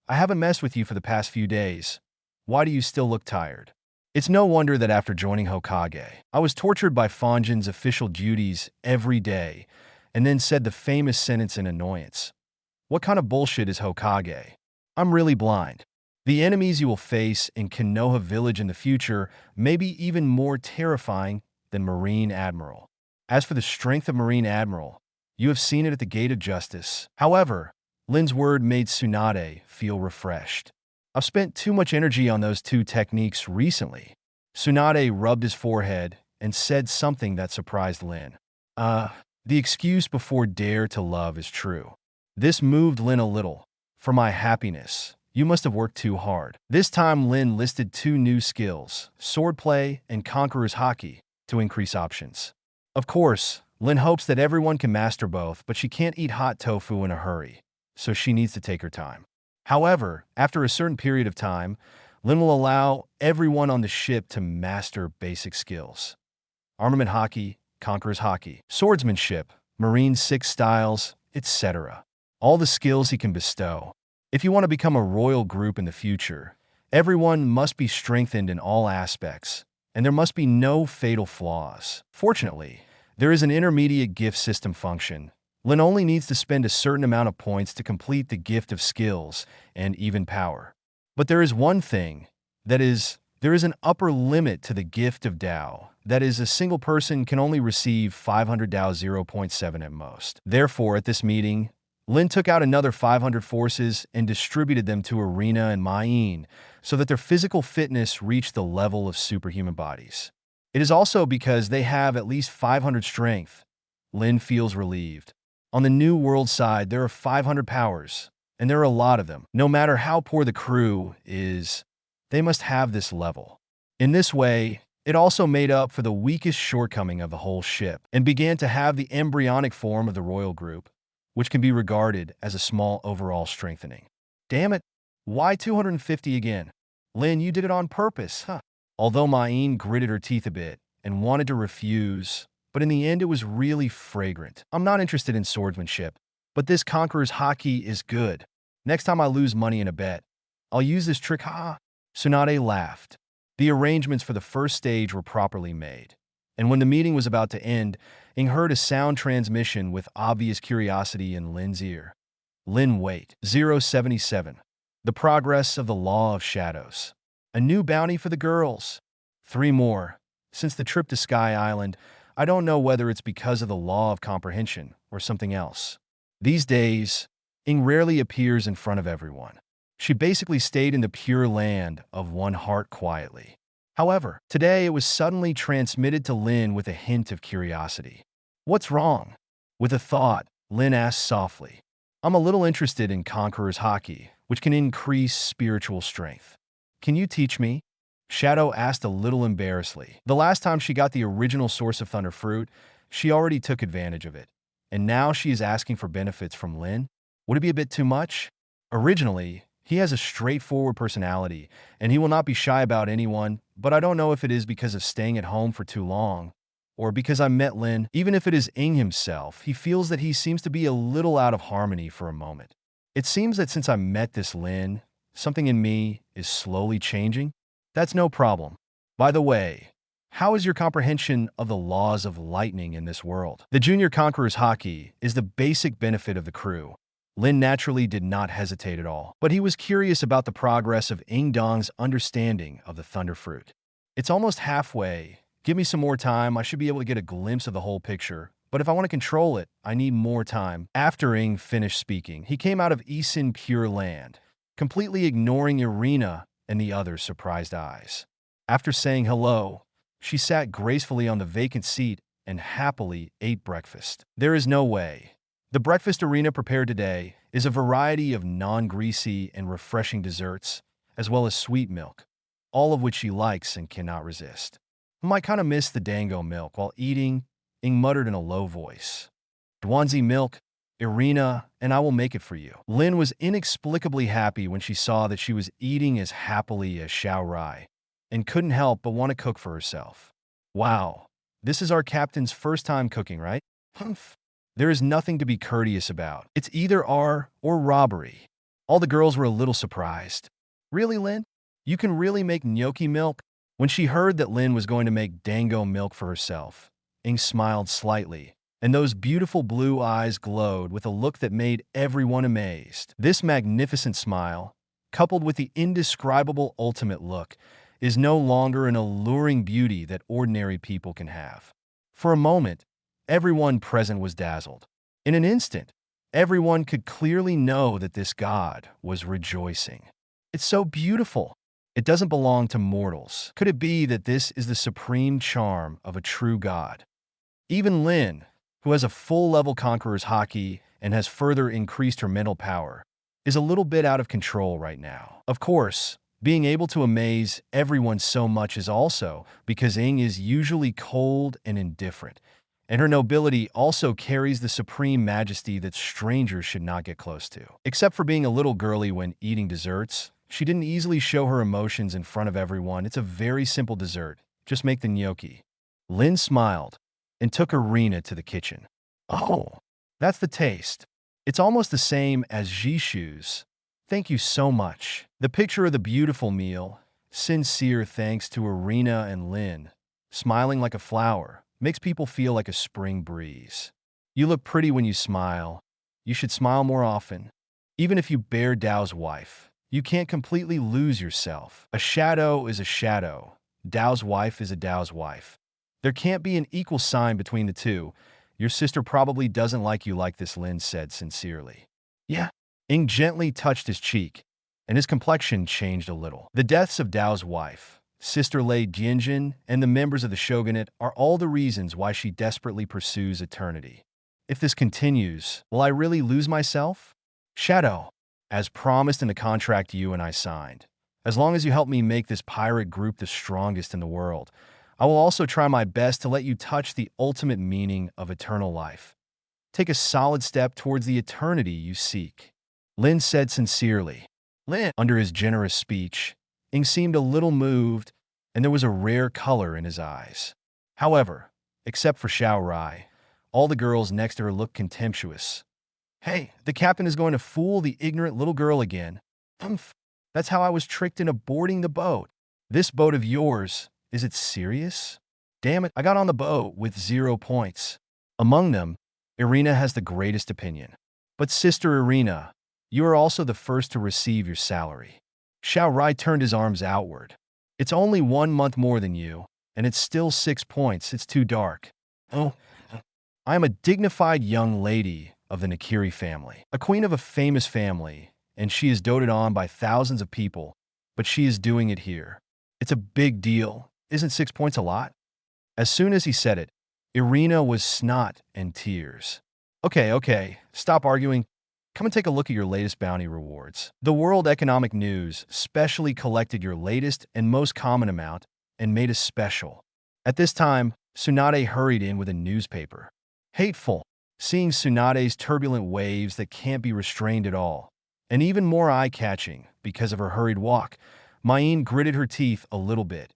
I haven't messed with you for the past few days. Why do you still look tired? It's no wonder that after joining Hokage, I was tortured by Fonjin's official duties every day, and then said the famous sentence in annoyance. What kind of bullshit is Hokage? I'm really blind. The enemies you will face in Konoha Village in the future may be even more terrifying than Marine Admiral. As for the strength of Marine Admiral, you have seen it at the Gate of Justice. However, Lynn's word made Tsunade feel refreshed. I've spent too much energy on those two techniques recently. Tsunade rubbed his forehead and said something that surprised Lynn. The excuse before dare to love is true. This moved Lynn a little. For my happiness, you must have worked too hard. This time Lynn listed two new skills, swordplay and Conqueror's Haki, to increase options. Of course, Lynn hopes that everyone can master both, but she can't eat hot tofu in a hurry, so she needs to take her time. However, after a certain period of time, Lynn will allow everyone on the ship to master basic skills. Armament Haki, Conqueror's Haki, swordsmanship, Marine 6 styles, etc. All the skills he can bestow. If you want to become a royal group in the future, everyone must be strengthened in all aspects, and there must be no fatal flaws. Fortunately, there is an intermediate gift system function. Lynn only needs to spend a certain amount of points to complete the gift of skills and even power. But there is one thing, that is, there is an upper limit to the gift of Dao. That is, a single person can only receive 500 Dao 0.7 at most. Therefore, at this meeting, Lynn took out another 500 forces and distributed them to Erina and Ma Yin so that their physical fitness reached the level of superhuman bodies. It is also because they have at least 500 strength. Lynn feels relieved. On the New World side, there are 500 powers, and there are a lot of them. No matter how poor the crew is, they must have this level. In this way, it also made up for the weakest shortcoming of the whole ship, and began to have the embryonic form of the royal group, which can be regarded as a small overall strengthening. Damn it, why 250 again? Lynn, you did it on purpose, huh? Although Ma Yin gritted her teeth a bit and wanted to refuse, but in the end it was really fragrant. I'm not interested in swordsmanship, but this Conqueror's Haki is good. Next time I lose money in a bet, I'll use this trick, ha! Tsunade laughed. The arrangements for the first stage were properly made. And when the meeting was about to end, Ying heard a sound transmission with obvious curiosity in Lynn's ear. Lynn, wait. 077. The progress of the Law of Shadows. A new bounty for the girls. 3 more. Since the trip to Sky Island, I don't know whether it's because of the Law of Comprehension or something else. These days, Ying rarely appears in front of everyone. She basically stayed in the pure land of one heart quietly. However, today it was suddenly transmitted to Lynn with a hint of curiosity. What's wrong? With a thought, Lynn asked softly. I'm a little interested in Conqueror's Haki, which can increase spiritual strength. Can you teach me? Shadow asked a little embarrassedly. The last time she got the original source of Thunder Fruit, she already took advantage of it. And now she is asking for benefits from Lynn? Would it be a bit too much? Originally, he has a straightforward personality, and he will not be shy about anyone, but I don't know if it is because of staying at home for too long, or because I met Lynn. Even if it is Ying himself, he feels that he seems to be a little out of harmony for a moment. It seems that since I met this Lynn, something in me is slowly changing. That's no problem. By the way, how is your comprehension of the laws of lightning in this world? The Junior Conqueror's Haki is the basic benefit of the crew. Lynn naturally did not hesitate at all, but he was curious about the progress of Ying Dong's understanding of the Thunder Fruit. It's almost halfway. Give me some more time, I should be able to get a glimpse of the whole picture. But if I want to control it, I need more time. After Ying finished speaking, he came out of Isin Pure Land, completely ignoring Erina and the others' surprised eyes. After saying hello, she sat gracefully on the vacant seat and happily ate breakfast. There is no way. The breakfast Erina prepared today is a variety of non-greasy and refreshing desserts, as well as sweet milk, all of which she likes and cannot resist. I might kind of miss the dango milk while eating, Ying muttered in a low voice. Dwanzi milk, Erina, and I will make it for you. Lynn was inexplicably happy when she saw that she was eating as happily as Xiao Rai, and couldn't help but want to cook for herself. Wow, this is our captain's first time cooking, right? Humph. There is nothing to be courteous about. It's either R or robbery. All the girls were a little surprised. Really, Lynn? You can really make gnocchi milk? When she heard that Lynn was going to make dango milk for herself, Ying smiled slightly, and those beautiful blue eyes glowed with a look that made everyone amazed. This magnificent smile, coupled with the indescribable ultimate look, is no longer an alluring beauty that ordinary people can have. For a moment, everyone present was dazzled. In an instant, everyone could clearly know that this god was rejoicing. It's so beautiful. It doesn't belong to mortals. Could it be that this is the supreme charm of a true god? Even Lynn, who has a full-level Conqueror's Haki and has further increased her mental power, is a little bit out of control right now. Of course, being able to amaze everyone so much is also because Ying is usually cold and indifferent, and her nobility also carries the supreme majesty that strangers should not get close to. Except for being a little girly when eating desserts, she didn't easily show her emotions in front of everyone. It's a very simple dessert. Just make the gnocchi. Lynn smiled and took Erina to the kitchen. Oh, that's the taste. It's almost the same as Jishu's. Thank you so much. The picture of the beautiful meal, sincere thanks to Erina and Lynn, smiling like a flower, makes people feel like a spring breeze. You look pretty when you smile. You should smile more often. Even if you bear Dao's wife, you can't completely lose yourself. A shadow is a shadow. Dao's wife is a Dao's wife. There can't be an equal sign between the two. Your sister probably doesn't like you like this, Lynn said sincerely. Yeah. Ying gently touched his cheek, and his complexion changed a little. The deaths of Dao's wife, Sister Lei Jianjin, and the members of the shogunate are all the reasons why she desperately pursues eternity. If this continues, will I really lose myself? Shadow, as promised in the contract you and I signed, as long as you help me make this pirate group the strongest in the world, I will also try my best to let you touch the ultimate meaning of eternal life. Take a solid step towards the eternity you seek. Lynn said sincerely. Lynn, under his generous speech, Ying seemed a little moved, and there was a rare color in his eyes. However, except for Xiao Rai, all the girls next to her looked contemptuous. Hey, the captain is going to fool the ignorant little girl again. Humph, that's how I was tricked into boarding the boat. This boat of yours, is it serious? Damn it, I got on the boat with 0 points. Among them, Erina has the greatest opinion. But Sister Erina, you are also the first to receive your salary. Xiao Rai turned his arms outward. It's only 1 month more than you, and it's still 6 points. It's too dark. Oh, I am a dignified young lady of the Nakiri family, a queen of a famous family, and she is doted on by thousands of people, but she is doing it here. It's a big deal. Isn't 6 points a lot? As soon as he said it, Erina was snot and tears. Okay, stop arguing. Come and take a look at your latest bounty rewards. The World Economic News specially collected your latest and most common amount and made a special. At this time, Tsunade hurried in with a newspaper. Hateful, seeing Tsunade's turbulent waves that can't be restrained at all. And even more eye-catching, because of her hurried walk, Ma Yin gritted her teeth a little bit,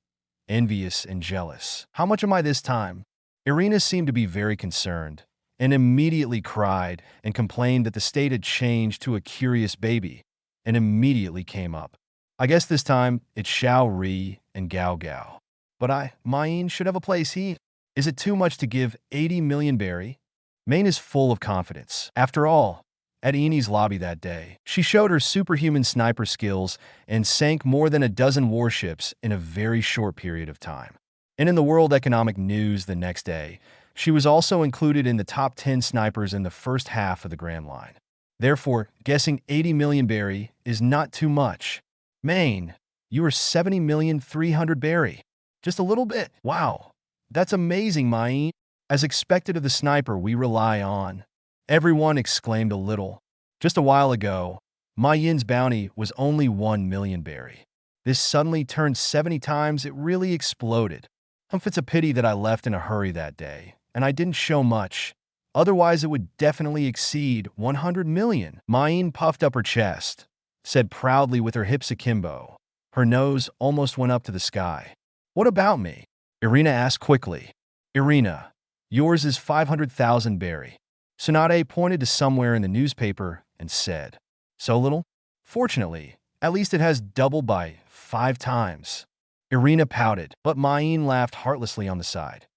envious and jealous. How much am I this time? Erina seemed to be very concerned, and immediately cried and complained that the state had changed to a curious baby, and immediately came up. I guess this time it's Xiao Ri and Gao Gao. But Ma Yin should have a place here. Is it too much to give 80 million berry? Maine is full of confidence. After all, at Eni's lobby that day, she showed her superhuman sniper skills and sank more than a dozen warships in a very short period of time. And in the World Economic News the next day, she was also included in the top 10 snipers in the first half of the Grand Line. Therefore, guessing 80 million berry is not too much. Maine, you are 70,300,000 berry. Just a little bit. Wow, that's amazing, Ma Yin. As expected of the sniper we rely on. Everyone exclaimed a little. Just a while ago, Ma Yin's bounty was only 1 million berry. This suddenly turned 70 times. It really exploded. It's a pity that I left in a hurry that day, and I didn't show much. Otherwise, it would definitely exceed 100 million. Ma Yin puffed up her chest, said proudly with her hips akimbo. Her nose almost went up to the sky. What about me? Erina asked quickly. Erina, yours is 500,000 berry. Tsunade pointed to somewhere in the newspaper and said, So little? Fortunately, at least it has doubled by 5 times. Erina pouted, but Ma Yin laughed heartlessly on the side.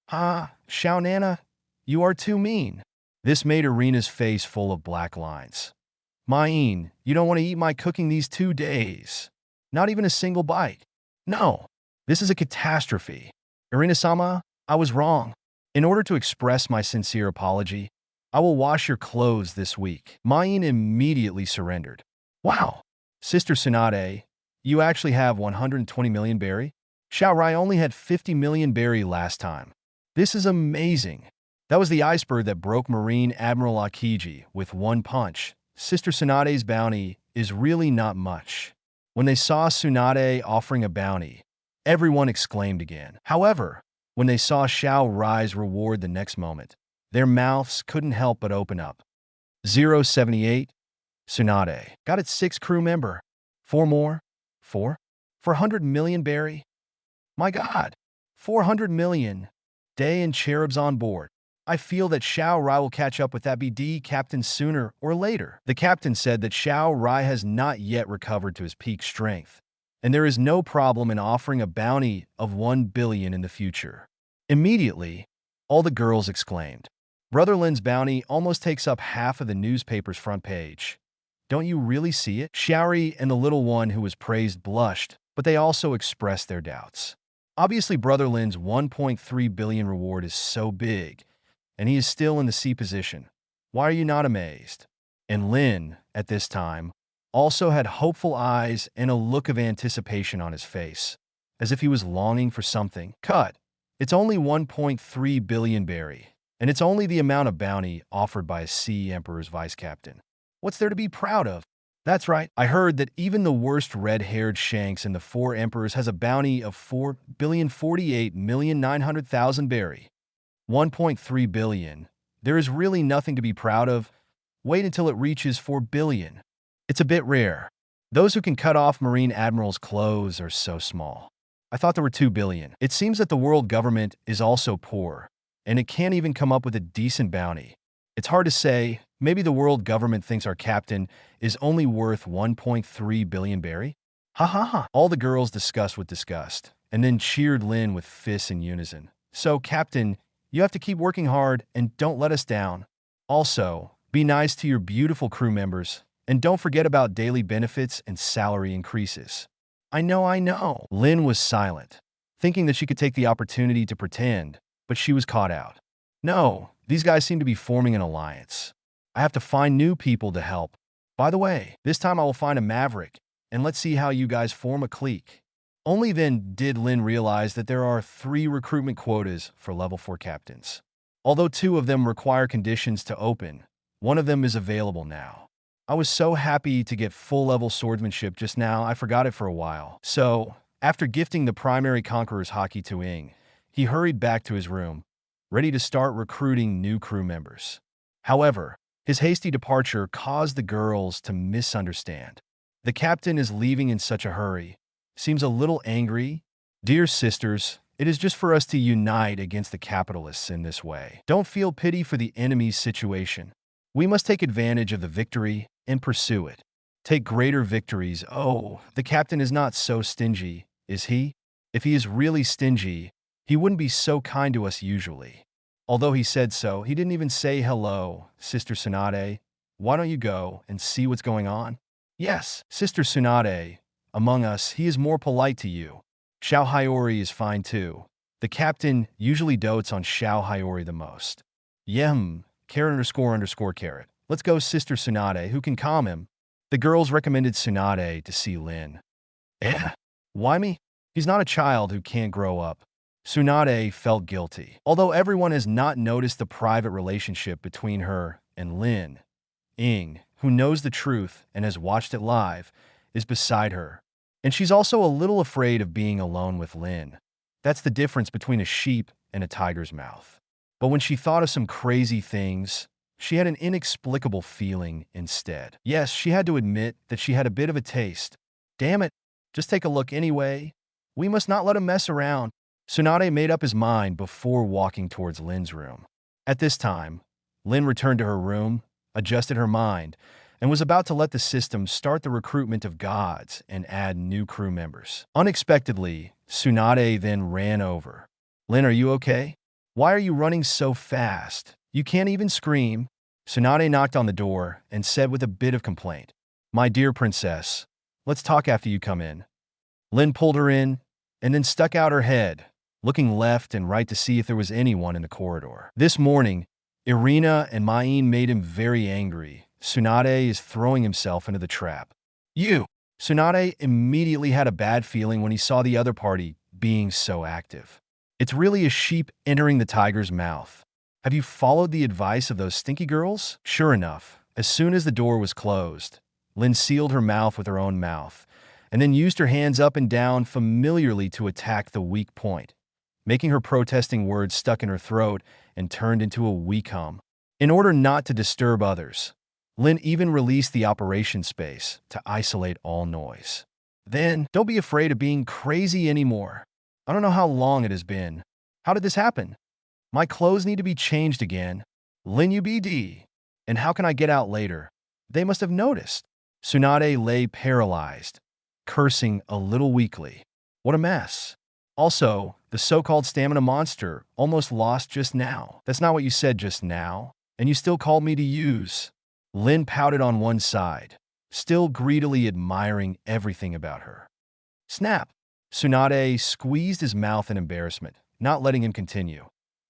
Ha, Xiao Nana, you are too mean. This made Erina's face full of black lines. Ma Yin, you don't want to eat my cooking these 2 days. Not even a single bite. No, this is a catastrophe. Erina-sama, I was wrong. In order to express my sincere apology, I will wash your clothes this week. Ma Yin immediately surrendered. Wow, Sister Tsunade, you actually have 120 million berry? Xiao Rai only had 50 million berry last time. This is amazing. That was the iceberg that broke Marine Admiral Aokiji with 1 punch. Sister Tsunade's bounty is really not much. When they saw Tsunade offering a bounty, everyone exclaimed again. However, when they saw Xiao Rai's reward the next moment, their mouths couldn't help but open up. 078. Tsunade. Got its 6th crew member. 4 more? 4? 400 million berry? My God. 400 million. Day and cherubs on board. I feel that Xiao Rai will catch up with that BD captain sooner or later. The captain said that Xiao Rai has not yet recovered to his peak strength, and there is no problem in offering a bounty of 1 billion in the future. Immediately, all the girls exclaimed. Brother Lynn's bounty almost takes up half of the newspaper's front page. Don't you really see it? Xiaori and the little one who was praised blushed, but they also expressed their doubts. Obviously, Brother Lynn's 1.3 billion reward is so big, and he is still in the C position. Why are you not amazed? And Lynn, at this time, also had hopeful eyes and a look of anticipation on his face, as if he was longing for something. Cut. It's only 1.3 billion berry, and it's only the amount of bounty offered by a Sea Emperor's vice captain. What's there to be proud of? That's right, I heard that even the worst red-haired Shanks in the 4 Emperors has a bounty of 4,048,900,000 berry. 1.3 billion. There is really nothing to be proud of. Wait until it reaches 4 billion. It's a bit rare. Those who can cut off Marine Admirals' clothes are so small. I thought there were 2 billion. It seems that the world government is also poor, and it can't even come up with a decent bounty. It's hard to say. Maybe the world government thinks our captain is only worth 1.3 billion berry? Ha ha ha. All the girls discussed with disgust, and then cheered Lynn with fists in unison. So, Captain, you have to keep working hard and don't let us down. Also, be nice to your beautiful crew members and don't forget about daily benefits and salary increases. I know. Lynn was silent, thinking that she could take the opportunity to pretend, but she was caught out. No, these guys seem to be forming an alliance. I have to find new people to help. By the way, this time I will find a maverick, and let's see how you guys form a clique. Only then did Lynn realize that there are 3 recruitment quotas for level 4 captains. Although 2 of them require conditions to open, one of them is available now. I was so happy to get full-level swordsmanship just now, I forgot it for a while. So, after gifting the primary conqueror's haki to Ying, he hurried back to his room, ready to start recruiting new crew members. However, his hasty departure caused the girls to misunderstand. The captain is leaving in such a hurry. Seems a little angry. Dear sisters, it is just for us to unite against the capitalists in this way. Don't feel pity for the enemy's situation. We must take advantage of the victory and pursue it. Take greater victories. Oh, the captain is not so stingy, is he? If he is really stingy, he wouldn't be so kind to us usually. Although he said so, he didn't even say hello, Sister Tsunade. Why don't you go and see what's going on? Yes, Sister Tsunade. Among us, he is more polite to you. Xiao Haiori is fine too. The captain usually dotes on Xiao Haiori the most. ____. Let's go, Sister Tsunade, who can calm him. The girls recommended Tsunade to see Lynn. Why me? He's not a child who can't grow up. Tsunade felt guilty. Although everyone has not noticed the private relationship between her and Lynn, Ying, who knows the truth and has watched it live, is beside her. And she's also a little afraid of being alone with Lynn. That's the difference between a sheep and a tiger's mouth. But when she thought of some crazy things, she had an inexplicable feeling instead. Yes, she had to admit that she had a bit of a taste. Damn it, just take a look anyway. We must not let him mess around. Tsunade made up his mind before walking towards Lynn's room. At this time, Lynn returned to her room, adjusted her mind, and was about to let the system start the recruitment of gods and add new crew members. Unexpectedly, Tsunade then ran over. Lynn, are you okay? Why are you running so fast? You can't even scream. Tsunade knocked on the door and said with a bit of complaint, My dear princess, let's talk after you come in. Lynn pulled her in and then stuck out her head, looking left and right to see if there was anyone in the corridor. This morning, Erina and Ma Yin made him very angry. Tsunade is throwing himself into the trap. You! Tsunade immediately had a bad feeling when he saw the other party being so active. It's really a sheep entering the tiger's mouth. Have you followed the advice of those stinky girls? Sure enough, as soon as the door was closed, Lynn sealed her mouth with her own mouth, and then used her hands up and down familiarly to attack the weak point, making her protesting words stuck in her throat and turned into a weak hum. In order not to disturb others, Lynn even released the operation space to isolate all noise. Then, don't be afraid of being crazy anymore. I don't know how long it has been. How did this happen? My clothes need to be changed again. Lynn UBD. And how can I get out later? They must have noticed. Tsunade lay paralyzed, cursing a little weakly. What a mess. Also, the so-called stamina monster almost lost just now. That's not what you said just now, and you still called me to use. Lynn pouted on one side, still greedily admiring everything about her. Snap! Tsunade squeezed his mouth in embarrassment, not letting him continue.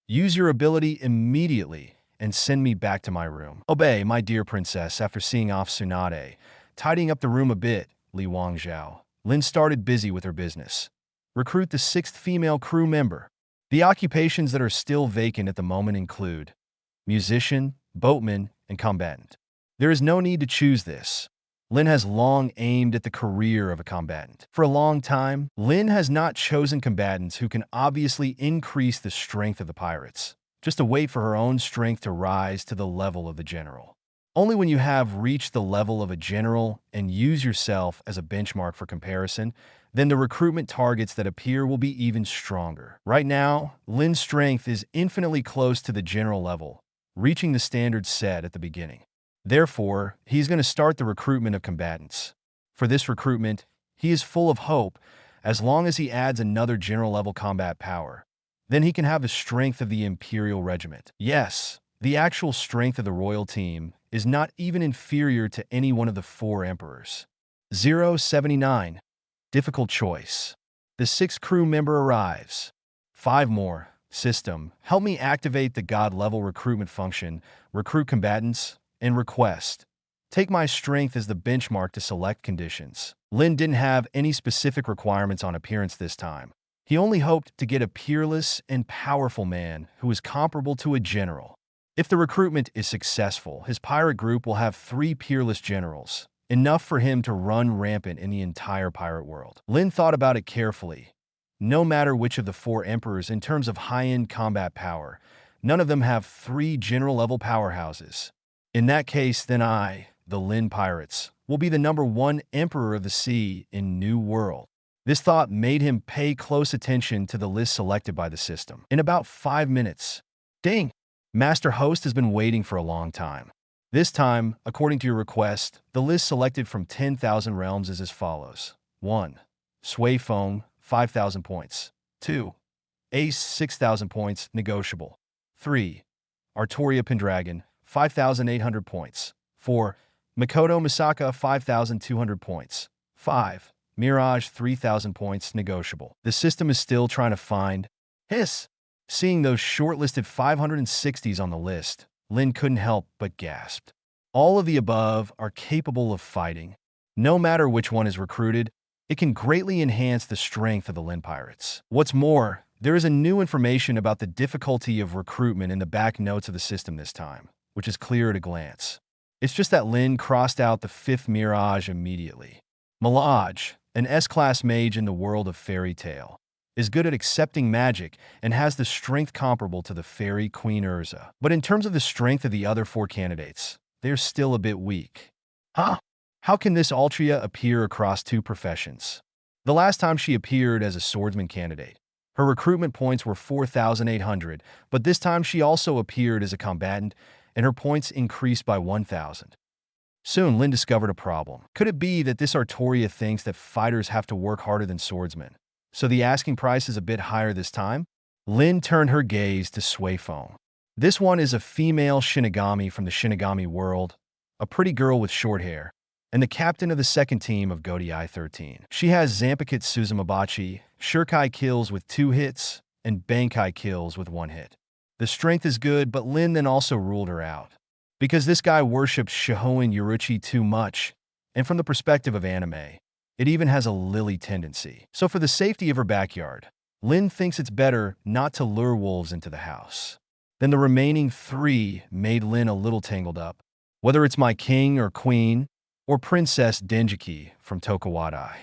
Use your ability immediately and send me back to my room. Obey, my dear princess. After seeing off Tsunade, tidying up the room a bit, Li Wangzhao, Lynn started busy with her business. Recruit the 6th female crew member. The occupations that are still vacant at the moment include musician, boatman, and combatant. There is no need to choose this. Lynn has long aimed at the career of a combatant. For a long time, Lynn has not chosen combatants who can obviously increase the strength of the pirates, just to wait for her own strength to rise to the level of the general. Only when you have reached the level of a general and use yourself as a benchmark for comparison, then the recruitment targets that appear will be even stronger. Right now, Lynn's strength is infinitely close to the general level, reaching the standards set at the beginning. Therefore, he's going to start the recruitment of combatants. For this recruitment, he is full of hope as long as he adds another general-level combat power, then he can have the strength of the Imperial Regiment. Yes, the actual strength of the royal team is not even inferior to any one of the 4 emperors. 079. Difficult choice. The 6th crew member arrives. 5 more. System, help me activate the God-level recruitment function, recruit combatants, and request. Take my strength as the benchmark to select conditions. Lynn didn't have any specific requirements on appearance this time. He only hoped to get a peerless and powerful man who was comparable to a general. If the recruitment is successful, his pirate group will have 3 peerless generals, enough for him to run rampant in the entire pirate world. Lynn thought about it carefully. No matter which of the 4 emperors in terms of high-end combat power, none of them have 3 general-level powerhouses. In that case, then I, the Lynn Pirates, will be the number 1 emperor of the sea in New World. This thought made him pay close attention to the list selected by the system. In about 5 minutes, ding! Master Host has been waiting for a long time. This time, according to your request, the list selected from 10,000 realms is as follows. 1. Sway Foam, 5,000 points. 2. Ace, 6,000 points, negotiable. 3. Artoria Pendragon, 5,800 points. 4. Makoto Misaka, 5,200 points. 5. Mirage, 3,000 points, negotiable. The system is still trying to find Hiss. Seeing those shortlisted 560s on the list, Lynn couldn't help but gasped. All of the above are capable of fighting. No matter which one is recruited, it can greatly enhance the strength of the Lynn Pirates. What's more, there is a new information about the difficulty of recruitment in the back notes of the system this time, which is clear at a glance. It's just that Lynn crossed out the 5th Mirage immediately. Malaj, an S-class mage in the world of fairy tale, is good at accepting magic and has the strength comparable to the fairy Queen Urza. But in terms of the strength of the other 4 candidates, they're still a bit weak. Huh? How can this Altria appear across 2 professions? The last time she appeared as a swordsman candidate, her recruitment points were 4,800, but this time she also appeared as a combatant, and her points increased by 1,000. Soon, Lynn discovered a problem. Could it be that this Artoria thinks that fighters have to work harder than swordsmen, so the asking price is a bit higher this time? Lynn turned her gaze to Sway Foam. This one is a female Shinigami from the Shinigami world, a pretty girl with short hair, and the captain of the 2nd team of Godi I-13. She has Zampakit Suzumabachi, Shurkai kills with 2 hits, and Bankai kills with 1 hit. The strength is good, but Lynn then also ruled her out. Because this guy worships Shihoin Yoruichi too much, and from the perspective of anime, it even has a lily tendency. So for the safety of her backyard, Lynn thinks it's better not to lure wolves into the house. Then the remaining 3 made Lynn a little tangled up. Whether it's my king or queen, or Princess Denjiki from Tokuwadai.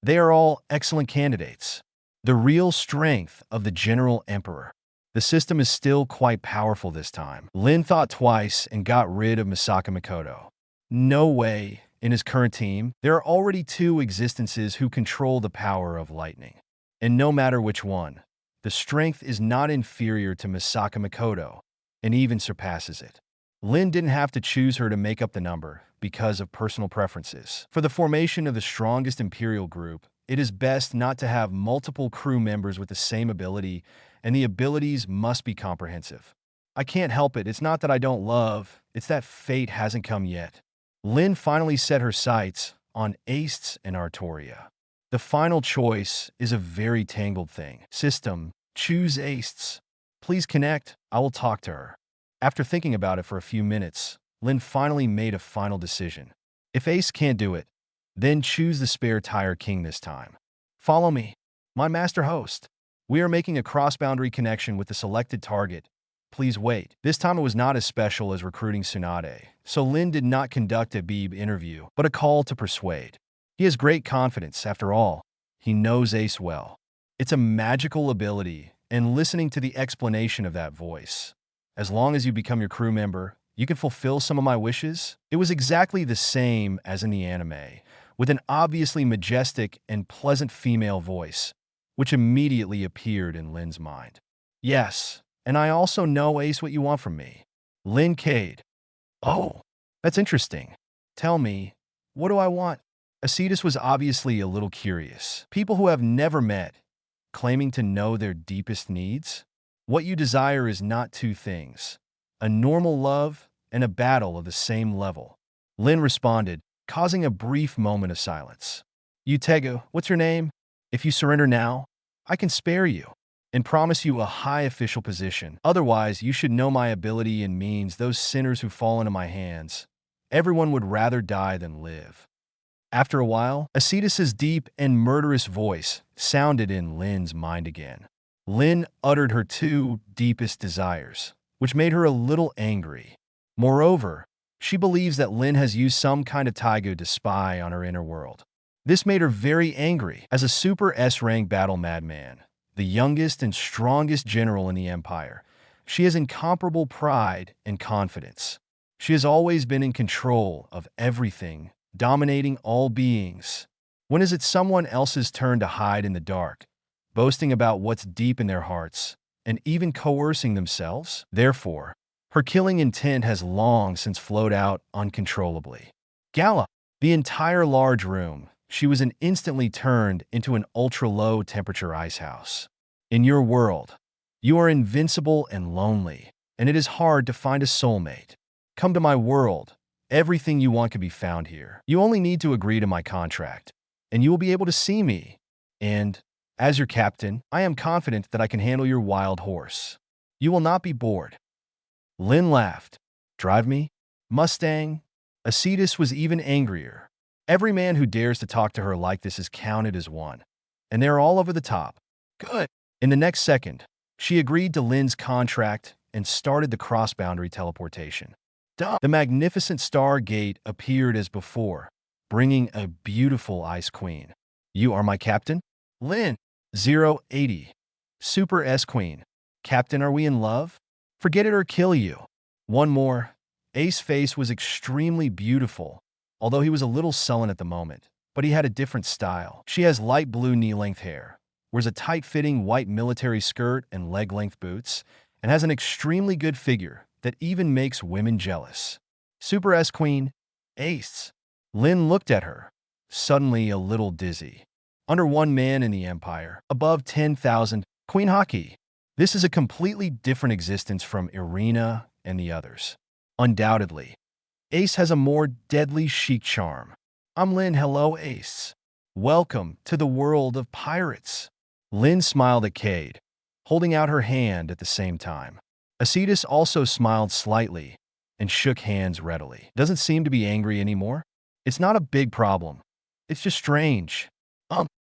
They are all excellent candidates. The real strength of the General Emperor. The system is still quite powerful this time. Lynn thought twice and got rid of Misaka Makoto. No way. In his current team, there are already 2 existences who control the power of lightning. And no matter which one, the strength is not inferior to Misaka Makoto, and even surpasses it. Lynn didn't have to choose her to make up the number because of personal preferences. For the formation of the strongest Imperial group, it is best not to have multiple crew members with the same ability, and the abilities must be comprehensive. I can't help it. It's not that I don't love, it's that fate hasn't come yet. Lynn finally set her sights on Ace and Artoria. The final choice is a very tangled thing. System, choose Ace. Please connect. I will talk to her. After thinking about it for a few minutes, Lynn finally made a final decision. If Ace can't do it, then choose the spare tire king this time. Follow me, my master host. We are making a cross-boundary connection with the selected target. Please wait. This time it was not as special as recruiting Tsunade, so Lynn did not conduct a Beeb interview, but a call to persuade. He has great confidence, after all. He knows Ace well. It's a magical ability, and listening to the explanation of that voice. As long as you become your crew member, you can fulfill some of my wishes. It was exactly the same as in the anime, with an obviously majestic and pleasant female voice, which immediately appeared in Lynn's mind. Yes, and I also know, Ace, what you want from me. Lynn Cade. Oh, that's interesting. Tell me, what do I want? Acetus was obviously a little curious. People who have never met, claiming to know their deepest needs? What you desire is not two things: a normal love and a battle of the same level. Lynn responded, causing a brief moment of silence. Utego, what's your name? If you surrender now, I can spare you and promise you a high official position. Otherwise, you should know my ability and means those sinners who fall into my hands. Everyone would rather die than live. After a while, Acidus's deep and murderous voice sounded in Lynn's mind again. Lynn uttered her two deepest desires, which made her a little angry. Moreover, she believes that Lynn has used some kind of taiga to spy on her inner world. This made her very angry. As a super S-rank battle madman, the youngest and strongest general in the Empire, she has incomparable pride and confidence. She has always been in control of everything, dominating all beings. When is it someone else's turn to hide in the dark, boasting about what's deep in their hearts, and even coercing themselves? Therefore, her killing intent has long since flowed out uncontrollably. Gala, the entire large room, she was instantly turned into an ultra-low temperature icehouse. In your world, you are invincible and lonely, and it is hard to find a soulmate. Come to my world. Everything you want can be found here. You only need to agree to my contract, and you will be able to see me. And, as your captain, I am confident that I can handle your wild horse. You will not be bored. Lynn laughed. Drive me? Mustang? Acidus was even angrier. Every man who dares to talk to her like this is counted as one. And they're all over the top. Good. In the next second, she agreed to Lynn's contract and started the cross-boundary teleportation. The magnificent Star Gate appeared as before, bringing a beautiful Ice Queen. You are my captain? Lynn. 080. Super S Queen. Captain, are we in love? Forget it or kill you. One more. Ace's face was extremely beautiful, although he was a little sullen at the moment, but he had a different style. She has light blue knee-length hair, wears a tight-fitting white military skirt and leg-length boots, and has an extremely good figure that even makes women jealous. Super S Queen, Ace. Lynn looked at her, suddenly a little dizzy. Under one man in the Empire, above 10,000, Queen Haki. This is a completely different existence from Erina and the others. Undoubtedly, Ace has a more deadly chic charm. I'm Lynn. Hello, Ace. Welcome to the world of pirates. Lynn smiled at Cade, holding out her hand at the same time. Acidus also smiled slightly and shook hands readily. Doesn't seem to be angry anymore. It's not a big problem. It's just strange.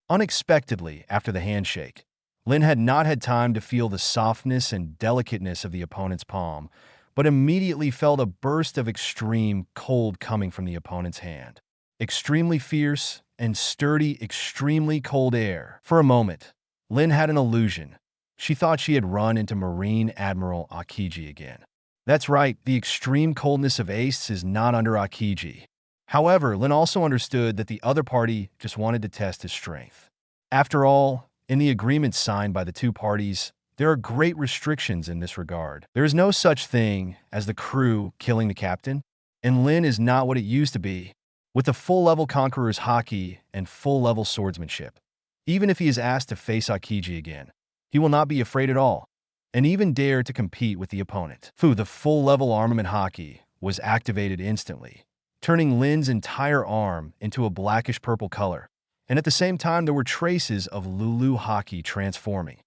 Unexpectedly, after the handshake, Lynn had not had time to feel the softness and delicateness of the opponent's palm, but immediately felt a burst of extreme cold coming from the opponent's hand. Extremely fierce and sturdy, extremely cold air. For a moment, Lynn had an illusion. She thought she had run into Marine Admiral Aokiji again. That's right, the extreme coldness of Ace is not under Aokiji. However, Lynn also understood that the other party just wanted to test his strength. After all, in the agreement signed by the two parties, there are great restrictions in this regard. There is no such thing as the crew killing the captain, and Lynn is not what it used to be, with the full-level conqueror's haki and full-level swordsmanship. Even if he is asked to face Aokiji again, he will not be afraid at all, and even dare to compete with the opponent. The full-level armament haki was activated instantly, turning Lynn's entire arm into a blackish-purple color, and at the same time there were traces of Lulu haki transforming.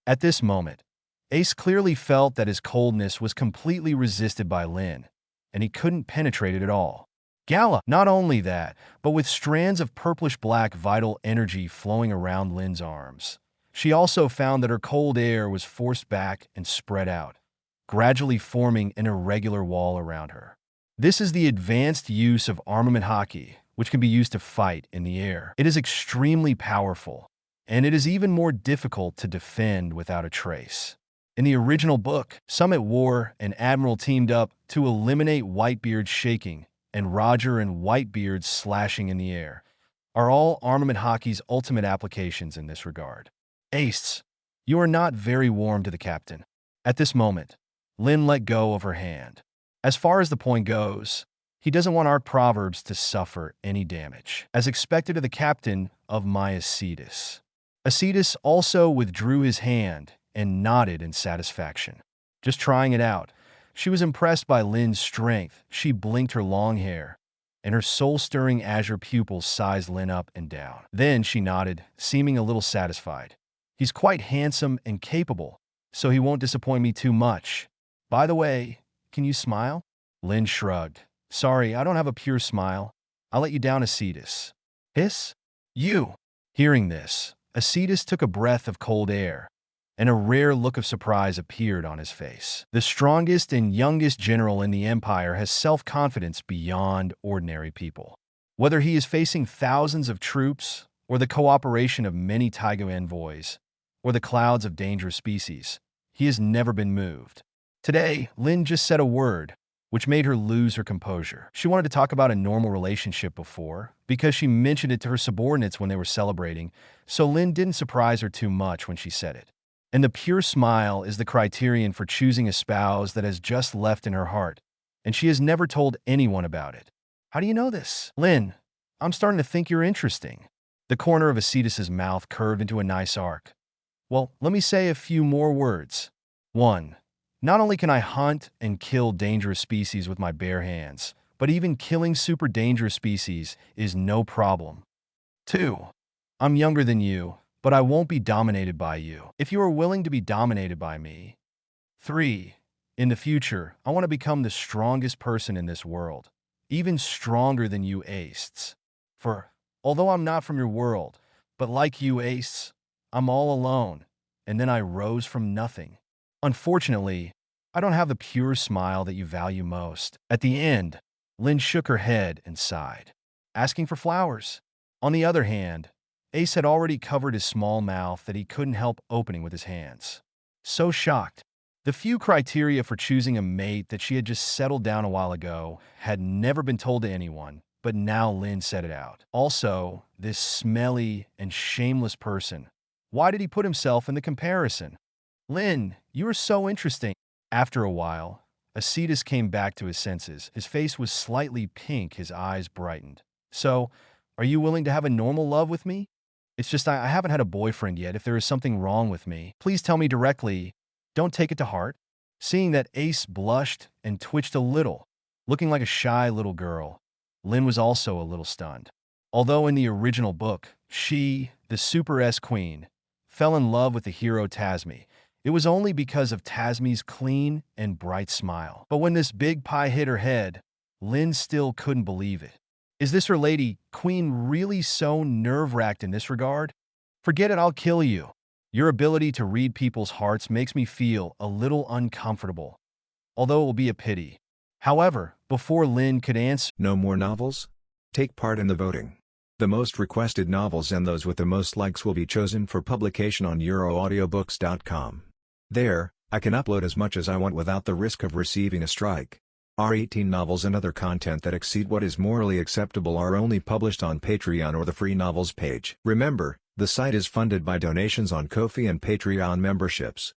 At this moment, Ace clearly felt that his coldness was completely resisted by Lynn, and he couldn't penetrate it at all. Gala, not only that, but with strands of purplish-black vital energy flowing around Lynn's arms. She also found that her cold air was forced back and spread out, gradually forming an irregular wall around her. This is the advanced use of armament haki, which can be used to fight in the air. It is extremely powerful, and it is even more difficult to defend without a trace. In the original book, some at war and Admiral teamed up to eliminate Whitebeard's shaking and Roger and Whitebeard's slashing in the air, are all armament haki's ultimate applications in this regard. Ace, you are not very warm to the captain. At this moment, Lynn let go of her hand. As far as the point goes, he doesn't want our proverbs to suffer any damage, as expected of the captain of my Acidus. Acidus also withdrew his hand and nodded in satisfaction. Just trying it out. She was impressed by Lynn's strength. She blinked her long hair, and her soul-stirring azure pupils sized Lynn up and down. Then she nodded, seeming a little satisfied. He's quite handsome and capable, so he won't disappoint me too much. By the way, can you smile? Lynn shrugged. Sorry, I don't have a pure smile. I'll let you down, Acetus. Hiss? You! Hearing this, Acetus took a breath of cold air, and a rare look of surprise appeared on his face. The strongest and youngest general in the Empire has self-confidence beyond ordinary people. Whether he is facing thousands of troops, or the cooperation of many Taiga envoys, or the clouds of dangerous species, he has never been moved. Today, Lynn just said a word, which made her lose her composure. She wanted to talk about a normal relationship before, because she mentioned it to her subordinates when they were celebrating, so Lynn didn't surprise her too much when she said it. And the pure smile is the criterion for choosing a spouse that has just left in her heart, and she has never told anyone about it. How do you know this? Lynn, I'm starting to think you're interesting. The corner of Acetus's mouth curved into a nice arc. Well, let me say a few more words. 1. Not only can I hunt and kill dangerous species with my bare hands, but even killing super dangerous species is no problem. 2. I'm younger than you, but I won't be dominated by you, if you are willing to be dominated by me. 3. In the future, I want to become the strongest person in this world, even stronger than you Aces. For, although I'm not from your world, but like you Aces, I'm all alone, and then I rose from nothing. Unfortunately, I don't have the pure smile that you value most. At the end, Lynn shook her head and sighed, asking for flowers. On the other hand, Ace had already covered his small mouth that he couldn't help opening with his hands. So shocked. The few criteria for choosing a mate that she had just settled down a while ago had never been told to anyone, but now Lynn said it out. Also, this smelly and shameless person. Why did he put himself in the comparison? Lynn, you are so interesting. After a while, Acetus came back to his senses. His face was slightly pink, his eyes brightened. So, are you willing to have a normal love with me? It's just I haven't had a boyfriend yet. If there is something wrong with me, please tell me directly. Don't take it to heart. Seeing that Ace blushed and twitched a little, looking like a shy little girl, Lynn was also a little stunned. Although in the original book, she, the Super S Queen, fell in love with the hero Tasmi, it was only because of Tasmi's clean and bright smile. But when this big pie hit her head, Lynn still couldn't believe it. Is this her lady, Queen, really so nerve-wracked in this regard? Forget it, I'll kill you. Your ability to read people's hearts makes me feel a little uncomfortable, although it will be a pity. However, before Lynn could answer... No more novels? Take part in the voting. The most requested novels and those with the most likes will be chosen for publication on euroaudiobooks.com. There, I can upload as much as I want without the risk of receiving a strike. Our 18 novels and other content that exceed what is morally acceptable are only published on Patreon or the free novels page. Remember, the site is funded by donations on Ko-fi and Patreon memberships.